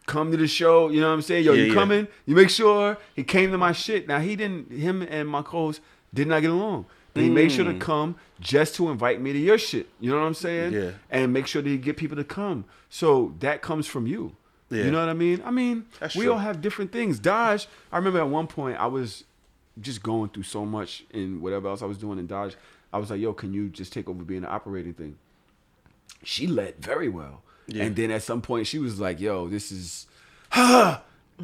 Speaker 1: come to the show. You know what I'm saying? Yo, you coming? You make sure he came to my shit. Now him and my co-host did not get along. But he made sure to come just to invite me to your shit. You know what I'm saying?
Speaker 2: Yeah.
Speaker 1: And make sure that he get people to come. So that comes from you.
Speaker 2: Yeah.
Speaker 1: You know what I mean? I mean, we all have different things. Daj, I remember at one point I was just going through so much in whatever else I was doing in Daj. I was like, yo, can you just take over being the operating thing? She led very well. Yeah. And then at some point she was like, yo, this is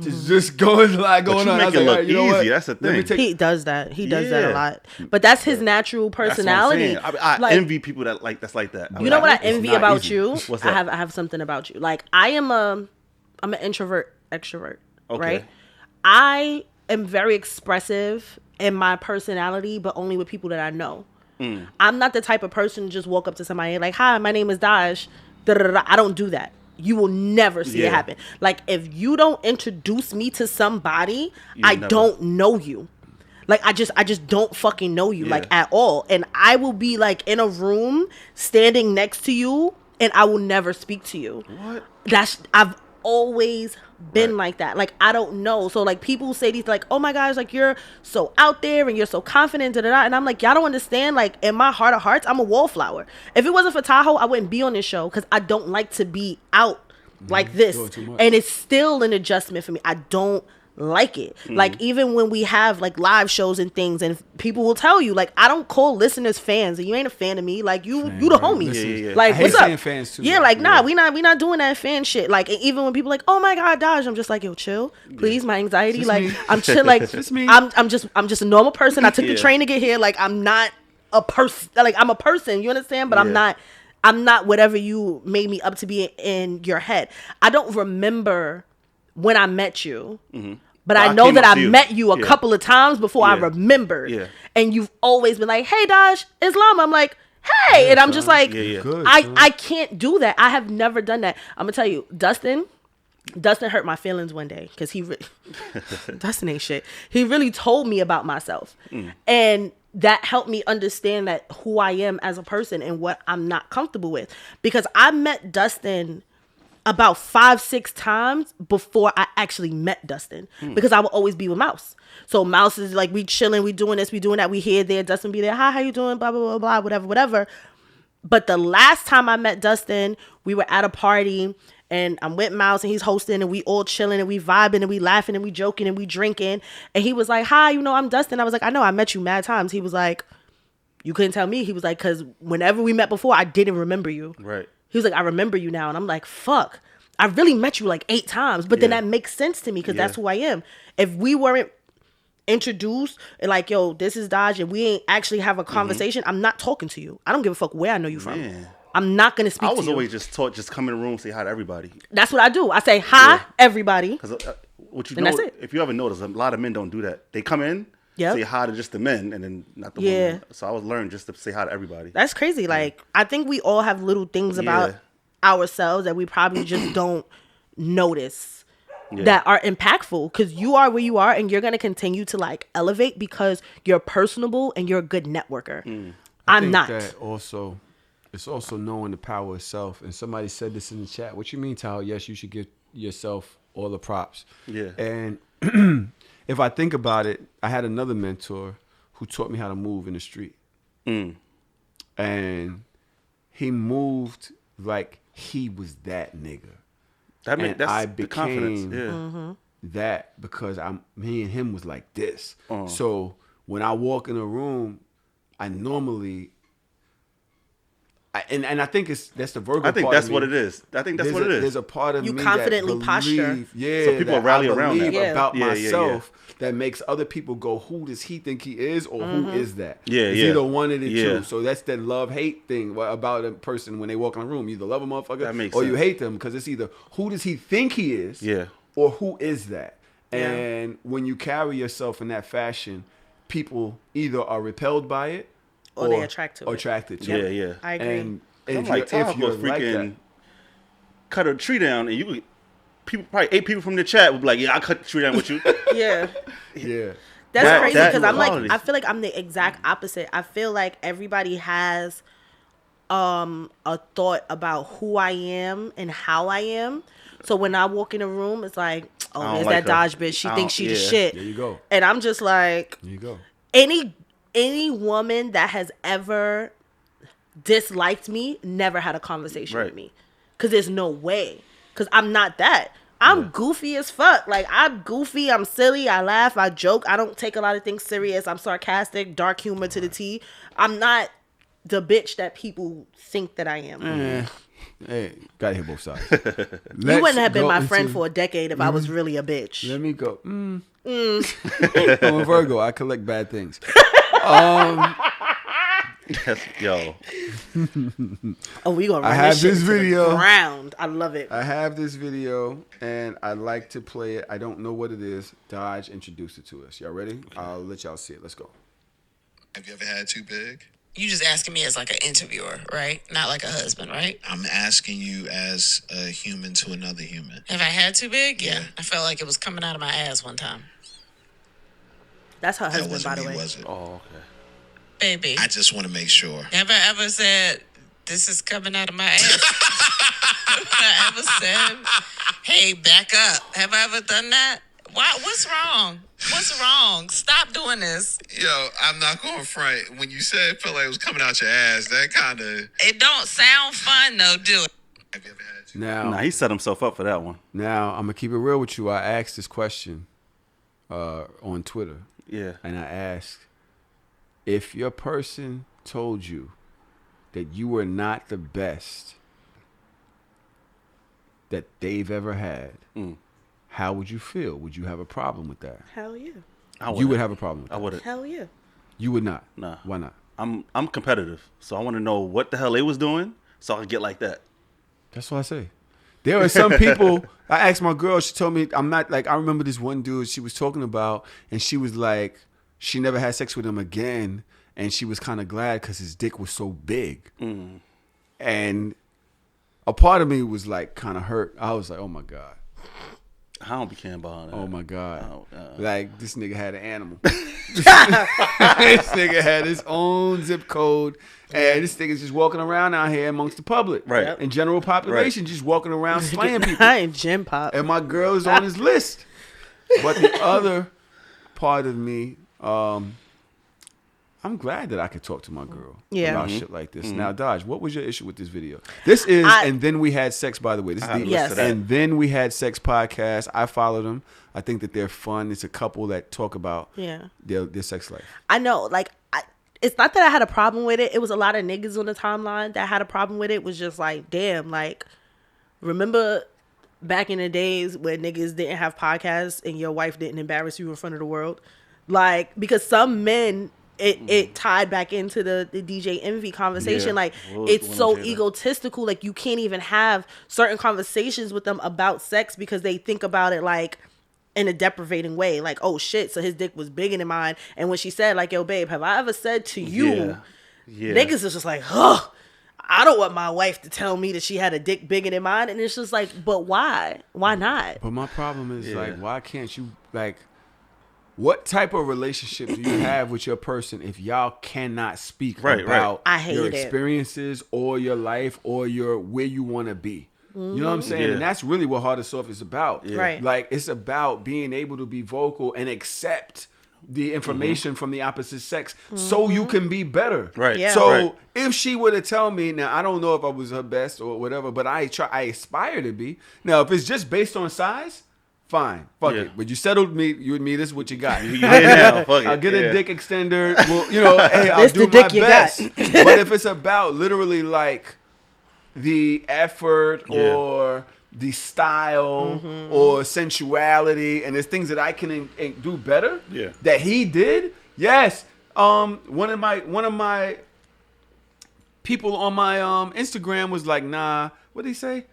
Speaker 1: just going on.
Speaker 2: You make it look easy. That's the thing.
Speaker 3: He does that. He does that a lot. But that's his natural personality.
Speaker 2: That's what I'm saying. I envy people that's like that.
Speaker 3: You know what I envy about you?
Speaker 2: What's that?
Speaker 3: I have something about you. Like, I'm an introvert extrovert, right? I am very expressive in my personality, but only with people that I know. I'm not the type of person to just walk up to somebody like, hi, my name is Daj. I don't do that. You will never see it happen. Like, if you don't introduce me to somebody, I don't know you. Like, I just don't fucking know you, like, at all. And I will be, like, in a room standing next to you, and I will never speak to you.
Speaker 2: What?
Speaker 3: I've always been like that. Like, I don't know. So, like, people say these, like, oh my gosh, like, you're so out there and you're so confident, da-da-da. And I'm like, y'all don't understand. Like, in my heart of hearts, I'm a wallflower. If it wasn't for Tahoe, I wouldn't be on this show because I don't like to be out like this. And it's still an adjustment for me. I don't like it. Like, even when we have like live shows and things, and people will tell you, like, I don't call listeners fans, and you ain't a fan of me. Like, you the homie. Like,
Speaker 1: I
Speaker 3: what's
Speaker 1: hate
Speaker 3: up?
Speaker 1: Fans too,
Speaker 3: yeah, like, nah, we not doing that fan shit. Like, even when people like, oh my god, Daj, I'm just like, yo, chill, please. My anxiety, like, I'm chill, like, I'm just a normal person. I took the train to get here. Like, I'm not a person. Like, I'm a person. You understand? But I'm not whatever you made me up to be in your head. I don't remember when I met you. But I know that I met you a couple of times before I remembered. Yeah. And you've always been like, hey, Daj, Islam. I'm like, hey. And I'm just like,
Speaker 1: Good,
Speaker 3: I can't do that. I have never done that. I'm going to tell you, Dustin hurt my feelings one day because Dustin ain't shit. He really told me about myself. And that helped me understand that who I am as a person and what I'm not comfortable with. Because I met Dustin about 5-6 times before I actually met Dustin, because I would always be with Mouse. So Mouse is like, we chilling, we doing this, we doing that, we here, there. Dustin be there, hi, how you doing, blah, blah, blah, blah, whatever. But the last time I met Dustin, we were at a party and I'm with Mouse and he's hosting and we all chilling and we vibing and we laughing and we joking and we drinking. And he was like, hi, I'm Dustin. I was like, I know, I met you mad times. He was like, you couldn't tell me. He was like, because whenever we met before, I didn't remember you.
Speaker 2: Right.
Speaker 3: He was like, I remember you now. And I'm like, fuck. I really met you like 8 times. But then that makes sense to me because that's who I am. If we weren't introduced and like, yo, this is Daj, and we ain't actually have a conversation, I'm not talking to you. I don't give a fuck where I know you from. I'm not going to speak to you.
Speaker 2: I was always just taught, just come in the room, say hi to everybody.
Speaker 3: That's what I do. I say, hi, everybody.
Speaker 2: Because what you
Speaker 3: and
Speaker 2: know,
Speaker 3: that's it.
Speaker 2: if you ever notice, a lot of men don't do that. They come in, say hi to just the men, and then not the women. So I was learned just to say hi to everybody.
Speaker 3: That's crazy. Like, I think we all have little things about ourselves that we probably just don't notice that are impactful, because you are where you are and you're going to continue to like elevate because you're personable and you're a good networker. I'm not.
Speaker 1: That also, it's also knowing the power of self. And somebody said this in the chat. What you mean, Tao? Yes, you should give yourself all the props. Yeah. And if I think about it, I had another mentor who taught me how to move in the street. And he moved like he was that nigga. That's I became the confidence. That because me and him was like this. So when I walk in a room, I normally, and I think that's the Virgo.
Speaker 2: I think
Speaker 1: part
Speaker 2: that's
Speaker 1: of me.
Speaker 2: what it is. I think that's what it is.
Speaker 1: There's a part of
Speaker 3: you
Speaker 1: me
Speaker 3: confidently
Speaker 1: that
Speaker 3: posture.
Speaker 2: So people rally around that.
Speaker 1: About myself. That makes other people go, who does he think he is, or who is that? It's either one of the two. So that's that love-hate thing about a person when they walk in a room. You either love a motherfucker or you hate them, because it's either who does he think he is, or who is that? And when you carry yourself in that fashion, people either are repelled by it
Speaker 3: or they attracted to
Speaker 2: it.
Speaker 3: I agree.
Speaker 2: And if you're freaking cut a tree down, and you could, people, probably 8 people from the chat would be like, yeah, I cut the tree down with you.
Speaker 3: That's crazy, because I'm like, I feel like I'm the exact opposite. I feel like everybody has a thought about who I am and how I am. So when I walk in a room, it's like, oh, there's that Daj bitch. She thinks she the shit.
Speaker 1: There you go.
Speaker 3: And I'm just like,
Speaker 1: there you go.
Speaker 3: Any woman that has ever disliked me never had a conversation with me, because there's no way. Because I'm not that. I'm goofy as fuck. Like, I'm goofy. I'm silly. I laugh. I joke. I don't take a lot of things serious. I'm sarcastic. Dark humor to the T. I'm not the bitch that people think that I am.
Speaker 1: Hey, gotta hear both sides.
Speaker 3: You wouldn't have been my friend for a decade if I was really a bitch.
Speaker 1: Let me go. I'm a Virgo. I collect bad things.
Speaker 2: Yo.
Speaker 3: We gonna run
Speaker 1: I have this
Speaker 3: shit
Speaker 1: video.
Speaker 3: Ground. I love it.
Speaker 1: I have this video and I like to play it. I don't know what it is. Daj introduced it to us. Y'all ready? I'll let y'all see it. Let's go.
Speaker 6: Have you ever had too big?
Speaker 7: You just asking me as like an interviewer, right? Not like a husband, right?
Speaker 6: I'm asking you as a human to another human.
Speaker 7: Have I had too big? Yeah. I felt like it was coming out of my ass one time.
Speaker 3: That's her husband,
Speaker 6: wasn't
Speaker 3: by the
Speaker 6: me,
Speaker 3: way.
Speaker 6: was it?
Speaker 2: Oh, okay.
Speaker 7: Baby.
Speaker 6: I just want to make sure.
Speaker 7: Have I ever said This is coming out of my ass. Have I ever said, hey, back up? Have I ever done that? Why? What's wrong? What's wrong? Stop doing this.
Speaker 6: Yo, I'm not going to front. When you said it felt like it was coming out your ass, that kind of...
Speaker 7: It don't sound fun, though, do it?
Speaker 6: Have you ever had to?
Speaker 1: Now,
Speaker 2: He set himself up for that one.
Speaker 1: now I'm gonna keep it real with you. I asked this question on Twitter,
Speaker 2: Yeah.
Speaker 1: and I asked if your person told you that you were not the best that they've ever had, how would you feel? Would you have a problem with that?
Speaker 3: Hell yeah.
Speaker 1: You would have a problem with that.
Speaker 2: I wouldn't.
Speaker 3: Hell yeah.
Speaker 1: You would not.
Speaker 2: Nah.
Speaker 1: Why not?
Speaker 2: I'm competitive, so I want to know what the hell they was doing, so I can get like that.
Speaker 1: That's what I say. There are some people. I asked my girl. She told me I'm not like. I remember this one dude she was talking about, and she was like, she never had sex with him again, and she was kind of glad because his dick was so big. And a part of me was like kind of hurt. I was like, oh my god.
Speaker 2: I don't be caring about that.
Speaker 1: Oh my god!
Speaker 2: Oh,
Speaker 1: Like this nigga had an animal. This nigga had his own zip code, and this nigga's just walking around out here amongst the public,
Speaker 2: Right. Yep.
Speaker 1: And general population, just walking around slaying people.
Speaker 3: I ain't gym pop.
Speaker 1: And my girl is on his list. But the other part of me, I'm glad that I could talk to my girl about shit like this. Now, Daj, what was your issue with this video? This is And Then We Had Sex, by the way. This is the
Speaker 3: Yes.
Speaker 1: And Then We Had Sex podcast. I follow them. I think that they're fun. It's a couple that talk about their sex life.
Speaker 3: I know, like, it's not that I had a problem with it. It was a lot of niggas on the timeline that had a problem with it. It was just like, damn, like, remember back in the days when niggas didn't have podcasts and your wife didn't embarrass you in front of the world? Like, because some men... It tied back into the DJ Envy conversation.
Speaker 2: Yeah.
Speaker 3: Like,
Speaker 2: We'll
Speaker 3: it's so
Speaker 2: hear that.
Speaker 3: egotistical. Like, you can't even have certain conversations with them about sex because they think about it like in a deprivating way. Like, oh shit, so his dick was bigger than mine. And when she said, like, yo, babe, have I ever said to you, niggas is just like, huh, I don't want my wife to tell me that she had a dick bigger than mine. And it's just like, but why? Why not?
Speaker 1: But my problem is, like, why can't you, like... What type of relationship do you have with your person if y'all cannot speak about
Speaker 3: I hate
Speaker 1: your
Speaker 3: it.
Speaker 1: experiences or your life or your where you want to be? You know what I'm saying?
Speaker 2: Yeah.
Speaker 1: And that's really what Hard and Soft is about.
Speaker 3: Right.
Speaker 1: Like, it's about being able to be vocal and accept the information from the opposite sex so you can be better.
Speaker 2: Right.
Speaker 3: Yeah.
Speaker 1: So if she were to tell me, now I don't know if I was her best or whatever, but I aspire to be. Now, if it's just based on size, fine, fuck it. But you settled you and me. This is what you got.
Speaker 2: You here now, fuck it.
Speaker 1: I'll get a dick extender. Well, you know, hey, I'll
Speaker 3: This
Speaker 1: do
Speaker 3: the
Speaker 1: my
Speaker 3: dick you
Speaker 1: best.
Speaker 3: got.
Speaker 1: But if it's about literally like the effort or the style or sensuality, and there's things that I can do better that he did. Yes, one of my people on my Instagram was like, nah. What did he say?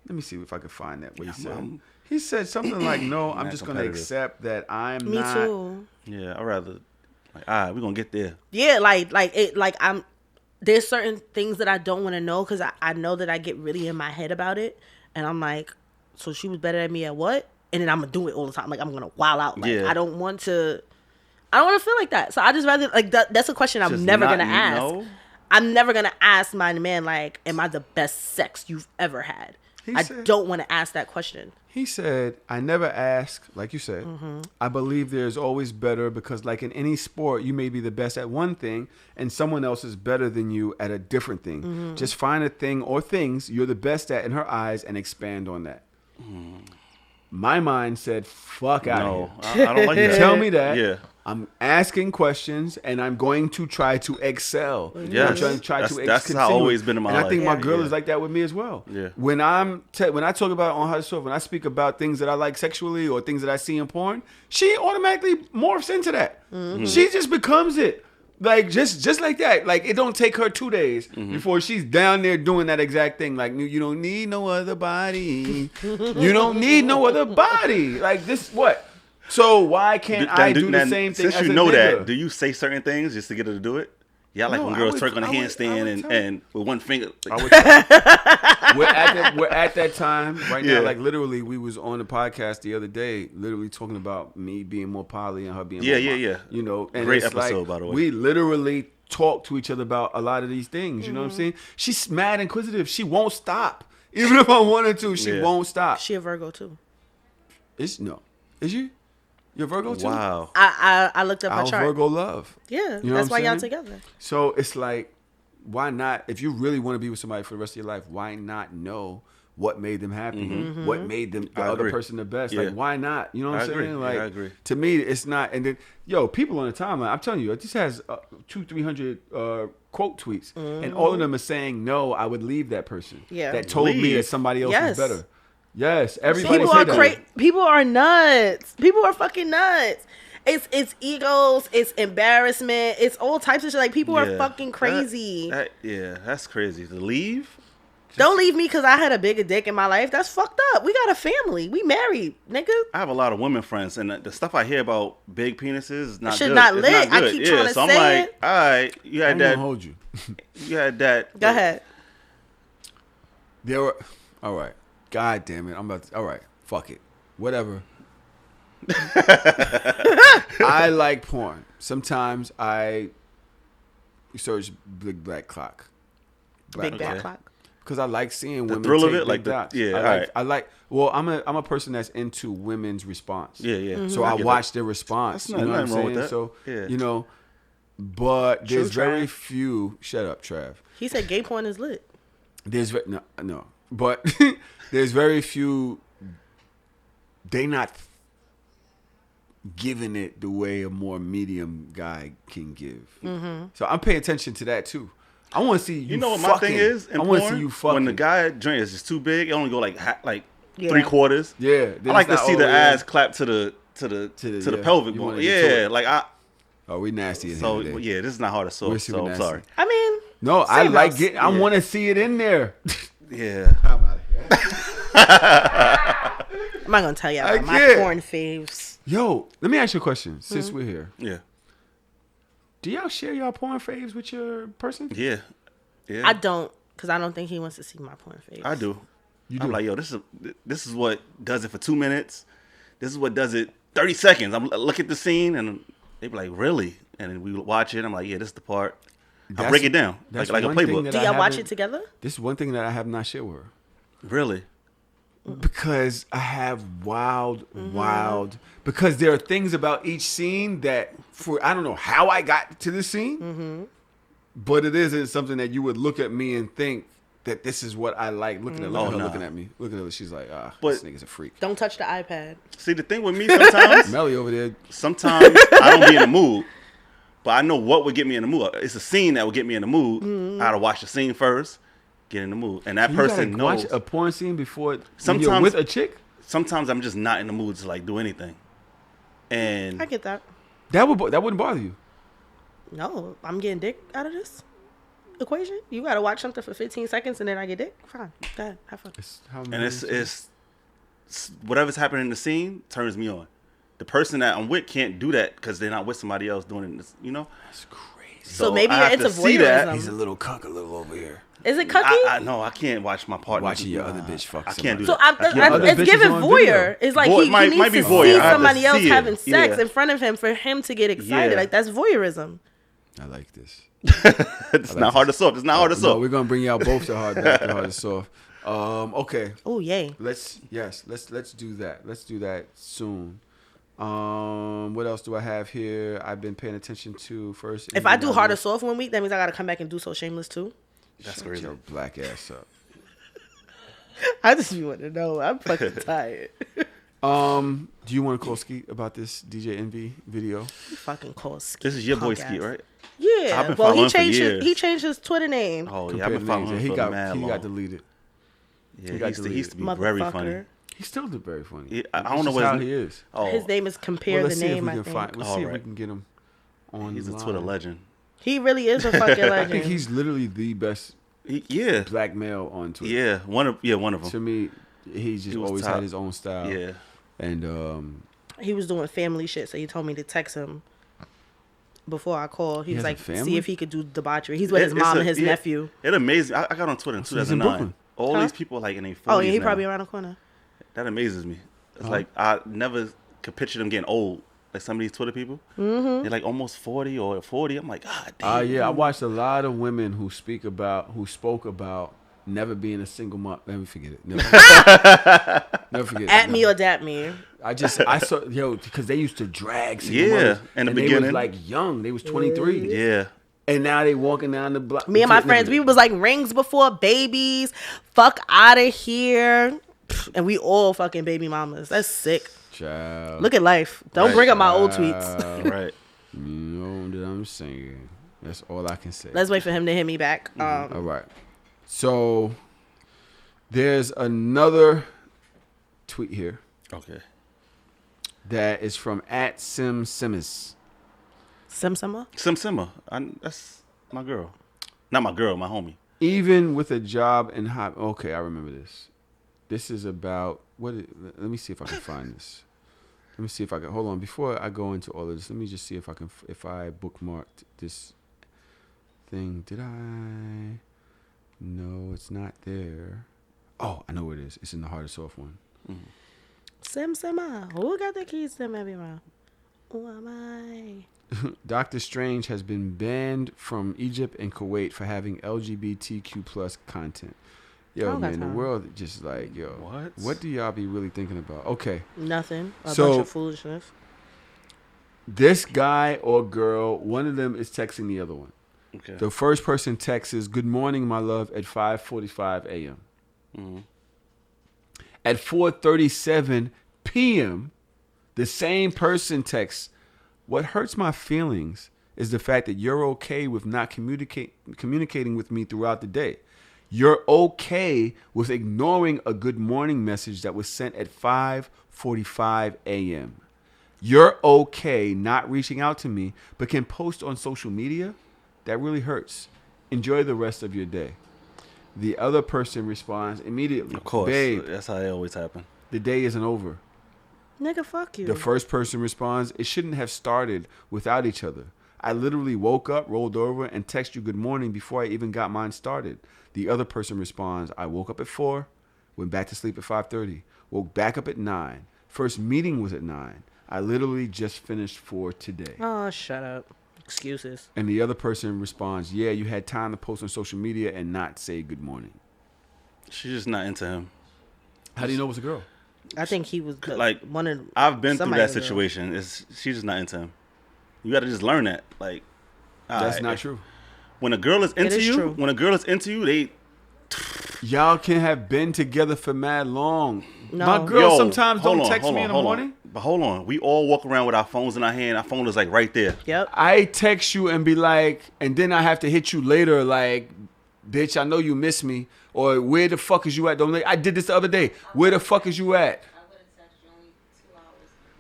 Speaker 1: Let me see if I can find that. What he said. He said something like, no, I'm just going to accept that I'm
Speaker 3: Me
Speaker 1: not.
Speaker 3: too.
Speaker 2: Yeah, I'd rather, like, all right, we're going to get there.
Speaker 3: Yeah, there's certain things that I don't want to know because I know that I get really in my head about it. And I'm like, so she was better than me at what? And then I'm going to do it all the time. Like, I'm going to wild out. Like, I don't want to feel like that. So I just rather, like, that's a question I'm never going to ask.
Speaker 2: No.
Speaker 3: I'm never going to ask my man, like, am I the best sex you've ever had? I don't want to ask that question.
Speaker 1: He said, I never ask, like you said. I believe there's always better because, like in any sport, you may be the best at one thing and someone else is better than you at a different thing. Just find a thing or things you're the best at in her eyes and expand on that. My mind said, fuck out of here.
Speaker 2: I don't like that.
Speaker 1: Tell me that.
Speaker 2: Yeah.
Speaker 1: I'm asking questions and I'm going to try to excel.
Speaker 2: Yes.
Speaker 1: I'm trying to try
Speaker 2: That's
Speaker 1: continue.
Speaker 2: how I've always been in my
Speaker 1: and
Speaker 2: life.
Speaker 1: I think my
Speaker 2: Yeah.
Speaker 1: girl
Speaker 2: Yeah.
Speaker 1: is like that with me as well.
Speaker 2: Yeah.
Speaker 1: When when I talk about on Hard Soft, when I speak about things that I like sexually or things that I see in porn, she automatically morphs into that. She just becomes it. Like just like that. Like it don't take her 2 days before she's down there doing that exact thing. Like you don't need no other body. You don't need no other body. Like this what? So why can't I do the same thing
Speaker 2: Since
Speaker 1: as
Speaker 2: you
Speaker 1: a
Speaker 2: know
Speaker 1: nigga?
Speaker 2: that, do you say certain things just to get her to do it? Yeah, I like
Speaker 1: No,
Speaker 2: when
Speaker 1: I
Speaker 2: girls
Speaker 1: would-
Speaker 2: twerk on a
Speaker 1: I would
Speaker 2: handstand
Speaker 1: tell
Speaker 2: and with one finger. Like,
Speaker 1: We're at that time right
Speaker 2: Yeah.
Speaker 1: now. Like literally, we was on the podcast the other day, literally talking about me being more poly and her being more
Speaker 2: Yeah.
Speaker 1: You know, and
Speaker 2: Great
Speaker 1: it's
Speaker 2: episode,
Speaker 1: like,
Speaker 2: by the way.
Speaker 1: We literally talk to each other about a lot of these things. You know what I'm saying? She's mad inquisitive. She won't stop. Even if I wanted to, she won't stop.
Speaker 3: She a Virgo too.
Speaker 1: Is you? You're Virgo too?
Speaker 2: Wow.
Speaker 3: I looked up her
Speaker 1: Our
Speaker 3: chart.
Speaker 1: Virgo love.
Speaker 3: Yeah,
Speaker 1: You know
Speaker 3: that's
Speaker 1: what
Speaker 3: why
Speaker 1: I'm
Speaker 3: y'all
Speaker 1: saying?
Speaker 3: together.
Speaker 1: So it's like, why not? If you really want to be with somebody for the rest of your life, why not know what made them happy? What made them the
Speaker 2: I
Speaker 1: other
Speaker 2: agree.
Speaker 1: person the best?
Speaker 2: Yeah.
Speaker 1: Like, why not? You know what
Speaker 2: I
Speaker 1: I'm
Speaker 2: agree.
Speaker 1: saying?
Speaker 2: Yeah,
Speaker 1: Like,
Speaker 2: I agree.
Speaker 1: to me, it's not. And then, people on the timeline, I'm telling you, it just has 200-300 quote tweets, and all of them are saying, "No, I would leave that person."
Speaker 3: Yeah.
Speaker 1: That told me
Speaker 2: Leave.
Speaker 1: that somebody else
Speaker 3: Yes.
Speaker 1: was better. Yes, everybody
Speaker 3: People
Speaker 1: say
Speaker 3: are
Speaker 1: that.
Speaker 3: People are nuts. People are fucking nuts. It's egos. It's embarrassment. It's all types of shit. Like people are
Speaker 2: Yeah.
Speaker 3: fucking crazy.
Speaker 2: That's crazy. To leave?
Speaker 3: Don't leave me because I had a bigger dick in my life. That's fucked up. We got a family. We married, nigga.
Speaker 2: I have a lot of women friends, and the stuff I hear about big penises is not
Speaker 3: Shit
Speaker 2: good.
Speaker 3: not
Speaker 2: It's
Speaker 3: lit.
Speaker 2: not
Speaker 3: I
Speaker 2: good.
Speaker 3: keep
Speaker 2: yeah,
Speaker 3: trying to
Speaker 2: so I'm
Speaker 3: say
Speaker 2: like,
Speaker 3: it.
Speaker 2: all right, you
Speaker 1: I
Speaker 2: had
Speaker 1: ain't gonna
Speaker 2: that.
Speaker 1: hold you.
Speaker 2: You had that.
Speaker 3: Go ahead.
Speaker 1: There were. All right. God damn it. I'm about to. All right. Fuck it. Whatever. I like porn. Sometimes I search Big Black Clock.
Speaker 3: Big bad
Speaker 2: Okay.
Speaker 3: clock.
Speaker 1: Because I like seeing
Speaker 2: The
Speaker 1: women
Speaker 2: thrill of
Speaker 1: take
Speaker 2: it, like
Speaker 1: big
Speaker 2: the-
Speaker 1: dots.
Speaker 2: yeah,
Speaker 1: I
Speaker 2: all
Speaker 1: like,
Speaker 2: right.
Speaker 1: I like. Well, I'm a person that's into women's response.
Speaker 2: Yeah, yeah.
Speaker 1: So I watch their response.
Speaker 2: That's
Speaker 1: You know what I'm
Speaker 2: nothing wrong with
Speaker 1: saying?
Speaker 2: that.
Speaker 1: So
Speaker 2: Yeah.
Speaker 1: but
Speaker 3: True,
Speaker 1: there's very
Speaker 3: Trav.
Speaker 1: few. Shut up, Trav.
Speaker 3: He said gay porn is lit.
Speaker 1: There's no, but there's very few. They not giving it the way a more medium guy can give. So I'm paying attention to that too. I want to see you.
Speaker 2: You know what
Speaker 1: fucking.
Speaker 2: my thing is? In
Speaker 1: I want to
Speaker 2: porn?
Speaker 1: see you fucking.
Speaker 2: When the guy joint is just too big, it only go like
Speaker 3: Yeah.
Speaker 2: 3/4.
Speaker 1: yeah,
Speaker 2: I like to see the ass clap to the
Speaker 1: yeah.
Speaker 2: pelvic
Speaker 1: You
Speaker 2: bone.
Speaker 1: wanna get to
Speaker 2: Yeah,
Speaker 1: it.
Speaker 2: like I.
Speaker 1: Oh, we nasty.
Speaker 2: So
Speaker 1: today.
Speaker 2: yeah, this is not hard to
Speaker 1: We're
Speaker 2: solve.
Speaker 1: super
Speaker 2: So I'm
Speaker 1: nasty.
Speaker 2: sorry.
Speaker 3: I mean,
Speaker 1: No, I
Speaker 3: Same
Speaker 1: like
Speaker 3: house.
Speaker 1: it. I
Speaker 2: Yeah.
Speaker 1: want to see it in there.
Speaker 2: Yeah.
Speaker 1: I'm out of here.
Speaker 3: I'm not gonna tell y'all
Speaker 1: I
Speaker 3: about my
Speaker 1: can't.
Speaker 3: porn faves.
Speaker 1: Yo, let me ask you a question. Since we're here,
Speaker 2: Yeah.
Speaker 1: do y'all share y'all porn faves with your person?
Speaker 2: Yeah. Yeah.
Speaker 3: I don't, because I don't think he wants to see my porn faves.
Speaker 2: I do.
Speaker 1: You
Speaker 2: I'm
Speaker 1: do.
Speaker 2: like, yo, this is what does it for 2 minutes. This is what does it 30 seconds. I'm look at the scene and they be like, really? And then we watch it. I'm like, yeah, this is the part. I
Speaker 1: That's-
Speaker 2: break it down
Speaker 1: that's
Speaker 2: like a
Speaker 1: one thing
Speaker 2: playbook.
Speaker 1: that
Speaker 3: Do
Speaker 1: I
Speaker 3: y'all watch
Speaker 1: haven't-
Speaker 3: it together?
Speaker 1: This is one thing that I have not shared with her.
Speaker 2: Really?
Speaker 1: Because I have wild. Because there are things about each scene that, I don't know how I got to this scene, but it isn't something that you would look at me and think that this is what I like. Looking at her,
Speaker 2: Oh, no.
Speaker 1: looking at me, looking at her, she's like, this
Speaker 2: But-
Speaker 1: nigga's a freak.
Speaker 3: Don't touch the iPad.
Speaker 2: See, the thing with me sometimes,
Speaker 1: Melly over there.
Speaker 2: sometimes I don't be in the mood, but I know what would get me in the mood. It's a scene that would get me in the mood. I gotta watch the scene first, get in the mood, and that
Speaker 1: You
Speaker 2: person
Speaker 1: gotta watch
Speaker 2: knows.
Speaker 1: a porn scene before when you're
Speaker 2: Sometimes-
Speaker 1: with a chick.
Speaker 2: Sometimes I'm just not in the mood to like do anything, and
Speaker 3: I get that.
Speaker 1: That wouldn't bother you.
Speaker 3: No, I'm getting dick out of this equation. You gotta watch something for 15 seconds and then I get dick. Fine. Go ahead. Have fun.
Speaker 2: and it's whatever's happening in the scene turns me on. The person that I'm with can't do that because they're not with somebody else doing it. You know,
Speaker 1: That's crazy.
Speaker 3: So maybe
Speaker 2: I
Speaker 3: you're
Speaker 2: have
Speaker 3: into
Speaker 2: to see that.
Speaker 3: voyeurism.
Speaker 1: He's a little cuck, a little over here.
Speaker 3: Is it cucky?
Speaker 2: I can't watch my partner
Speaker 1: Watching your
Speaker 2: Nah,
Speaker 1: other bitch fuck
Speaker 2: I can't do
Speaker 3: So
Speaker 2: that. I can't do
Speaker 1: other
Speaker 3: it's
Speaker 1: bitches
Speaker 3: giving
Speaker 1: on
Speaker 3: voyeur.
Speaker 1: video.
Speaker 3: It's like
Speaker 2: Voy-
Speaker 3: he
Speaker 2: might
Speaker 3: needs
Speaker 2: be
Speaker 3: to
Speaker 2: voyeur.
Speaker 3: see
Speaker 2: I have to
Speaker 3: somebody else
Speaker 2: see it.
Speaker 3: having sex
Speaker 2: Yeah.
Speaker 3: in front of him for him to get excited.
Speaker 2: Yeah.
Speaker 3: Like that's voyeurism.
Speaker 1: I like this.
Speaker 2: It's not hard to solve. It's not hard to
Speaker 1: No,
Speaker 2: solve.
Speaker 1: we're gonna bring y'all both to hard back to hard to soft. Okay.
Speaker 3: Oh yay.
Speaker 1: Let's do that. Let's do that soon. What else do I have here? I've been paying attention to first.
Speaker 3: If I do hard or soft 1 week, that means I gotta come back and do so shameless too.
Speaker 2: That's
Speaker 1: Shut
Speaker 2: crazy.
Speaker 1: your black ass up.
Speaker 3: I just want to know. I'm fucking tired.
Speaker 1: Do you want to call Skeet about this DJ Envy video?
Speaker 3: Fucking call Skeet.
Speaker 2: This is your boy
Speaker 3: punk
Speaker 2: Skeet,
Speaker 3: ass.
Speaker 2: right?
Speaker 3: Yeah.
Speaker 2: I've been
Speaker 3: Well,
Speaker 2: following
Speaker 3: he
Speaker 2: him for
Speaker 3: changed
Speaker 2: years.
Speaker 3: he changed his Twitter name.
Speaker 2: Oh yeah, I've been
Speaker 1: Compared
Speaker 2: following
Speaker 1: names.
Speaker 2: him
Speaker 1: He
Speaker 2: for
Speaker 1: got
Speaker 2: mad
Speaker 1: he
Speaker 2: long.
Speaker 1: got deleted.
Speaker 2: Yeah,
Speaker 1: he got
Speaker 2: he used to be very funny.
Speaker 3: Motherfucker.
Speaker 1: He's still very funny.
Speaker 2: Yeah, I
Speaker 1: That's
Speaker 2: don't know
Speaker 1: just
Speaker 2: what
Speaker 1: how
Speaker 2: his-
Speaker 1: he is.
Speaker 2: Oh,
Speaker 3: His name is Compare
Speaker 1: Well,
Speaker 3: the
Speaker 1: let's see if
Speaker 3: Name.
Speaker 1: we
Speaker 3: I
Speaker 1: can
Speaker 3: think
Speaker 1: find. Let's see if we
Speaker 2: Alright.
Speaker 1: can get him on.
Speaker 2: he's a Twitter legend.
Speaker 3: he really is a fucking
Speaker 1: I
Speaker 3: legend.
Speaker 1: think he's literally the best
Speaker 2: Yeah,
Speaker 1: black male on Twitter.
Speaker 2: yeah, one of
Speaker 1: To
Speaker 2: them.
Speaker 1: me, he's just
Speaker 2: He was
Speaker 1: always
Speaker 2: top.
Speaker 1: had his own style.
Speaker 2: Yeah,
Speaker 1: And
Speaker 3: He was doing family shit, so he told me to text him before I called. He was
Speaker 1: has a
Speaker 3: like,
Speaker 1: family?
Speaker 3: see if he could do debauchery. He's with his
Speaker 2: It's
Speaker 3: mom
Speaker 2: a-
Speaker 3: and his
Speaker 2: yeah,
Speaker 3: nephew.
Speaker 2: It amazes me. I got on Twitter in
Speaker 1: So he's in
Speaker 2: 2009.
Speaker 1: Brooklyn.
Speaker 2: All
Speaker 3: Huh?
Speaker 2: these people like in their 40s
Speaker 3: Oh, yeah, he
Speaker 2: now.
Speaker 3: probably around the corner.
Speaker 2: That amazes me. It's like I never could picture them getting old. Like some of these Twitter people, they're like almost 40 or 40. I'm like, God damn.
Speaker 1: Yeah, I watched a lot of women who spoke about never being a single mom. Let me forget it. Never forget it.
Speaker 3: At me or dat me.
Speaker 1: I saw because they used to drag single
Speaker 2: Yeah,
Speaker 1: mothers,
Speaker 2: in the
Speaker 1: and they
Speaker 2: beginning.
Speaker 1: was like young. They was 23.
Speaker 2: Yeah.
Speaker 1: And now they walking down the block.
Speaker 3: Me and my friends, we was like rings before babies. Fuck out of here. And we all fucking baby mamas. That's sick.
Speaker 1: Child.
Speaker 3: Look at life. Don't bring up my old tweets.
Speaker 2: Right.
Speaker 1: You know what I'm saying. That's all I can say.
Speaker 3: Let's wait for him to hit me back.
Speaker 1: All right. So there's another tweet here
Speaker 2: Okay.
Speaker 1: that is from @SimSimmis.
Speaker 3: Simsima?
Speaker 2: Simma. That's my girl. Not my girl, my homie.
Speaker 1: Even with a job and okay, I remember this. This is about let me see if I can find this. Let me see if I can hold on before I go into all of this. Let me just see if I bookmarked this thing. Did I? No, it's not there. Oh, I know where it is. It's in the hard or soft one.
Speaker 3: Simsima. Who got the keys to everyone? Who am I?
Speaker 1: Doctor Strange has been banned from Egypt and Kuwait for having LGBTQ plus content. Yo, man, the world just like, yo, what do y'all be really thinking about? Okay.
Speaker 3: Nothing. A bunch of foolishness.
Speaker 1: This guy or girl, one of them is texting the other one.
Speaker 2: Okay.
Speaker 1: The first person texts is, "Good morning, my love," at 5:45 a.m.
Speaker 2: Mm-hmm.
Speaker 1: At 4:37 p.m., the same person texts, "What hurts my feelings is the fact that you're okay with not communicating with me throughout the day. You're okay with ignoring a good morning message that was sent at 5:45 a.m. You're okay not reaching out to me, but can post on social media? That really hurts. Enjoy the rest of your day." The other person responds immediately.
Speaker 2: Of course.
Speaker 1: "Babe,
Speaker 2: That's how it always happens.
Speaker 1: the day isn't over."
Speaker 3: Nigga, fuck you.
Speaker 1: The first person responds, "It shouldn't have started without each other. I literally woke up, rolled over, and texted you good morning before I even got mine started." The other person responds, "I woke up at 4, went back to sleep at 5:30, woke back up at 9. First meeting was at 9. I literally just finished for today."
Speaker 3: Oh, shut up. Excuses.
Speaker 1: And the other person responds, "Yeah, you had time to post on social media and not say good morning."
Speaker 2: She's just not into him.
Speaker 1: How do you know it was a girl?
Speaker 3: I think he was
Speaker 2: Like,
Speaker 3: one of.
Speaker 2: I've been through
Speaker 3: somebody's
Speaker 2: that
Speaker 3: girl.
Speaker 2: situation. She's just not into him. You got to just learn that. Like,
Speaker 1: That's not true.
Speaker 2: When a girl is into
Speaker 3: is
Speaker 2: you,
Speaker 3: true.
Speaker 2: they
Speaker 1: Y'all can have been together for mad long.
Speaker 3: No.
Speaker 1: My girl
Speaker 2: Yo,
Speaker 1: sometimes
Speaker 2: hold
Speaker 1: don't
Speaker 2: on,
Speaker 1: text
Speaker 2: hold
Speaker 1: me
Speaker 2: on,
Speaker 1: in the
Speaker 2: hold on.
Speaker 1: morning.
Speaker 2: But hold on, we all walk around with our phones in our hand. Our phone is like right there.
Speaker 3: Yep.
Speaker 1: I text you and be like, and then I have to hit you later like, "Bitch, I know you miss me," or "Where the fuck is you at?" I did this the other day. "Where the fuck is you at?"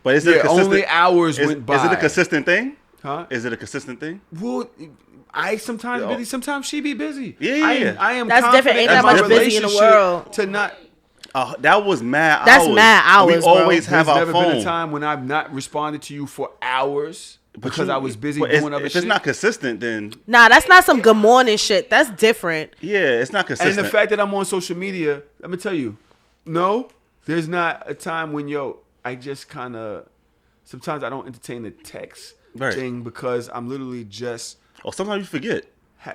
Speaker 2: But is it a consistent,
Speaker 1: only hours went by.
Speaker 2: Is it a consistent thing?
Speaker 1: Huh?
Speaker 2: Is it a consistent thing?
Speaker 1: Well, I sometimes busy, sometimes she be busy.
Speaker 2: Yeah.
Speaker 1: I am.
Speaker 3: That's different. Ain't
Speaker 1: confident
Speaker 3: that
Speaker 1: in
Speaker 3: much
Speaker 1: my
Speaker 3: busy in the
Speaker 1: relationship
Speaker 3: world.
Speaker 1: to not.
Speaker 2: That was mad
Speaker 3: That's
Speaker 2: hours.
Speaker 3: mad hours,
Speaker 2: We
Speaker 3: bro.
Speaker 2: always have
Speaker 1: There's
Speaker 2: our
Speaker 1: never
Speaker 2: phone.
Speaker 1: been a time when I've not responded to you for hours because I was busy
Speaker 2: but
Speaker 1: doing other
Speaker 2: if
Speaker 1: shit.
Speaker 2: it's not consistent, then
Speaker 3: Nah, that's not some good morning shit. That's different.
Speaker 2: yeah, it's not consistent.
Speaker 1: And the fact that I'm on social media, let me tell you, no, there's not a time when I just kind of sometimes I don't entertain the text thing because I'm literally just.
Speaker 2: Oh, sometimes you forget.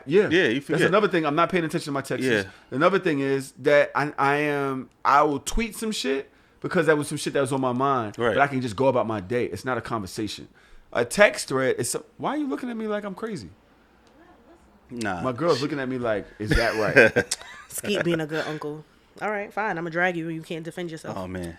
Speaker 1: Yeah,
Speaker 2: you forget.
Speaker 1: That's another thing. I'm not paying attention to my texts.
Speaker 2: Yeah.
Speaker 1: Another thing is that I will tweet some shit because that was some shit that was on my mind.
Speaker 2: Right.
Speaker 1: But I can just go about my day. It's not a conversation. A text thread is. Why are you looking at me like I'm crazy?
Speaker 2: Nah,
Speaker 1: My girl's looking at me like, is that right?
Speaker 3: Skeet being a good uncle. All right, fine. I'm gonna drag you. You can't defend yourself.
Speaker 2: Oh man,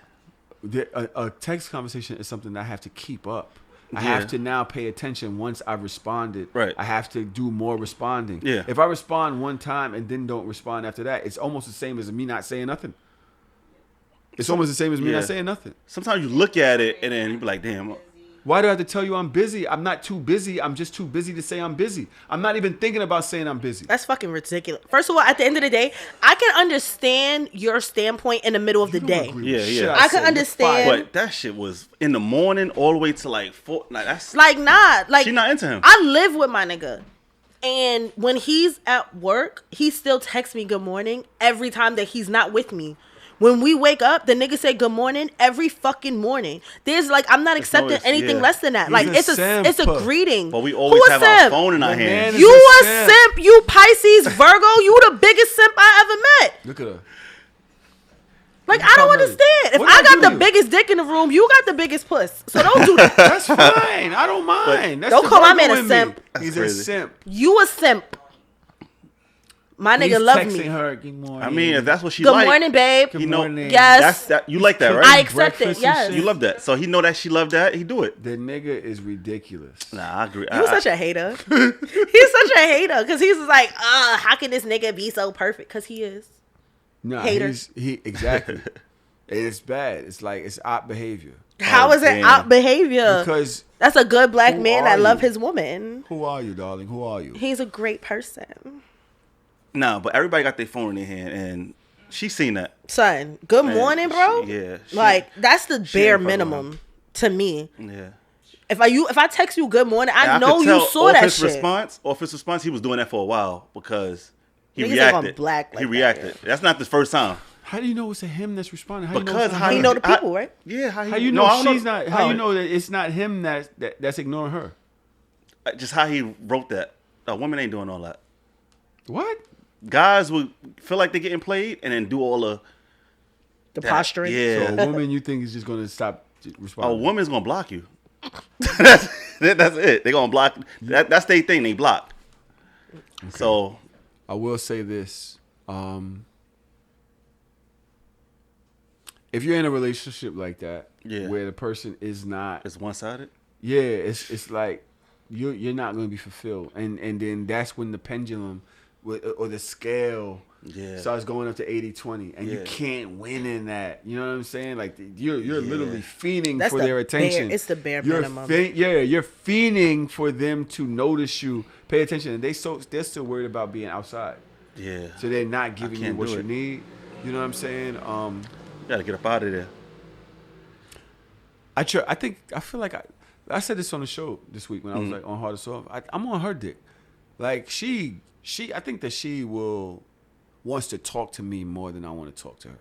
Speaker 1: A text conversation is something that I have to keep up. I
Speaker 2: Yeah.
Speaker 1: have to now pay attention once I've responded.
Speaker 2: Right.
Speaker 1: I have to do more responding.
Speaker 2: Yeah.
Speaker 1: If I respond one time and then don't respond after that, it's almost the same as me not saying nothing. It's almost the same as me
Speaker 2: Yeah.
Speaker 1: not saying nothing.
Speaker 2: sometimes you look at it and then you be like, damn.
Speaker 1: Why do I have to tell you I'm busy? I'm not too busy. I'm just too busy to say I'm busy. I'm not even thinking about saying I'm busy.
Speaker 3: That's fucking ridiculous. First of all, at the end of the day, I can understand your standpoint in the middle of the
Speaker 1: You don't
Speaker 3: day.
Speaker 1: agree with
Speaker 2: Yeah,
Speaker 1: shit
Speaker 2: yeah.
Speaker 3: I can
Speaker 1: say. You're
Speaker 3: understand.
Speaker 1: fired.
Speaker 2: But that shit was in the morning all the way to like 4. Like that's
Speaker 3: Like, not like
Speaker 2: she not into him.
Speaker 3: I live with my nigga, and when he's at work, he still texts me good morning every time that he's not with me. When we wake up, the nigga say good morning every fucking morning. There's like, I'm not accepting
Speaker 2: always-
Speaker 3: anything
Speaker 2: yeah.
Speaker 3: less than that.
Speaker 1: He's
Speaker 3: Like
Speaker 1: a
Speaker 3: it's
Speaker 1: simp.
Speaker 3: it's a greeting.
Speaker 2: But we
Speaker 3: Who
Speaker 2: always
Speaker 3: a
Speaker 2: have our
Speaker 3: simp?
Speaker 2: phone in our
Speaker 1: Your man
Speaker 2: hands.
Speaker 1: is
Speaker 3: You
Speaker 1: a
Speaker 3: a simp, you Pisces, Virgo. You the biggest simp I ever met.
Speaker 1: Look at her.
Speaker 3: Like,
Speaker 1: You
Speaker 3: I don't
Speaker 1: come
Speaker 3: understand. If
Speaker 1: What
Speaker 3: I
Speaker 1: did I
Speaker 3: got
Speaker 1: do
Speaker 3: the
Speaker 1: to you?
Speaker 3: biggest dick in the room, you got the biggest puss. So don't do that.
Speaker 1: That's fine. I don't mind. That's
Speaker 3: Don't
Speaker 1: the
Speaker 3: call my
Speaker 1: Virgo
Speaker 3: man a
Speaker 1: in me.
Speaker 3: simp.
Speaker 1: He's
Speaker 2: crazy.
Speaker 1: a simp.
Speaker 3: You a simp. My nigga
Speaker 1: He's
Speaker 3: love
Speaker 1: texting
Speaker 3: me.
Speaker 1: her. Good morning.
Speaker 2: I mean, if that's what she
Speaker 3: Good
Speaker 2: like,
Speaker 3: morning, babe.
Speaker 1: Good
Speaker 2: you know,
Speaker 1: morning.
Speaker 3: Yes.
Speaker 2: that's that. You like that, right?
Speaker 3: I accept it.
Speaker 1: breakfast and
Speaker 3: Yes.
Speaker 1: shit.
Speaker 2: You love that. So he know that she loved that. He do it.
Speaker 1: The nigga is ridiculous.
Speaker 2: Nah, I agree.
Speaker 3: You such a hater. He's such a hater because he's just like, how can this nigga be so perfect? Because he is.
Speaker 1: Nah,
Speaker 3: Hater.
Speaker 1: he exactly. It's bad. It's like it's op behavior.
Speaker 3: How is it
Speaker 2: damn.
Speaker 3: out behavior?
Speaker 1: Because
Speaker 3: That's a good black
Speaker 1: Who
Speaker 3: man
Speaker 1: are
Speaker 3: that love
Speaker 1: you?
Speaker 3: his woman.
Speaker 1: who are you, darling? Who are you?
Speaker 3: He's a great person.
Speaker 2: Nah, but everybody got their phone in their hand, and she seen that.
Speaker 3: Son, good
Speaker 2: Man,
Speaker 3: morning, bro.
Speaker 2: she-
Speaker 3: Like, that's the bare
Speaker 2: ain't fucking
Speaker 3: minimum to me.
Speaker 2: Yeah.
Speaker 3: If I text you good morning, I
Speaker 2: And
Speaker 3: know
Speaker 2: could
Speaker 3: you
Speaker 2: tell
Speaker 3: saw
Speaker 2: off
Speaker 3: that
Speaker 2: his
Speaker 3: shit.
Speaker 2: response. Off his response, he was doing that for a while because he
Speaker 3: Niggas ain't gonna
Speaker 2: reacted.
Speaker 3: black like
Speaker 2: he
Speaker 3: that,
Speaker 2: reacted.
Speaker 3: yeah.
Speaker 2: That's not the first time.
Speaker 1: How do you know it's a him that's responding? How
Speaker 2: Because
Speaker 1: you know
Speaker 2: how
Speaker 3: He know the people, right?
Speaker 2: Yeah. How
Speaker 1: how you
Speaker 2: no,
Speaker 1: know
Speaker 2: I don't
Speaker 1: she's not? How
Speaker 2: Oh,
Speaker 1: you know that it's not him that's ignoring her?
Speaker 2: Just how he wrote that. Women ain't doing all that.
Speaker 1: What?
Speaker 2: Guys would feel like they're getting played and then do all the
Speaker 3: The
Speaker 2: that.
Speaker 3: posturing.
Speaker 2: Yeah.
Speaker 1: So a woman you think is just gonna stop
Speaker 2: A
Speaker 1: responding?
Speaker 2: woman's gonna block you. that's it. They're gonna block. That's their thing. They block. So
Speaker 1: I will say this. If you're in a relationship like that,
Speaker 2: Yeah.
Speaker 1: where the person is not,
Speaker 2: it's one sided.
Speaker 1: yeah, it's like you're not going to be fulfilled, and then that's when the pendulum or the scale
Speaker 2: Yeah.
Speaker 1: starts going up to 80-20, and you
Speaker 2: Yeah.
Speaker 1: can't win in that. You know what I'm saying? Like you're literally
Speaker 2: Yeah.
Speaker 1: fiending
Speaker 3: That's
Speaker 1: for
Speaker 3: the
Speaker 1: their attention.
Speaker 3: it's the bare
Speaker 1: You're
Speaker 3: minimum.
Speaker 1: you're fiending for them to notice you, pay attention, and they're still worried about being outside.
Speaker 2: Yeah.
Speaker 1: So they're not giving you
Speaker 2: can't
Speaker 1: what
Speaker 2: do
Speaker 1: you
Speaker 2: it.
Speaker 1: need. You know what I'm saying?
Speaker 2: Gotta get up out of there.
Speaker 1: I feel like I said this on the show this week when I was like on Hard or Soft. I'm on her dick. Like I think that she wants to talk to me more than I want to talk to her.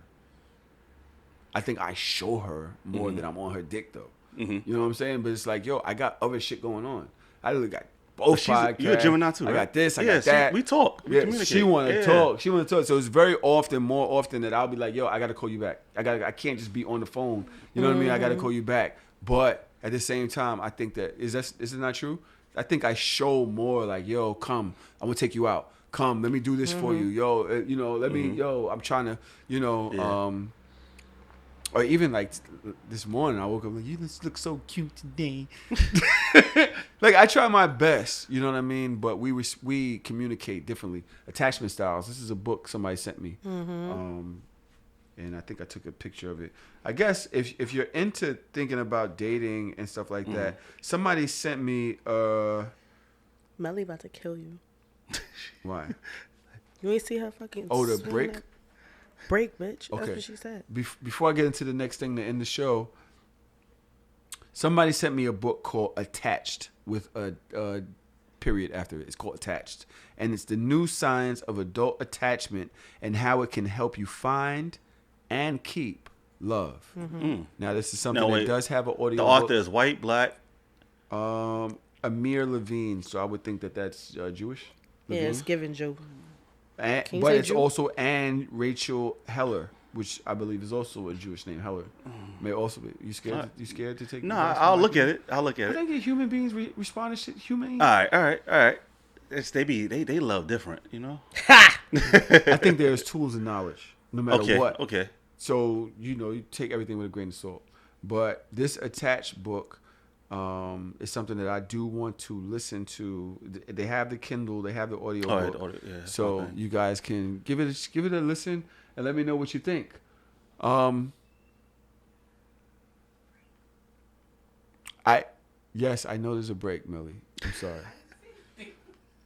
Speaker 1: I think I show her more than I'm on her dick though. You know what I'm saying? But it's like, yo, I got other shit going on. I literally got both podcasts.
Speaker 2: You're a Gemini too,
Speaker 1: I
Speaker 2: right?
Speaker 1: got this. I
Speaker 2: Yeah,
Speaker 1: got that.
Speaker 2: we talk. We
Speaker 1: Yeah,
Speaker 2: communicate.
Speaker 1: she want to
Speaker 2: Yeah.
Speaker 1: talk. She want to talk. So it's more often that I'll be like, yo, I got to call you back. I can't just be on the phone. You know what I mean? I got to call you back. But at the same time, I think that is it not true? I think I show more like, yo, come, I'm gonna take you out. Come, let me do this for you. Yo, let me, I'm trying to,
Speaker 2: Yeah.
Speaker 1: or even like this morning, I woke up like, you just look so cute today. Like I try my best, you know what I mean? But we communicate differently. Attachment styles. This is a book somebody sent me, and I think I took a picture of it. I guess if you're into thinking about dating and stuff like that, somebody sent me.
Speaker 3: Melly about to kill you.
Speaker 1: Why?
Speaker 3: You ain't see her fucking.
Speaker 1: Oh, the
Speaker 3: swing
Speaker 1: break.
Speaker 3: that- Break, bitch. That's
Speaker 1: Okay.
Speaker 3: what she said.
Speaker 1: Before I get into the next thing to end the show, somebody sent me a book called Attached with a period after it. It's called Attached. And it's the new science of adult attachment and how it can help you find and keep love. Now, this is something
Speaker 2: Now,
Speaker 1: that
Speaker 2: wait.
Speaker 1: does have an audio
Speaker 2: The
Speaker 1: book.
Speaker 2: author is white, black.
Speaker 1: Amir Levine. So I would think that that's Jewish.
Speaker 3: Yeah, it's giving Joe.
Speaker 1: And,
Speaker 3: Can you
Speaker 1: but
Speaker 3: say
Speaker 1: it's
Speaker 3: Jew?
Speaker 1: also Anne Rachel Heller, which I believe is also a Jewish name. Heller may also be. You scared? You scared to take?
Speaker 2: No,
Speaker 1: advice from
Speaker 2: I'll
Speaker 1: white
Speaker 2: look
Speaker 1: people?
Speaker 2: at it. I'll look at
Speaker 1: I
Speaker 2: it.
Speaker 1: think human beings respond to shit. Human.
Speaker 2: All right. They love different, you know.
Speaker 1: I think there's tools and knowledge, no matter what.
Speaker 2: Okay.
Speaker 1: So you take everything with a grain of salt. But this Attached book is something that I do want to listen to. They have the Kindle, they have the audio
Speaker 2: All right,
Speaker 1: book.
Speaker 2: audio, yeah,
Speaker 1: So
Speaker 2: okay.
Speaker 1: you guys can give it a listen and let me know what you think. Yes, I know there's a break, Millie. I'm sorry.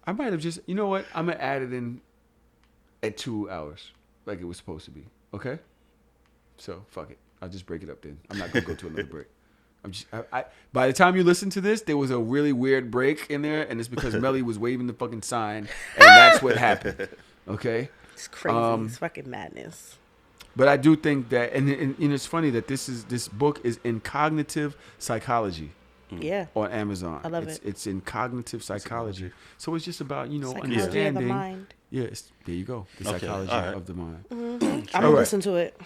Speaker 1: I might have just, you know what? I'm gonna add it in at 2 hours, like it was supposed to be. Okay. So fuck it. I'll just break it up then. I'm not gonna go to another break. By the time you listen to this, there was a really weird break in there, and it's because Melly was waving the fucking sign, and that's what happened. Okay.
Speaker 3: It's crazy. It's fucking madness.
Speaker 1: But I do think that, and it's funny that this book is in cognitive psychology.
Speaker 3: Yeah.
Speaker 1: On Amazon.
Speaker 3: I love it.
Speaker 1: It's in cognitive psychology. So it's just about,
Speaker 3: Psychology
Speaker 1: understanding.
Speaker 3: of the mind.
Speaker 1: Yes, there you go. The
Speaker 2: Okay,
Speaker 1: psychology
Speaker 2: all right.
Speaker 1: of the mind.
Speaker 3: I'm going to
Speaker 1: All right.
Speaker 3: listen to it.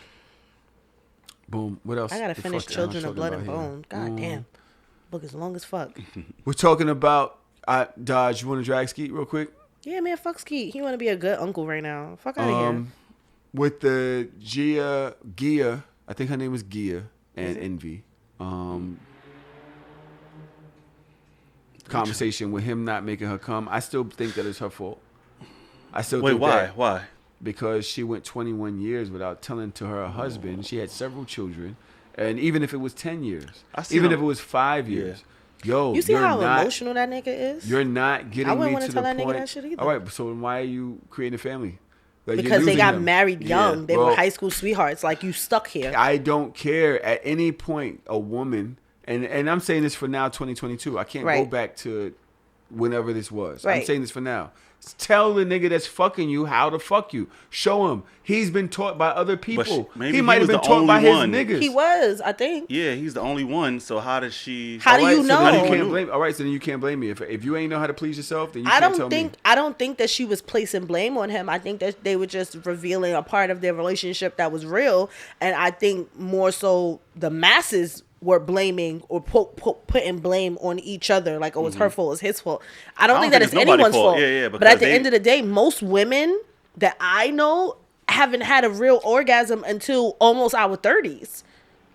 Speaker 1: Boom. What else?
Speaker 3: I got to
Speaker 1: the
Speaker 3: finish
Speaker 1: fuck am I
Speaker 3: Children of
Speaker 1: talking
Speaker 3: Blood and
Speaker 1: about here?
Speaker 3: Bone. God damn. Book is long as fuck.
Speaker 1: We're talking about Daj. You want to drag Skeet real quick?
Speaker 3: Yeah, man, fuck Skeet. He want to be a good uncle right now. Fuck out of here.
Speaker 1: With the Gia, I think her name is Gia, and Envy. Conversation with him not making her come. I still think that it's her fault. I still
Speaker 2: Wait,
Speaker 1: think
Speaker 2: why?
Speaker 1: that
Speaker 2: Why?
Speaker 1: because she went 21 years without telling to her husband. She had several children, and even if it was 10 years, even if it was 5 years, yo,
Speaker 3: You see
Speaker 1: you're
Speaker 3: how
Speaker 1: not,
Speaker 3: emotional that nigga is?
Speaker 1: You're not getting
Speaker 3: I wouldn't
Speaker 1: me
Speaker 3: wanna
Speaker 1: to
Speaker 3: tell
Speaker 1: the
Speaker 3: that nigga
Speaker 1: point.
Speaker 3: that shit either.
Speaker 1: All right, so then why are you creating a family? Like, you're
Speaker 3: Because they
Speaker 1: losing
Speaker 3: got
Speaker 1: him.
Speaker 3: married young.
Speaker 1: Yeah,
Speaker 3: They were
Speaker 1: well,
Speaker 3: high school sweethearts. Like, you stuck here.
Speaker 1: I don't care at any point a woman, and I'm saying this for now, 2022. I can't go
Speaker 3: Right.
Speaker 1: back to whenever this was. I'm
Speaker 3: Right.
Speaker 1: saying this for now. Tell the nigga that's fucking you how to fuck you. Show him. He's been taught by other people.
Speaker 2: maybe
Speaker 1: He might
Speaker 2: he
Speaker 1: have
Speaker 2: was
Speaker 1: been
Speaker 2: the
Speaker 1: taught by
Speaker 2: only
Speaker 1: his
Speaker 2: one.
Speaker 1: niggas.
Speaker 3: He was, I think.
Speaker 2: Yeah, he's the only one. So how does she?
Speaker 3: How do
Speaker 1: All right,
Speaker 3: you
Speaker 1: so then
Speaker 3: know?
Speaker 1: you can't blame. All right, so then you can't blame me. If you ain't know how to please yourself, then you
Speaker 3: I
Speaker 1: can't tell
Speaker 3: don't think that she was placing blame on him. I think that they were just revealing a part of their relationship that was real, and I think more so the masses were blaming or putting blame on each other, like, oh, it's her fault, it's his fault. I don't think that it's
Speaker 2: nobody's
Speaker 3: anyone's fault.
Speaker 2: Yeah,
Speaker 3: but at the
Speaker 2: because
Speaker 3: end of the day, most women that I know haven't had a real orgasm until almost our 30s.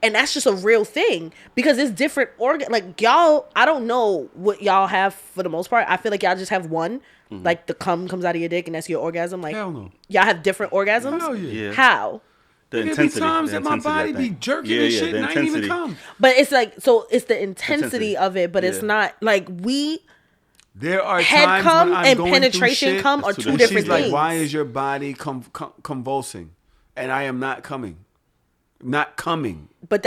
Speaker 3: And that's just a real thing because it's different like y'all, I don't know what y'all have for the most part. I feel like y'all just have one, like the cum comes out of your dick and that's your orgasm. Like,
Speaker 1: Hell no.
Speaker 3: y'all have different orgasms.
Speaker 1: Hell yeah.
Speaker 2: Yeah.
Speaker 3: How?
Speaker 2: The
Speaker 1: There be
Speaker 2: intensity.
Speaker 1: times
Speaker 2: the
Speaker 1: that my
Speaker 2: intensity, I
Speaker 1: body be
Speaker 2: think.
Speaker 1: jerking and shit,
Speaker 2: the
Speaker 1: and I ain't even
Speaker 2: intensity.
Speaker 1: come.
Speaker 3: But it's like, so it's the intensity
Speaker 2: Intensity.
Speaker 3: of it, but it's
Speaker 2: Yeah.
Speaker 3: not like
Speaker 1: There are
Speaker 3: head
Speaker 1: times
Speaker 3: cum
Speaker 1: when I'm
Speaker 3: and
Speaker 1: going
Speaker 3: penetration
Speaker 1: through shit,
Speaker 3: cum are
Speaker 2: That's
Speaker 3: two
Speaker 2: two
Speaker 1: and
Speaker 3: different
Speaker 1: she's like,
Speaker 3: things.
Speaker 1: why is your body convulsing? And I am not coming. Not coming.
Speaker 3: But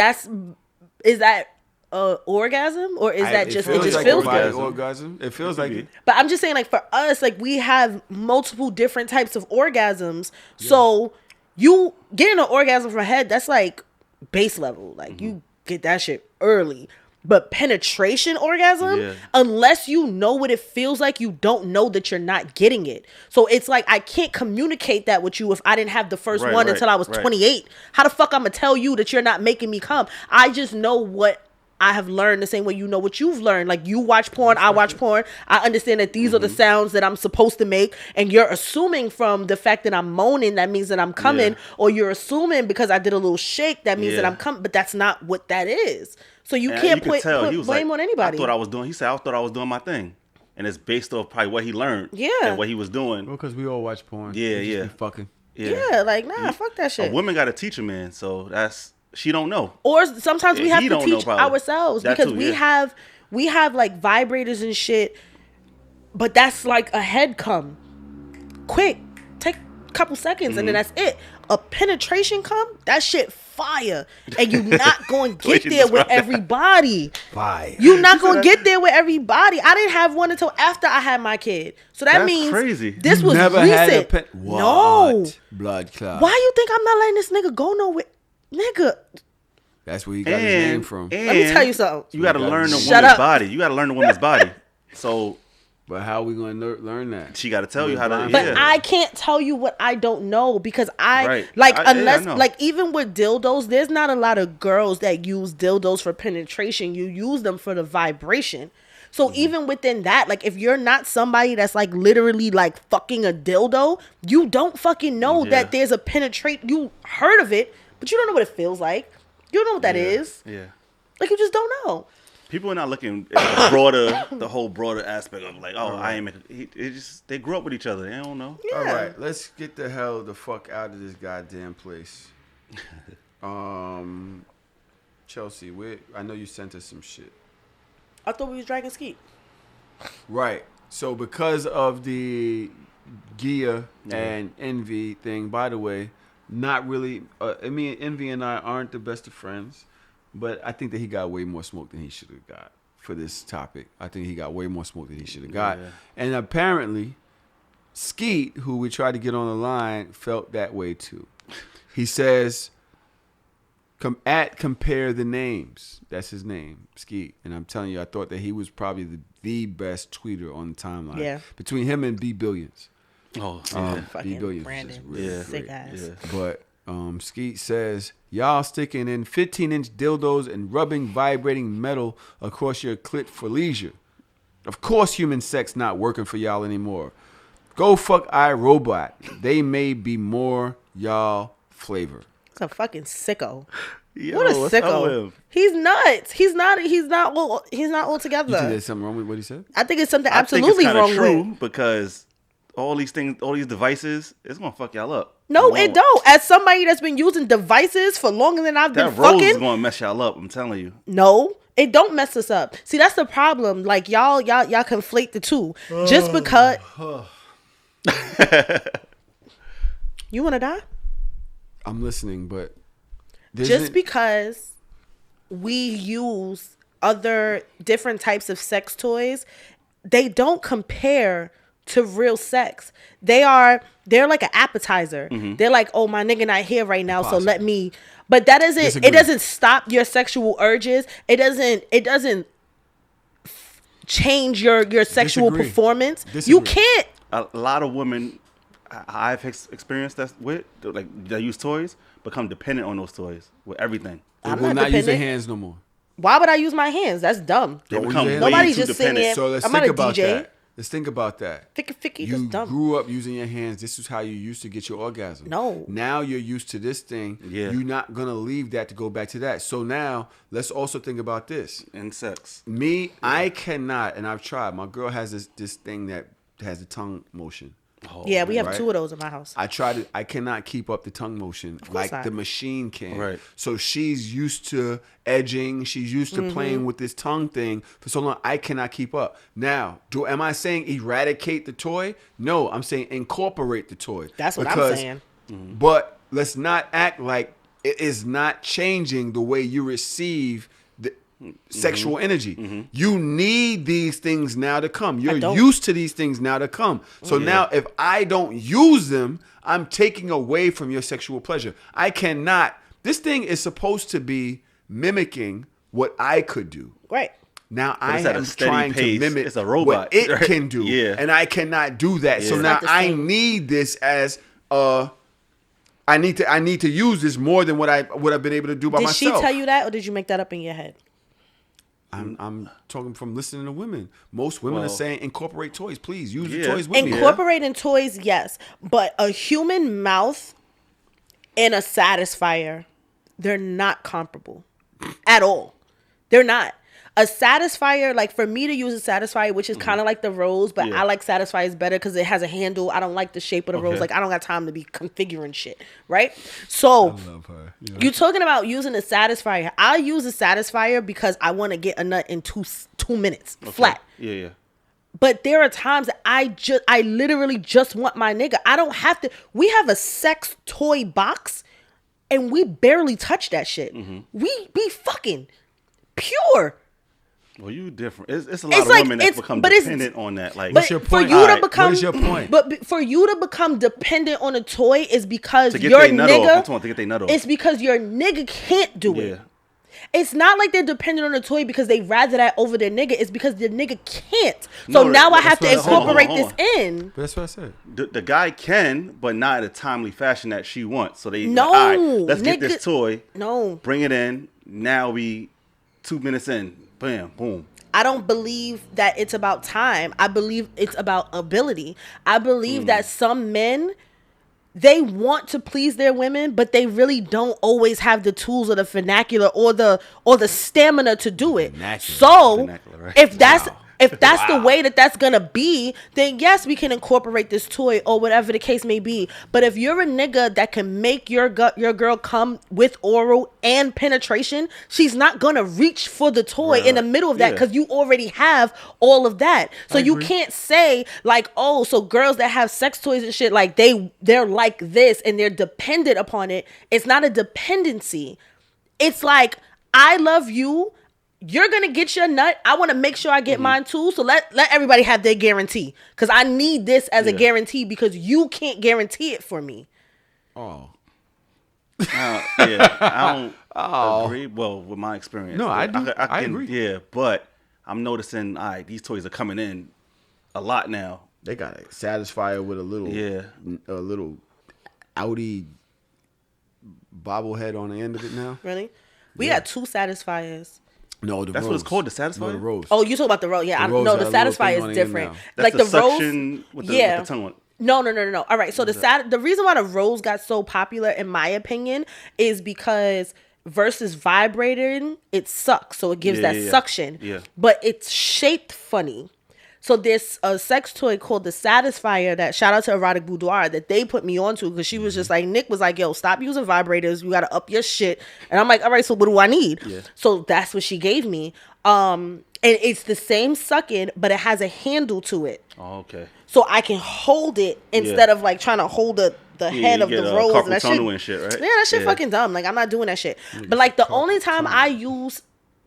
Speaker 3: is that orgasm or is that just, it just
Speaker 1: like
Speaker 3: feels
Speaker 1: a body
Speaker 3: good?
Speaker 1: orgasm. It feels like it.
Speaker 3: But I'm just saying, like, for us, like, we have multiple different types of orgasms. So you getting an orgasm from head, that's like base level. Like, you get that shit early. But penetration orgasm, unless you know what it feels like, you don't know that you're not getting it. So it's like, I can't communicate that with you if I didn't have the first one until I was 28. How the fuck I'm gonna tell you that you're not making me come? I just know what I have learned the same way you know what you've learned. Like, you watch porn, I watch porn. I understand that these are the sounds that I'm supposed to make. And you're assuming from the fact that I'm moaning, that means that I'm coming. Or you're assuming because I did a little shake, that means that I'm coming. But that's not what that is. So you can't put blame on anybody.
Speaker 2: He said, I thought I was doing my thing. And it's based off probably what he learned. And what he was doing.
Speaker 1: Well, because we all watch porn.
Speaker 2: Yeah,
Speaker 1: We just
Speaker 2: yeah.
Speaker 1: be fucking.
Speaker 3: Yeah, like, nah, fuck that shit.
Speaker 2: A woman got to teach a man. So she don't know.
Speaker 3: Or sometimes we have
Speaker 2: He
Speaker 3: to
Speaker 2: don't know
Speaker 3: teach
Speaker 2: probably.
Speaker 3: ourselves
Speaker 2: That
Speaker 3: because
Speaker 2: too,
Speaker 3: we have like vibrators and shit, but that's like a head cum. Quick, take a couple seconds and then that's it. A penetration cum, that shit fire. And you're not going to get
Speaker 2: you
Speaker 3: there with
Speaker 2: describe that.
Speaker 3: everybody.
Speaker 1: Fire.
Speaker 3: You're not going to get there with everybody. I didn't have one until after I had my kid. So that
Speaker 2: That's
Speaker 3: means
Speaker 2: crazy.
Speaker 3: this
Speaker 1: You
Speaker 3: was
Speaker 1: never
Speaker 3: recent.
Speaker 1: had a pen.
Speaker 3: No.
Speaker 1: What? Blood clot.
Speaker 3: Why you think I'm not letting this nigga go nowhere? Nigga,
Speaker 1: That's where he got his name from.
Speaker 3: let me tell you something.
Speaker 2: You got to learn the
Speaker 3: Shut
Speaker 2: woman's
Speaker 3: up.
Speaker 2: body. You got to learn the woman's body. So
Speaker 1: But how are we going to learn that?
Speaker 2: she got to tell you how to.
Speaker 3: But
Speaker 2: yeah.
Speaker 3: I can't tell you what I don't know because
Speaker 2: Right.
Speaker 3: unless
Speaker 2: I know.
Speaker 3: like even with dildos, there's not a lot of girls that use dildos for penetration. You use them for the vibration. So even within that, like if you're not somebody that's like literally like fucking a dildo, you don't fucking know that there's a penetrate. You heard of it, but you don't know what it feels like. You don't know what that is.
Speaker 2: Yeah.
Speaker 3: Like you just don't know.
Speaker 2: People are not looking at the whole broader aspect of like, oh, I ain't. They grew up with each other. They don't know.
Speaker 3: Yeah.
Speaker 1: All right, let's get the hell the fuck out of this goddamn place. Chelsea, I know you sent us some shit.
Speaker 3: I thought we was dragging Skeet.
Speaker 1: Right. So because of the Gia and Envy thing, by the way, not really. I mean, Envy and I aren't the best of friends, but I think that he got way more smoke than he should have got for this topic. I think he got way more smoke than he should have got.
Speaker 2: Yeah.
Speaker 1: And apparently, Skeet, who we tried to get on the line, felt that way too. He says, compare the names. That's his name, Skeet. And I'm telling you, I thought that he was probably the best tweeter on the timeline.
Speaker 3: Yeah.
Speaker 1: Between him and B Billions.
Speaker 2: Oh, yeah.
Speaker 1: B
Speaker 3: Fucking
Speaker 1: Billions.
Speaker 3: Brandon,
Speaker 2: Yeah.
Speaker 3: sick ass.
Speaker 2: Yeah.
Speaker 1: But Skeet says, y'all sticking in 15-inch dildos and rubbing vibrating metal across your clit for leisure. Of course human sex not working for y'all anymore. Go fuck iRobot. They may be more y'all flavor.
Speaker 3: It's a fucking sicko.
Speaker 2: Yo,
Speaker 3: What a
Speaker 2: what's up with
Speaker 3: sicko.
Speaker 2: him?
Speaker 3: He's nuts. He's not all
Speaker 1: You think
Speaker 3: together.
Speaker 1: there's something wrong with what he said?
Speaker 3: I think it's something
Speaker 2: I think
Speaker 3: absolutely
Speaker 2: it's
Speaker 3: wrong
Speaker 2: kinda true
Speaker 3: with.
Speaker 2: because all these things, all these devices, it's gonna fuck y'all up.
Speaker 3: No, it don't. As somebody that's been using devices for longer than I've been
Speaker 2: That rose is
Speaker 3: fucking,
Speaker 2: gonna mess y'all up. I'm telling you.
Speaker 3: no, it don't mess us up. See, that's the problem. Like y'all conflate the two. Just because you want to die,
Speaker 1: I'm listening, but
Speaker 3: just because we use other different types of sex toys, they don't compare to real sex. They're like an appetizer. They're like, oh, my nigga not here right now, so let me. But that doesn't.
Speaker 1: Disagree.
Speaker 3: It doesn't stop your sexual urges. It doesn't change your sexual
Speaker 1: Disagree.
Speaker 3: performance.
Speaker 1: Disagree.
Speaker 3: You can't.
Speaker 2: A lot of women I've experienced that with, like, that use toys, become dependent on those toys with everything.
Speaker 1: they
Speaker 3: I'm
Speaker 1: will
Speaker 3: not
Speaker 1: not use their
Speaker 3: dependent.
Speaker 1: hands no more.
Speaker 3: Why would I use my hands? That's dumb.
Speaker 2: They
Speaker 1: Don't
Speaker 2: become
Speaker 1: use
Speaker 2: way
Speaker 1: your
Speaker 3: Nobody's
Speaker 2: too
Speaker 3: just sitting
Speaker 2: dependent.
Speaker 3: there.
Speaker 1: So let's
Speaker 3: I'm
Speaker 1: think
Speaker 3: not a
Speaker 1: about
Speaker 3: DJ.
Speaker 1: that. Let's think about that.
Speaker 3: Ficky,
Speaker 1: You
Speaker 3: that's dumb.
Speaker 1: grew up using your hands. This is how you used to get your orgasm.
Speaker 3: No.
Speaker 1: Now you're used to this thing.
Speaker 2: Yeah.
Speaker 1: You're not going to leave that to go back to that. So now let's also think about this.
Speaker 2: And sex.
Speaker 1: Me, I cannot, and I've tried. My girl has this thing that has a tongue motion.
Speaker 2: Oh,
Speaker 3: Yeah, we have
Speaker 1: right.
Speaker 3: 2 of those in my house.
Speaker 1: I tried it. I cannot keep up the tongue motion like
Speaker 3: not.
Speaker 1: the machine can.
Speaker 2: Right.
Speaker 1: So she's used to edging. She's used to playing with this tongue thing for so long. I cannot keep up. Now, am I saying eradicate the toy? No, I'm saying incorporate the toy.
Speaker 3: That's what I'm saying.
Speaker 1: But let's not act like it is not changing the way you receive the sexual energy. You need these things now to come. You're
Speaker 3: don't.
Speaker 1: used to these things now to come. So now if I don't use them, I'm taking away from your sexual pleasure. I cannot. This thing is supposed to be mimicking what I could do.
Speaker 3: Right.
Speaker 1: Now I
Speaker 2: it's at a
Speaker 1: am
Speaker 2: steady
Speaker 1: trying
Speaker 2: pace.
Speaker 1: to mimic
Speaker 2: It's a robot,
Speaker 1: what it
Speaker 2: right?
Speaker 1: can do.
Speaker 2: Yeah.
Speaker 1: And I cannot do that. So
Speaker 2: Yeah.
Speaker 1: now
Speaker 3: It's not the
Speaker 1: I
Speaker 3: same.
Speaker 1: need this as I need to use this more than what I would have been able to do by
Speaker 3: Did
Speaker 1: myself.
Speaker 3: she tell you that, or did you make that up in your head?
Speaker 1: I'm talking from listening to women. Most women are
Speaker 2: Well,
Speaker 1: saying incorporate toys. Please use the
Speaker 2: yeah.
Speaker 1: toys with me.
Speaker 3: Incorporating toys, yes, but a human mouth and a satisfier, they're not comparable at all. They're not. A satisfier, like for me to use a satisfier, which is kind of like the rose, but
Speaker 2: Yeah.
Speaker 3: I like satisfiers better because it has a handle. I don't like the shape of the rose.
Speaker 2: Okay.
Speaker 3: Like I don't got time to be configuring shit, right? So
Speaker 1: Love her. Yeah.
Speaker 3: you're talking about using a satisfier. I use a satisfier because I want to get a nut in 2 minutes flat.
Speaker 2: Yeah, yeah.
Speaker 3: But there are times that I literally just want my nigga. I don't have to. We have a sex toy box, and we barely touch that shit. We be fucking pure.
Speaker 2: Well, you different. It's a lot
Speaker 3: It's
Speaker 2: of
Speaker 3: like-
Speaker 2: women that
Speaker 3: it's-
Speaker 2: become
Speaker 3: but it's-
Speaker 2: dependent on that. Like,
Speaker 3: But
Speaker 1: your
Speaker 3: for
Speaker 1: point?
Speaker 3: you
Speaker 1: All
Speaker 3: to
Speaker 1: right,
Speaker 3: become,
Speaker 1: what is your point?
Speaker 3: But for you to become dependent on a toy is because
Speaker 2: to get
Speaker 3: your
Speaker 2: their nut off. I'm
Speaker 3: nigga.
Speaker 2: talking about to get their nut off.
Speaker 3: It's because your nigga can't do
Speaker 2: Yeah.
Speaker 3: it. It's not like they're dependent on a toy because they rather that over their nigga. It's because their nigga can't. So
Speaker 2: No,
Speaker 3: now I
Speaker 2: that's
Speaker 3: have to
Speaker 1: what I- hold on,
Speaker 3: incorporate
Speaker 2: hold on,
Speaker 3: this in.
Speaker 1: But that's what I said.
Speaker 2: The guy can, but not in a timely fashion that she wants. So they
Speaker 3: No,
Speaker 2: like, all right, let's get
Speaker 3: nigga-
Speaker 2: this toy,
Speaker 3: No.
Speaker 2: bring it in. Now we 2 minutes in, bam, boom.
Speaker 3: I don't believe that it's about time. I believe it's about ability. I believe that some men, they want to please their women, but they really don't always have the tools or the vernacular or the stamina to do it.
Speaker 1: Vernacular.
Speaker 3: So
Speaker 2: Vernacular, right?
Speaker 3: if that's
Speaker 1: Wow.
Speaker 3: if that's the way that's gonna be, then yes, we can incorporate this toy or whatever the case may be. But if you're a nigga that can make your girl come with oral and penetration, she's not gonna reach for the toy in the middle of that
Speaker 2: Yeah.
Speaker 3: because you already have all of that. So you
Speaker 1: agree.
Speaker 3: can't say like, oh, so girls that have sex toys and shit, like they're like this and they're dependent upon it. It's not a dependency. It's like, I love you. You're gonna get your nut. I want to make sure I get mine too. So let everybody have their guarantee, because I need this as a
Speaker 2: Yeah.
Speaker 3: guarantee because you can't guarantee it for me.
Speaker 1: Oh.
Speaker 2: Yeah, I don't agree. Well, with my experience,
Speaker 1: No, I do. I
Speaker 2: can,
Speaker 1: agree.
Speaker 2: Yeah, but I'm noticing, these toys are coming in a lot now.
Speaker 1: They got a Satisfier with a little Audi bobblehead on the end of it now.
Speaker 3: Really? We got 2 Satisfiers.
Speaker 1: No,
Speaker 2: That's what it's called, the Satisfier?
Speaker 1: No, the Rose.
Speaker 3: Oh, you talking about the Rose? Yeah,
Speaker 1: The Rose
Speaker 3: no,
Speaker 1: got
Speaker 3: the
Speaker 1: a little
Speaker 3: Satisfier
Speaker 1: thing on
Speaker 3: is
Speaker 1: the end
Speaker 3: different.
Speaker 1: now.
Speaker 2: That's
Speaker 3: Like
Speaker 2: the
Speaker 3: the Rose,
Speaker 2: suction with the tongue on it.
Speaker 3: No. All right, so the reason why the Rose got so popular, in my opinion, is because versus vibrating, it sucks, so it gives suction.
Speaker 2: Yeah.
Speaker 3: But it's shaped funny. So there's a sex toy called the Satisfier that, shout out to Erotic Boudoir, that they put me onto because she was just like, Nick was like, yo, stop using vibrators. You got to up your shit. And I'm like, all right, so what do I need?
Speaker 2: Yeah.
Speaker 3: So that's what she gave me. And it's the same sucking, but it has a handle to it.
Speaker 2: Oh, okay.
Speaker 3: So I can hold it instead of like trying to hold the head of the rose.
Speaker 2: Carpal
Speaker 3: And that
Speaker 2: tunnel
Speaker 3: shit,
Speaker 2: and shit, right?
Speaker 3: Yeah, that shit fucking dumb. Like, I'm not doing that shit. But like the only time I use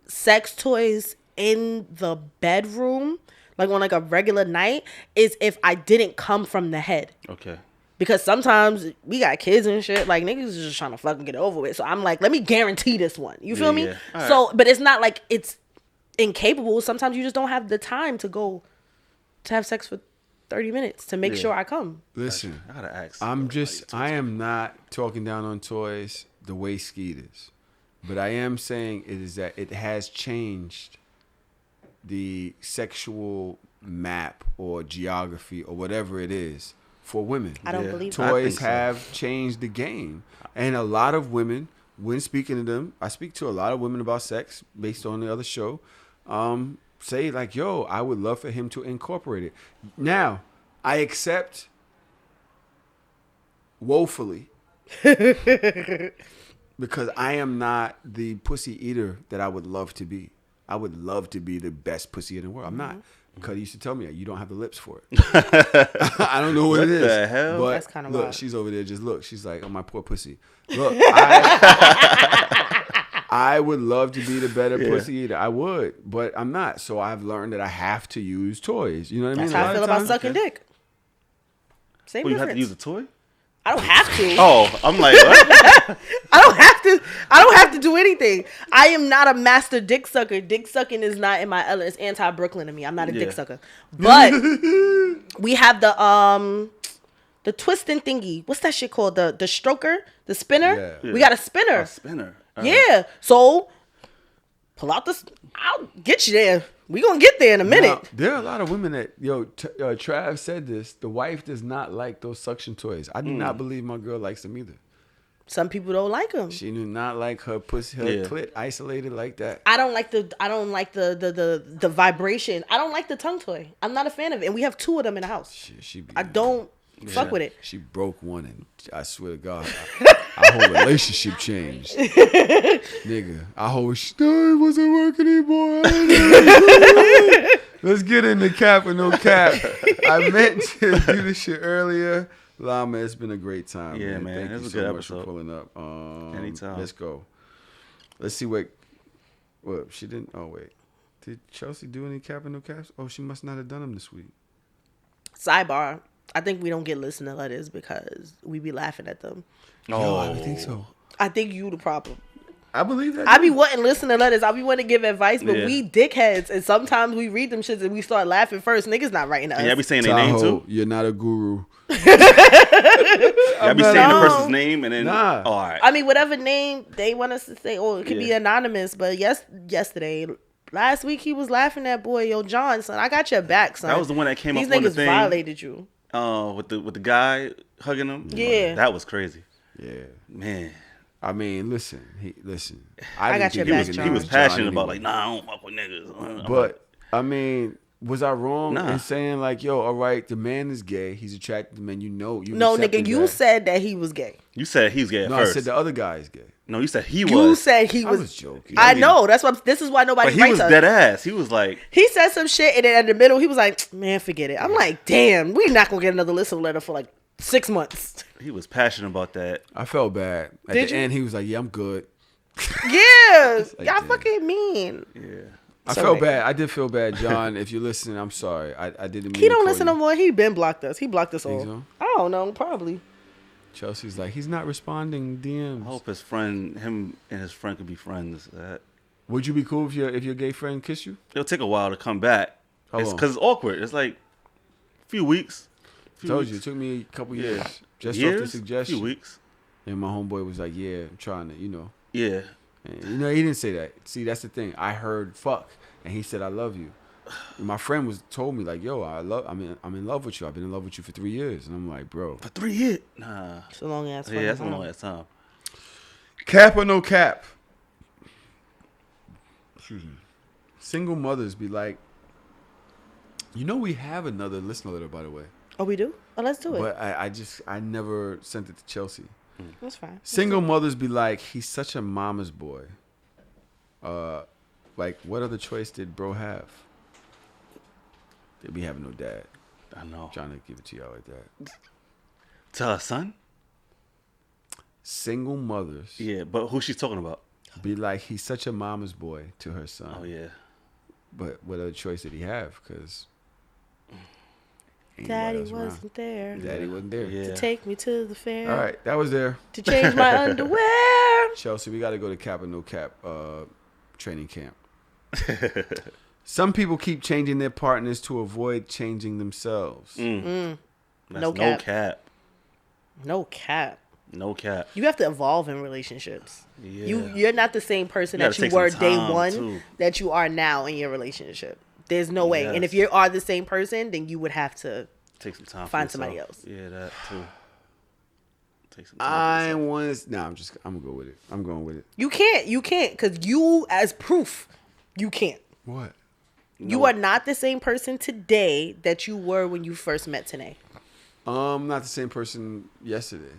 Speaker 3: sex toys in the bedroom, like on like a regular night, is if I didn't come from the head.
Speaker 2: Okay.
Speaker 3: Because sometimes we got kids and shit, like niggas is just trying to fucking get it over with. So I'm like, let me guarantee this one. You feel me?
Speaker 2: Yeah. All
Speaker 3: So, but it's not like it's incapable. Sometimes you just don't have the time to go to have sex for 30 minutes to make sure I come.
Speaker 1: Listen,
Speaker 2: I gotta ask.
Speaker 1: I am not talking down on toys the way Skeet is. But I am saying it is that it has changed the sexual map or geography or whatever it is for women.
Speaker 3: I don't believe
Speaker 2: I
Speaker 1: Toys
Speaker 2: think so.
Speaker 1: have changed the game. And a lot of women, when speaking to them, I speak to a lot of women about sex based on the other show, say like, yo, I would love for him to incorporate it. Now, I accept woefully because I am not the pussy eater that I would love to be. I would love to be the best pussy in the world. I'm not. Cuddy used to tell me, you don't have the lips for it. I don't know what it is.
Speaker 2: What the hell?
Speaker 1: But
Speaker 3: That's kinda
Speaker 1: look,
Speaker 3: wild.
Speaker 1: she's over there. Just look. She's like, oh, my poor pussy. Look, I would love to be the better pussy eater. I would, but I'm not. So I've learned that I have to use toys. You know what I mean?
Speaker 3: That's how
Speaker 1: A
Speaker 3: I
Speaker 1: lot
Speaker 3: feel
Speaker 1: of
Speaker 3: about
Speaker 1: times-
Speaker 3: sucking dick. Same
Speaker 2: Oh, you
Speaker 3: difference.
Speaker 2: have to use a toy?
Speaker 3: I don't have to.
Speaker 2: Oh, I'm like, what?
Speaker 3: I don't have to do anything. I am not a master dick sucker. Dick sucking is not in my element. It's anti-Brooklyn to me. I'm not a dick sucker. But we have the twisting thingy. What's that shit called? The stroker? The spinner?
Speaker 1: Yeah.
Speaker 3: We got a spinner.
Speaker 2: A spinner. All right.
Speaker 3: Yeah. So pull out this. I'll get you there. We gonna get there in a minute.
Speaker 1: Now, there are a lot of women that, Trav said this. The wife does not like those suction toys. I do not believe my girl likes them either.
Speaker 3: Some people don't like them.
Speaker 1: She do not like her pussy, her clit isolated like that.
Speaker 3: I don't like the vibration. I don't like the tongue toy. I'm not a fan of it. And we have 2 of them in the house.
Speaker 1: She be,
Speaker 3: I don't fuck with it.
Speaker 1: She broke one, and I swear to God, our whole relationship changed. Nigga, our whole it wasn't working anymore. Let's get into cap or no cap. I meant to do this shit earlier. Lama, it's been a great time.
Speaker 2: Yeah, man.
Speaker 1: Thank
Speaker 2: It
Speaker 1: you
Speaker 2: was a
Speaker 1: so
Speaker 2: good
Speaker 1: much for
Speaker 2: episode.
Speaker 1: pulling up.
Speaker 2: Anytime.
Speaker 1: Let's go. Let's see what she didn't. Oh wait, did Chelsea do any cap or no caps? Oh, she must not have done them this week.
Speaker 3: Sidebar. I think we don't get listener letters because we be laughing at them.
Speaker 1: Yo, I think so.
Speaker 3: I think you the problem.
Speaker 1: I believe that.
Speaker 3: I be wanting listener letters. I be wanting to give advice, but
Speaker 2: Yeah.
Speaker 3: we dickheads, and sometimes we read them shits and we start laughing first. Niggas not writing us.
Speaker 2: And y'all be saying their name
Speaker 1: Tahoe,
Speaker 2: too?
Speaker 1: you're not a guru.
Speaker 2: Y'all be saying the
Speaker 3: No.
Speaker 2: person's name and then.
Speaker 1: Nah.
Speaker 2: Oh, all right.
Speaker 3: I mean, whatever name they want us to say, or it could be anonymous. But last week he was laughing at boy, yo, John, son. I got your back, son.
Speaker 2: That was the one that came
Speaker 3: These
Speaker 2: up on the
Speaker 3: niggas
Speaker 2: thing.
Speaker 3: violated you.
Speaker 2: With the guy hugging him.
Speaker 3: Yeah.
Speaker 2: That was crazy.
Speaker 1: Yeah.
Speaker 2: Man.
Speaker 1: I mean, listen.
Speaker 3: I
Speaker 1: didn't
Speaker 3: got
Speaker 1: think
Speaker 3: your
Speaker 1: he
Speaker 3: back,
Speaker 1: was
Speaker 3: John.
Speaker 2: He was
Speaker 1: John
Speaker 2: passionate about
Speaker 1: anyway.
Speaker 2: like, nah, I don't fuck with niggas. I'm
Speaker 1: But
Speaker 2: like,
Speaker 1: I mean, was I wrong
Speaker 2: Nah.
Speaker 1: in saying like, yo, all right, the man is gay. He's attracted to men. You
Speaker 3: No,
Speaker 1: accepted
Speaker 3: nigga, you
Speaker 1: that.
Speaker 3: said that he was gay.
Speaker 2: you said he's gay at
Speaker 1: No, I
Speaker 2: first.
Speaker 1: said the other guy is gay.
Speaker 2: No, you said he
Speaker 3: You
Speaker 2: was.
Speaker 3: said he
Speaker 1: I
Speaker 3: was.
Speaker 1: was joking.
Speaker 3: I know. That's what. This is why nobody
Speaker 2: But he
Speaker 3: writes
Speaker 2: was
Speaker 3: us.
Speaker 2: dead ass. He was like,
Speaker 3: He said some shit, and then in the middle, he was like, "Man, forget it." I'm like, "Damn, we not gonna get another listener letter for like 6 months."
Speaker 2: he was passionate about that.
Speaker 1: I felt bad. At
Speaker 3: Did
Speaker 1: the
Speaker 3: you?
Speaker 1: end, he was like, yeah, I'm good.
Speaker 3: Yeah,
Speaker 1: like,
Speaker 3: y'all
Speaker 1: damn.
Speaker 3: fucking mean.
Speaker 2: Yeah.
Speaker 1: I
Speaker 3: Sorry.
Speaker 1: felt bad. I did feel bad, John. If you're listening, I'm sorry. I didn't mean
Speaker 3: He
Speaker 1: to
Speaker 3: don't
Speaker 1: call
Speaker 3: listen
Speaker 1: you.
Speaker 3: no more. He been blocked us. He blocked us
Speaker 1: Think
Speaker 3: all.
Speaker 1: so?
Speaker 3: I don't know, probably.
Speaker 1: Chelsea's like, he's not responding DMs.
Speaker 2: I hope him and his friend could be friends.
Speaker 1: Would you be cool if your gay friend kissed you?
Speaker 2: It'll take a while to come back.
Speaker 1: How long?
Speaker 2: Because it's awkward. It's like a few weeks.
Speaker 1: Told you, it took me a couple years. Just
Speaker 2: years?
Speaker 1: off the suggestion.
Speaker 2: A few weeks.
Speaker 1: And my homeboy was like, yeah, I'm trying to,
Speaker 2: Yeah.
Speaker 1: And, he didn't say that. See, that's the thing. I heard fuck, and he said, I love you. And my friend told me, like, yo, I'm in love with you. I've been in love with you for 3 years. And I'm like, bro.
Speaker 2: For 3 years? Nah.
Speaker 3: It's a long ass.
Speaker 2: Yeah, that's a long ass time.
Speaker 1: Cap or no cap? Excuse me. Single mothers be like, we have another listener letter, by the way.
Speaker 3: Oh, we do? Oh, let's do it.
Speaker 1: But I never sent it to Chelsea.
Speaker 3: That's fine.
Speaker 1: Single mothers be like, he's such a mama's boy. Like, what other choice did bro have? They be having no dad.
Speaker 2: I know.
Speaker 1: Trying to give it to y'all like that.
Speaker 2: To her son?
Speaker 1: Single mothers.
Speaker 2: Yeah, but who she's talking about?
Speaker 1: Be like, he's such a mama's boy to her son.
Speaker 2: Oh, yeah.
Speaker 1: But what other choice did he have? Because
Speaker 3: Daddy wasn't there.
Speaker 1: Daddy wasn't there.
Speaker 2: Yeah.
Speaker 3: To take me to the fair.
Speaker 1: All right, that was there.
Speaker 3: To change my underwear.
Speaker 1: Chelsea, we got to go to cap or no cap training camp. Some people keep changing their partners to avoid changing themselves.
Speaker 2: That's
Speaker 3: No cap.
Speaker 2: No cap.
Speaker 3: No cap.
Speaker 2: No cap.
Speaker 3: You have to evolve in relationships.
Speaker 2: Yeah.
Speaker 3: You're not the same person
Speaker 2: You
Speaker 3: that
Speaker 2: gotta
Speaker 3: you
Speaker 2: take
Speaker 3: were
Speaker 2: some
Speaker 3: day
Speaker 2: time,
Speaker 3: one
Speaker 2: too.
Speaker 3: that you are now in your relationship. There's no way. And
Speaker 2: Yes.
Speaker 3: if you are the same person, then you would have to
Speaker 2: Take some time.
Speaker 3: find
Speaker 2: for
Speaker 3: somebody
Speaker 2: yourself.
Speaker 3: else.
Speaker 2: Yeah, that too. Take some time.
Speaker 1: I
Speaker 2: for yourself.
Speaker 1: want. Nah, I'm gonna go with it. I'm going with it.
Speaker 3: You can't, because you, as proof, you can't.
Speaker 1: What?
Speaker 3: You are not the same person today that you were when you first met Tanae.
Speaker 1: Not the same person yesterday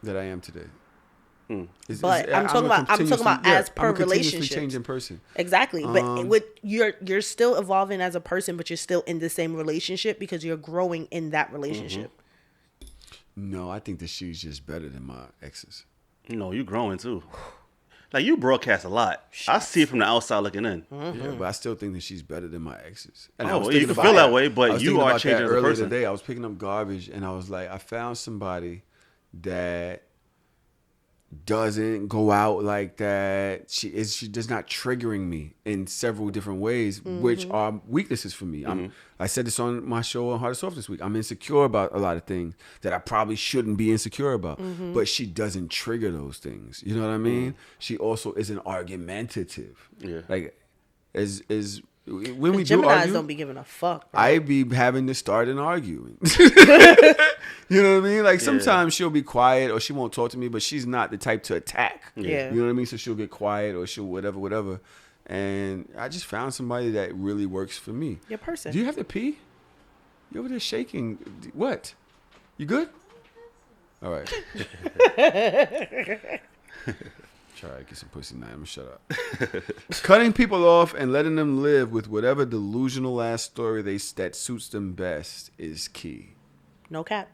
Speaker 1: that I am today.
Speaker 3: But I'm talking about as per
Speaker 1: I'm a continuously
Speaker 3: relationship.
Speaker 1: changing person.
Speaker 3: Exactly. But you're still evolving as a person, but you're still in the same relationship because you're growing in that relationship.
Speaker 1: No, I think that she's just better than my exes.
Speaker 2: No, you growing too. Like, you broadcast a lot. I see it from the outside looking in.
Speaker 1: Yeah, but I still think that she's better than my exes. And
Speaker 2: Oh,
Speaker 1: I was
Speaker 2: well, you
Speaker 1: thinking
Speaker 2: can
Speaker 1: about
Speaker 2: feel that
Speaker 1: that.
Speaker 2: way, but
Speaker 1: I was
Speaker 2: you
Speaker 1: thinking
Speaker 2: are
Speaker 1: about
Speaker 2: changing
Speaker 1: that
Speaker 2: as a
Speaker 1: earlier
Speaker 2: person.
Speaker 1: today. I was picking up garbage, and I was like, I found somebody that doesn't go out like that. She does not triggering me in several different ways, which are weaknesses for me. I said this on my show on Hard or Soft this week. I'm insecure about a lot of things that I probably shouldn't be insecure about, but she doesn't trigger those things. You know what I mean? She also isn't argumentative.
Speaker 2: Yeah.
Speaker 1: Like when we do
Speaker 3: Geminis
Speaker 1: argue,
Speaker 3: don't be giving a fuck. Bro.
Speaker 1: I be having to start an arguing. You know what I mean? Like, sometimes she'll be quiet or she won't talk to me, but she's not the type to attack.
Speaker 3: Yeah.
Speaker 1: You know what I mean? So she'll get quiet or she'll whatever. And I just found somebody that really works for me.
Speaker 3: Your person.
Speaker 1: Do you have to pee? You over there shaking. What? You good? All right. Try to get some pussy now. I'm gonna shut up. Cutting people off and letting them live with whatever delusional ass story that suits them best is key.
Speaker 3: No cap.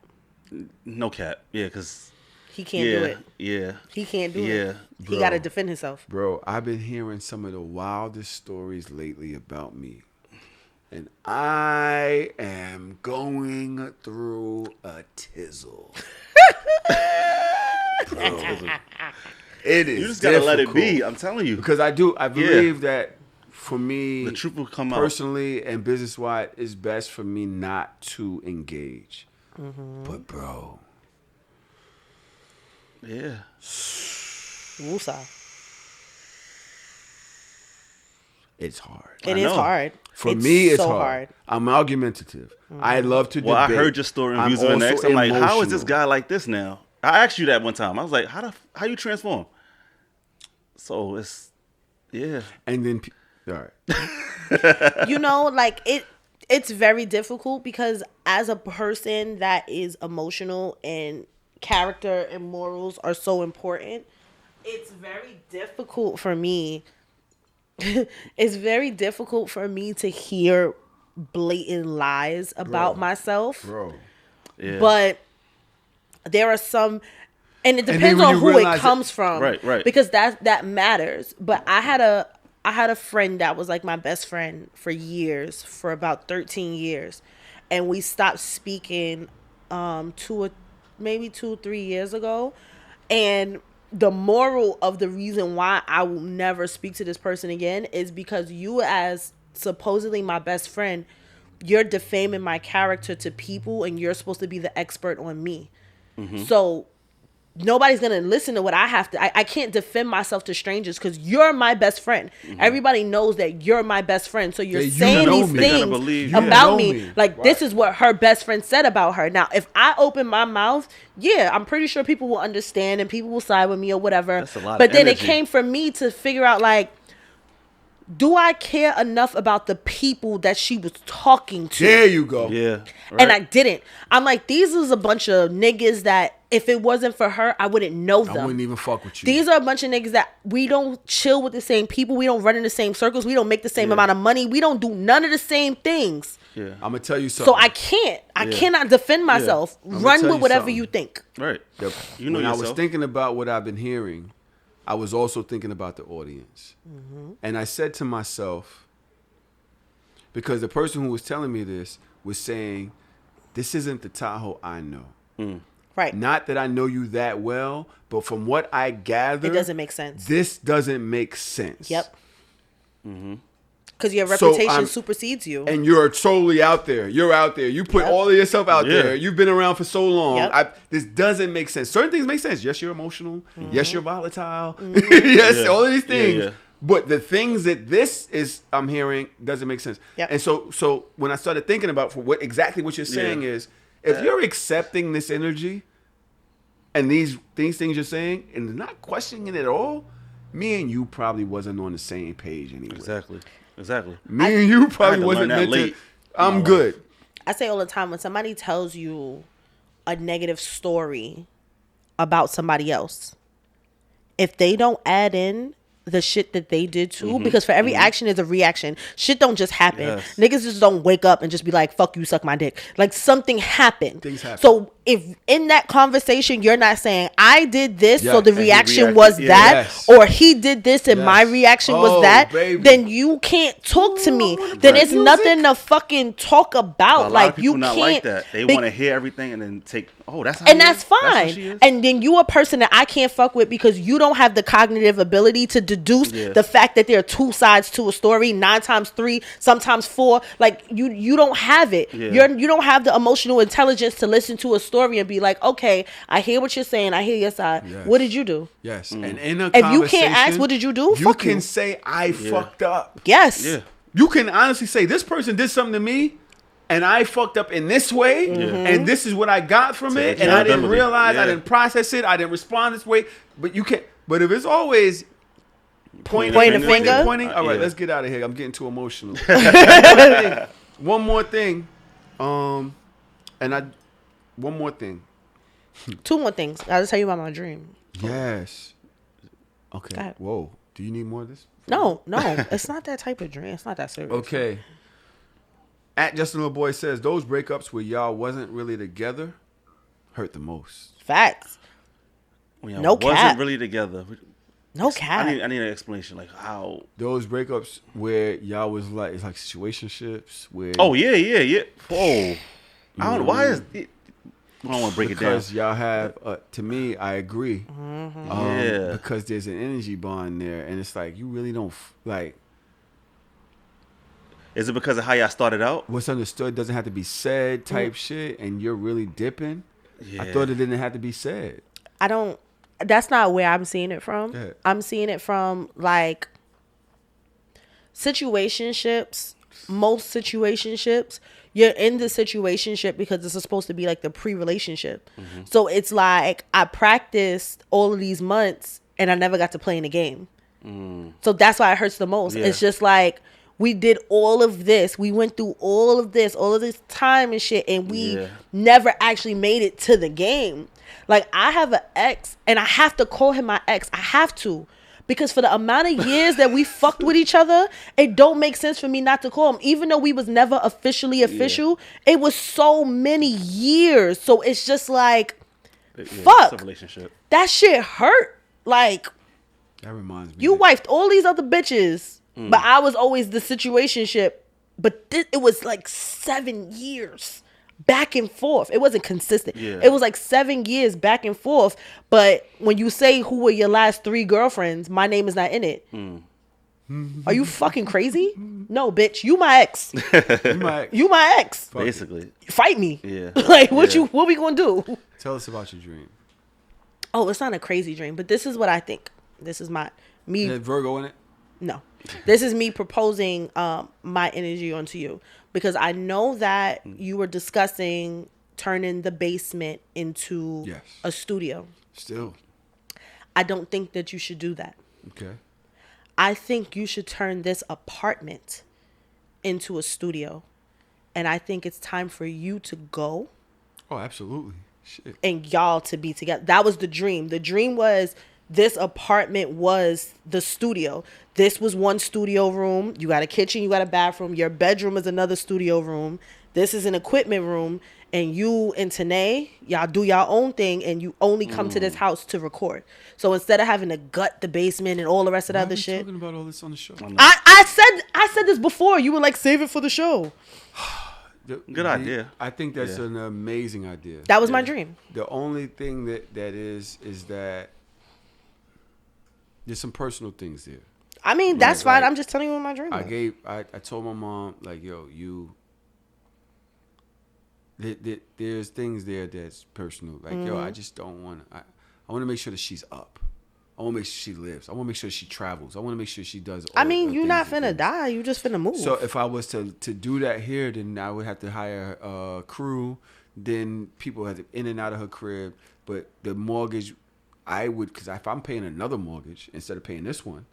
Speaker 2: No cap. Yeah, because...
Speaker 3: He can't do it.
Speaker 2: Yeah.
Speaker 3: He can't do
Speaker 2: Yeah.
Speaker 3: it. He got to defend himself.
Speaker 1: Bro, I've been hearing some of the wildest stories lately about me. And I am going through a tizzle. Bro, it is
Speaker 2: You just gotta let it
Speaker 1: difficult.
Speaker 2: be. I'm telling you.
Speaker 1: Because I believe that for me,
Speaker 2: The truth will come out.
Speaker 1: personally and business-wise, it's best for me not to engage. But bro,
Speaker 2: Yeah.
Speaker 3: Woosah.
Speaker 1: it's hard.
Speaker 3: It is
Speaker 2: know.
Speaker 3: hard.
Speaker 1: For me, it's
Speaker 3: so
Speaker 1: hard. I'm argumentative. I love to
Speaker 2: Well, I
Speaker 1: debate.
Speaker 2: heard your story in
Speaker 1: I'm
Speaker 2: Views of an
Speaker 1: also
Speaker 2: X. I'm like, how is this
Speaker 1: emotional.
Speaker 2: guy like this now? I asked you that one time. I was like, how you transform? So it's, yeah.
Speaker 1: And then, all right.
Speaker 3: You know, like it's very difficult because as a person that is emotional and character and morals are so important, it's very difficult for me. It's very difficult for me to hear blatant lies about myself.
Speaker 1: Bro.
Speaker 2: Yeah.
Speaker 3: But there are some, and it
Speaker 1: then
Speaker 3: depends
Speaker 1: when
Speaker 3: on
Speaker 1: you
Speaker 3: who it
Speaker 1: realize
Speaker 3: comes from,
Speaker 2: Right.
Speaker 3: Because that matters. But I had a friend that was like my best friend for years, for about 13 years, and we stopped speaking 2 maybe 2-3 years ago. And the moral of the reason why I will never speak to this person again is because you, as supposedly my best friend, you're defaming my character to people, and you're supposed to be the expert on me. So nobody's gonna listen to what I have to. I can't defend myself to strangers because you're my best friend. Everybody knows that you're my best friend. So you're
Speaker 1: Yeah, you
Speaker 3: saying
Speaker 1: know
Speaker 3: these
Speaker 1: me. You
Speaker 2: gotta
Speaker 3: things
Speaker 2: believe
Speaker 1: you.
Speaker 3: about
Speaker 1: know
Speaker 3: me.
Speaker 1: me.
Speaker 3: Like,
Speaker 1: Right.
Speaker 3: this is what her best friend said about her. Now, if I open my mouth, yeah, I'm pretty sure people will understand and people will side with me or whatever.
Speaker 2: That's a lot of
Speaker 3: But then it
Speaker 2: energy.
Speaker 3: came from me to figure out, like, do I care enough about the people that she was talking to?
Speaker 1: There you go.
Speaker 2: Yeah.
Speaker 3: And I didn't. I'm like, these is a bunch of niggas that if it wasn't for her, I wouldn't know them.
Speaker 1: I wouldn't even fuck with you.
Speaker 3: These are a bunch of niggas that we don't chill with the same people. We don't run in the same circles. We don't make the same amount of money. We don't do none of the same things.
Speaker 2: Yeah.
Speaker 1: I'm gonna tell you something.
Speaker 3: So I cannot defend myself.
Speaker 1: I'ma
Speaker 3: Run
Speaker 1: tell
Speaker 3: with
Speaker 1: you
Speaker 3: whatever
Speaker 1: something.
Speaker 3: you think.
Speaker 2: Right.
Speaker 1: Yep.
Speaker 2: You know
Speaker 1: when I
Speaker 2: yourself.
Speaker 1: was thinking about what I've been hearing, I was also thinking about the audience. And I said to myself, because the person who was telling me this was saying, this isn't the Tahoe I know.
Speaker 3: Right.
Speaker 1: Not that I know you that well, but from what I gather,
Speaker 3: It doesn't make sense.
Speaker 1: This doesn't make sense.
Speaker 3: Yep. Because your
Speaker 1: So
Speaker 3: reputation
Speaker 1: I'm-
Speaker 3: supersedes you.
Speaker 1: And you're totally out there. You're out there. You put
Speaker 3: Yep.
Speaker 1: all of yourself out
Speaker 2: Yeah.
Speaker 1: there. You've been around for so long.
Speaker 3: Yep.
Speaker 1: This doesn't make sense. Certain things make sense. Yes, you're emotional. Yes, you're volatile. Yes,
Speaker 2: Yeah.
Speaker 1: all of these
Speaker 2: Yeah,
Speaker 1: things.
Speaker 2: yeah.
Speaker 1: But the things that this is I'm hearing doesn't make sense.
Speaker 3: Yep.
Speaker 1: And so when I started thinking about for what exactly what you're saying
Speaker 2: Yeah.
Speaker 1: is, if you're accepting this energy and these things you're saying and not questioning it at all, me and you probably wasn't on the same page anyway.
Speaker 2: Exactly.
Speaker 1: Me and you probably
Speaker 2: to
Speaker 1: wasn't
Speaker 2: learn that
Speaker 1: meant
Speaker 2: late
Speaker 1: to. I'm good.
Speaker 3: I say all the time, when somebody tells you a negative story about somebody else, if they don't add in the shit that they did too, because for every action is a reaction. Shit don't just happen.
Speaker 2: Yes.
Speaker 3: Niggas just don't wake up and just be like, fuck you, suck my dick. Like, something happened.
Speaker 1: Things happen.
Speaker 3: So if in that conversation you're not saying, I did this, so
Speaker 1: Yeah,
Speaker 3: the
Speaker 1: and he
Speaker 3: reaction
Speaker 2: reacted,
Speaker 3: was
Speaker 2: yeah.
Speaker 3: that,
Speaker 1: Yes.
Speaker 3: or he did this and my
Speaker 1: Yes.
Speaker 3: reaction
Speaker 1: Oh,
Speaker 3: was that,
Speaker 1: baby.
Speaker 3: then you can't talk to me. Then
Speaker 1: Right.
Speaker 3: it's nothing to fucking talk
Speaker 2: A
Speaker 3: about.
Speaker 2: lot
Speaker 3: Like,
Speaker 2: of people
Speaker 3: you
Speaker 2: not
Speaker 3: can't.
Speaker 2: like that. They
Speaker 3: be-
Speaker 2: want to hear everything and then take. Oh, that's how.
Speaker 3: and
Speaker 2: he
Speaker 3: that's
Speaker 2: is? How
Speaker 3: fine.
Speaker 2: she is?
Speaker 3: And then you a person that I can't fuck with because you don't have the cognitive ability to deduce
Speaker 2: Yeah.
Speaker 3: the fact that there are two sides to a story, 9 times 3, sometimes 4. Like, you don't have it.
Speaker 2: Yeah.
Speaker 3: You don't have the emotional intelligence to listen to a story and be like, okay, I hear what you're saying. I hear your side.
Speaker 1: Yes.
Speaker 3: What did you do?
Speaker 1: Yes. And in a
Speaker 3: If you
Speaker 1: conversation,
Speaker 3: can't ask, what did you do?
Speaker 1: You
Speaker 3: Fuck
Speaker 1: can
Speaker 3: you.
Speaker 1: say I fucked up.
Speaker 3: Yes.
Speaker 2: Yeah.
Speaker 1: You can honestly say this person did something to me and I fucked up in this way and this is what I got from it and I didn't
Speaker 2: accountability.
Speaker 1: realize, I
Speaker 2: Yeah.
Speaker 1: didn't process it, I didn't respond this way. But you can't. But if it's always
Speaker 3: Point a finger?
Speaker 1: pointing, all right,
Speaker 2: Yeah.
Speaker 1: let's get out of here. I'm getting too emotional. One more thing. One more thing.
Speaker 3: 2 more things. I'll just tell you about my dream.
Speaker 1: Yes.
Speaker 3: Go
Speaker 1: Okay.
Speaker 3: ahead.
Speaker 1: Whoa. Do you need more of this?
Speaker 3: No, it's not that type of dream. It's not that serious.
Speaker 1: Okay. At Justin Little Boy says those breakups where y'all wasn't really together hurt the most.
Speaker 3: Facts.
Speaker 2: When y'all
Speaker 3: No
Speaker 2: wasn't
Speaker 3: cap.
Speaker 2: really together.
Speaker 3: No cap.
Speaker 2: I need an explanation. Like how?
Speaker 1: Those breakups where y'all was like it's like situationships where
Speaker 2: Oh yeah. Whoa. I don't know why is it. I don't want to break it down.
Speaker 1: because y'all have to me I agree.
Speaker 2: Yeah.
Speaker 1: Because there's an energy bond there and it's like you really don't like
Speaker 2: Is it because of how y'all started out?
Speaker 1: what's understood doesn't have to be said type shit and you're really dipping.
Speaker 2: Yeah.
Speaker 1: I thought it didn't have to be said.
Speaker 3: That's not where I'm seeing it from.
Speaker 1: Go ahead.
Speaker 3: I'm seeing it from like situationships. Most situationships, you're in the situationship because it's supposed to be like the pre-relationship.
Speaker 1: Mm-hmm.
Speaker 3: So it's like I practiced all of these months and I never got to play in the game. So that's why it hurts the most.
Speaker 2: Yeah.
Speaker 3: It's just like we did all of this. We went through all of this time and shit, and we
Speaker 2: Yeah.
Speaker 3: never actually made it to the game. Like, I have an ex, and I have to call him my ex. I have to. Because for the amount of years that we fucked with each other, it don't make sense for me not to call him. Even though we was never officially official, it was so many years. So it's just like, fuck.
Speaker 2: It's a relationship.
Speaker 3: That shit hurt. Like,
Speaker 1: That reminds me.
Speaker 3: you wifed all these other bitches, but I was always the situationship. But it was like 7 years back and forth. It wasn't consistent.
Speaker 2: Yeah.
Speaker 3: It was like 7 years back and forth. But when you say who were your last 3 girlfriends, my name is not in it. Are you fucking crazy? No, bitch. You my ex. You my ex.
Speaker 2: Basically.
Speaker 3: Fight me.
Speaker 2: Yeah.
Speaker 3: Like what we gonna do?
Speaker 1: Tell us about your dream.
Speaker 3: Oh, it's not a crazy dream, but this is what I think. This is me.
Speaker 1: Is Virgo in it?
Speaker 3: No, this is me proposing my energy onto you because I know that you were discussing turning the basement into
Speaker 1: Yes.
Speaker 3: a studio.
Speaker 1: Still.
Speaker 3: I don't think that you should do that.
Speaker 1: Okay.
Speaker 3: I think you should turn this apartment into a studio. And I think it's time for you to go
Speaker 1: Oh, absolutely. Shit.
Speaker 3: and y'all to be together. That was the dream. The dream was this apartment was the studio. This was one studio room. You got a kitchen, you got a bathroom. Your bedroom is another studio room. This is an equipment room. And you and Tanae, y'all do your own thing and you only come to this house to record. So instead of having to gut the basement and all the rest of the
Speaker 1: Why
Speaker 3: other
Speaker 1: are we
Speaker 3: shit.
Speaker 1: talking about all this on the show?
Speaker 3: I said this before. You were like, save it for the show.
Speaker 2: Good idea.
Speaker 1: I think that's an amazing idea.
Speaker 3: That was my dream.
Speaker 1: The only thing that is that there's some personal things there.
Speaker 3: I mean, that's
Speaker 1: Right,
Speaker 3: fine.
Speaker 1: like,
Speaker 3: I'm just telling you what my dream was.
Speaker 1: I told my mom, like, yo, there's things there that's personal. Like, yo, I just don't want to. I want to make sure that she's up. I want to make sure she lives. I want to make sure she travels. I want to make sure she does.
Speaker 3: I mean, you're not finna die. You just finna move.
Speaker 1: So if I was to do that here, then I would have to hire a crew. Then people have to in and out of her crib. But the mortgage, I would, because if I'm paying another mortgage instead of paying this one,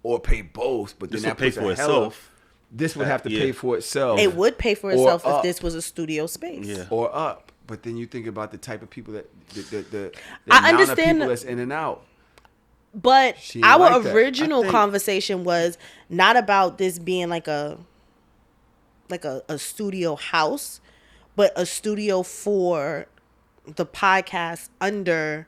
Speaker 1: or pay both, but then
Speaker 2: This
Speaker 1: that
Speaker 2: would pay
Speaker 1: puts
Speaker 2: for
Speaker 1: a hell of-
Speaker 2: itself.
Speaker 1: This would have to
Speaker 2: Yeah.
Speaker 1: pay for itself.
Speaker 3: it would pay for
Speaker 1: Or
Speaker 3: itself if
Speaker 1: up.
Speaker 3: this was a studio space.
Speaker 2: Yeah.
Speaker 1: Or up. But then you think about the type of people that the
Speaker 3: I
Speaker 1: amount
Speaker 3: understand
Speaker 1: of people
Speaker 3: the-
Speaker 1: that's in and out.
Speaker 3: But
Speaker 1: She ain't
Speaker 3: our
Speaker 1: like that.
Speaker 3: original
Speaker 1: I think-
Speaker 3: conversation was not about this being like a studio house, but a studio for the podcast under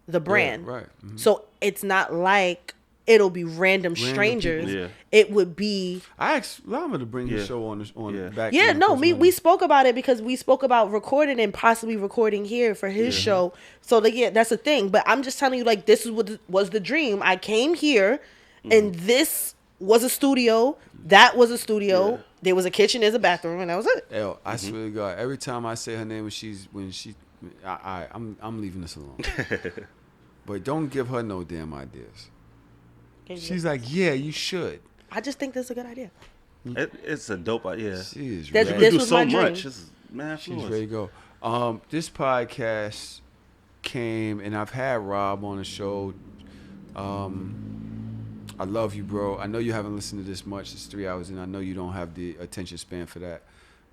Speaker 3: the brand.
Speaker 1: right. Mhm.
Speaker 3: So it's not like it'll be random strangers.
Speaker 2: people. Yeah.
Speaker 3: It would be
Speaker 1: I asked Lama to bring his
Speaker 2: Yeah.
Speaker 1: show on
Speaker 2: Yeah.
Speaker 1: back.
Speaker 3: yeah,
Speaker 1: in
Speaker 3: no,
Speaker 1: the
Speaker 3: we spoke about it because we spoke about recording and possibly recording here for his show. So that's a thing. But I'm just telling you, like, this is what was the dream. I came here, and this was a studio. That was a studio.
Speaker 2: Yeah.
Speaker 3: There was a kitchen. There's a bathroom, and that was it.
Speaker 1: Yo, I swear to God, every time I say her name I'm leaving this alone. But don't give her no damn ideas. She's like, yeah, you should.
Speaker 3: I just think this is a good idea.
Speaker 2: It's a dope idea.
Speaker 1: She is
Speaker 3: That's-
Speaker 1: ready.
Speaker 3: this
Speaker 2: do
Speaker 3: was
Speaker 2: so
Speaker 3: my dream.
Speaker 2: much. It's mad
Speaker 1: She's
Speaker 2: fluid.
Speaker 1: ready to go. This podcast came, and I've had Rob on the show. I love you, bro. I know you haven't listened to this much. It's 3 hours, and I know you don't have the attention span for that.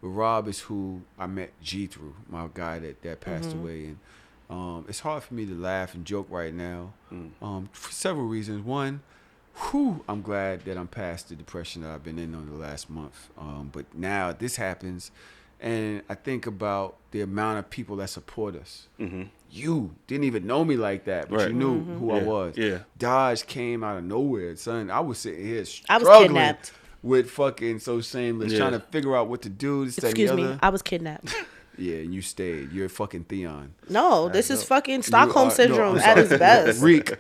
Speaker 1: But Rob is who I met G through, my guy that passed away. And it's hard for me to laugh and joke right now for several reasons. One, I'm glad that I'm past the depression that I've been in over the last month. But now this happens, and I think about the amount of people that support us.
Speaker 2: Mm-hmm.
Speaker 1: You didn't even know me like that, but
Speaker 2: Right.
Speaker 1: you knew who I
Speaker 2: Yeah,
Speaker 1: was.
Speaker 2: yeah.
Speaker 1: Daj came out of nowhere, son. I was sitting here
Speaker 3: I was
Speaker 1: struggling
Speaker 3: kidnapped.
Speaker 1: with fucking So Shameless,
Speaker 2: Yeah.
Speaker 1: trying to figure out what to do. This, that, and the
Speaker 3: Excuse me.
Speaker 1: other.
Speaker 3: I was kidnapped.
Speaker 1: Yeah, and you stayed. You're fucking Theon.
Speaker 3: No, this is
Speaker 1: no.
Speaker 3: fucking Stockholm
Speaker 1: You are-
Speaker 3: syndrome
Speaker 1: no, I'm
Speaker 3: at its
Speaker 1: sorry.
Speaker 3: best.
Speaker 1: Reek.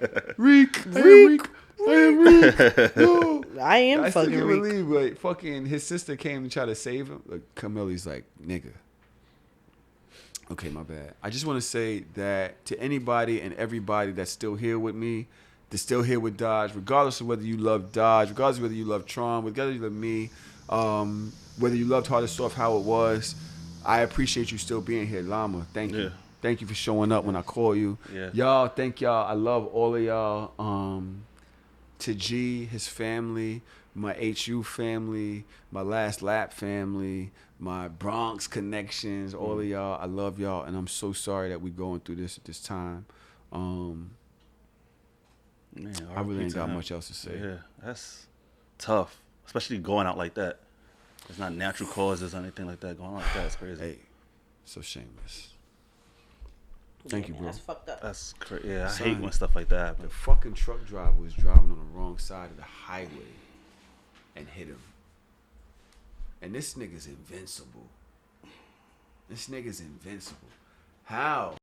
Speaker 1: I am Reek. No.
Speaker 3: I am
Speaker 1: I still
Speaker 3: fucking
Speaker 1: can't
Speaker 3: weak.
Speaker 1: believe, like, fucking his sister came to try to save him. Like, Camille's like, nigga. Okay, my bad. I just want to say that to anybody and everybody that's still here with me, that's still here with Daj, regardless of whether you love Daj, regardless of whether you love Tron, whether you love me, whether you loved Hard and Soft, how it was, I appreciate you still being here. Llama, thank you.
Speaker 2: Yeah.
Speaker 1: Thank you for showing up when I call you.
Speaker 2: Yeah.
Speaker 1: Y'all, thank y'all. I love all of y'all. To G, his family, my HU family, my Last Lap family, my Bronx connections, all of y'all. I love y'all, and I'm so sorry that we're going through this at this time.
Speaker 2: Man,
Speaker 1: I really ain't
Speaker 2: RIP
Speaker 1: got
Speaker 2: to him.
Speaker 1: much else to say.
Speaker 2: Yeah, that's tough, especially going out like that. It's not natural causes or anything like that. Going out like that is crazy.
Speaker 1: Hey, so Shameless. Thank you, bro.
Speaker 3: That's fucked up.
Speaker 2: That's crazy. Yeah, I
Speaker 1: Son,
Speaker 2: hate when stuff like that
Speaker 1: The
Speaker 2: happens.
Speaker 1: fucking truck driver was driving on the wrong side of the highway and hit him. And this nigga's invincible. This nigga's invincible. How?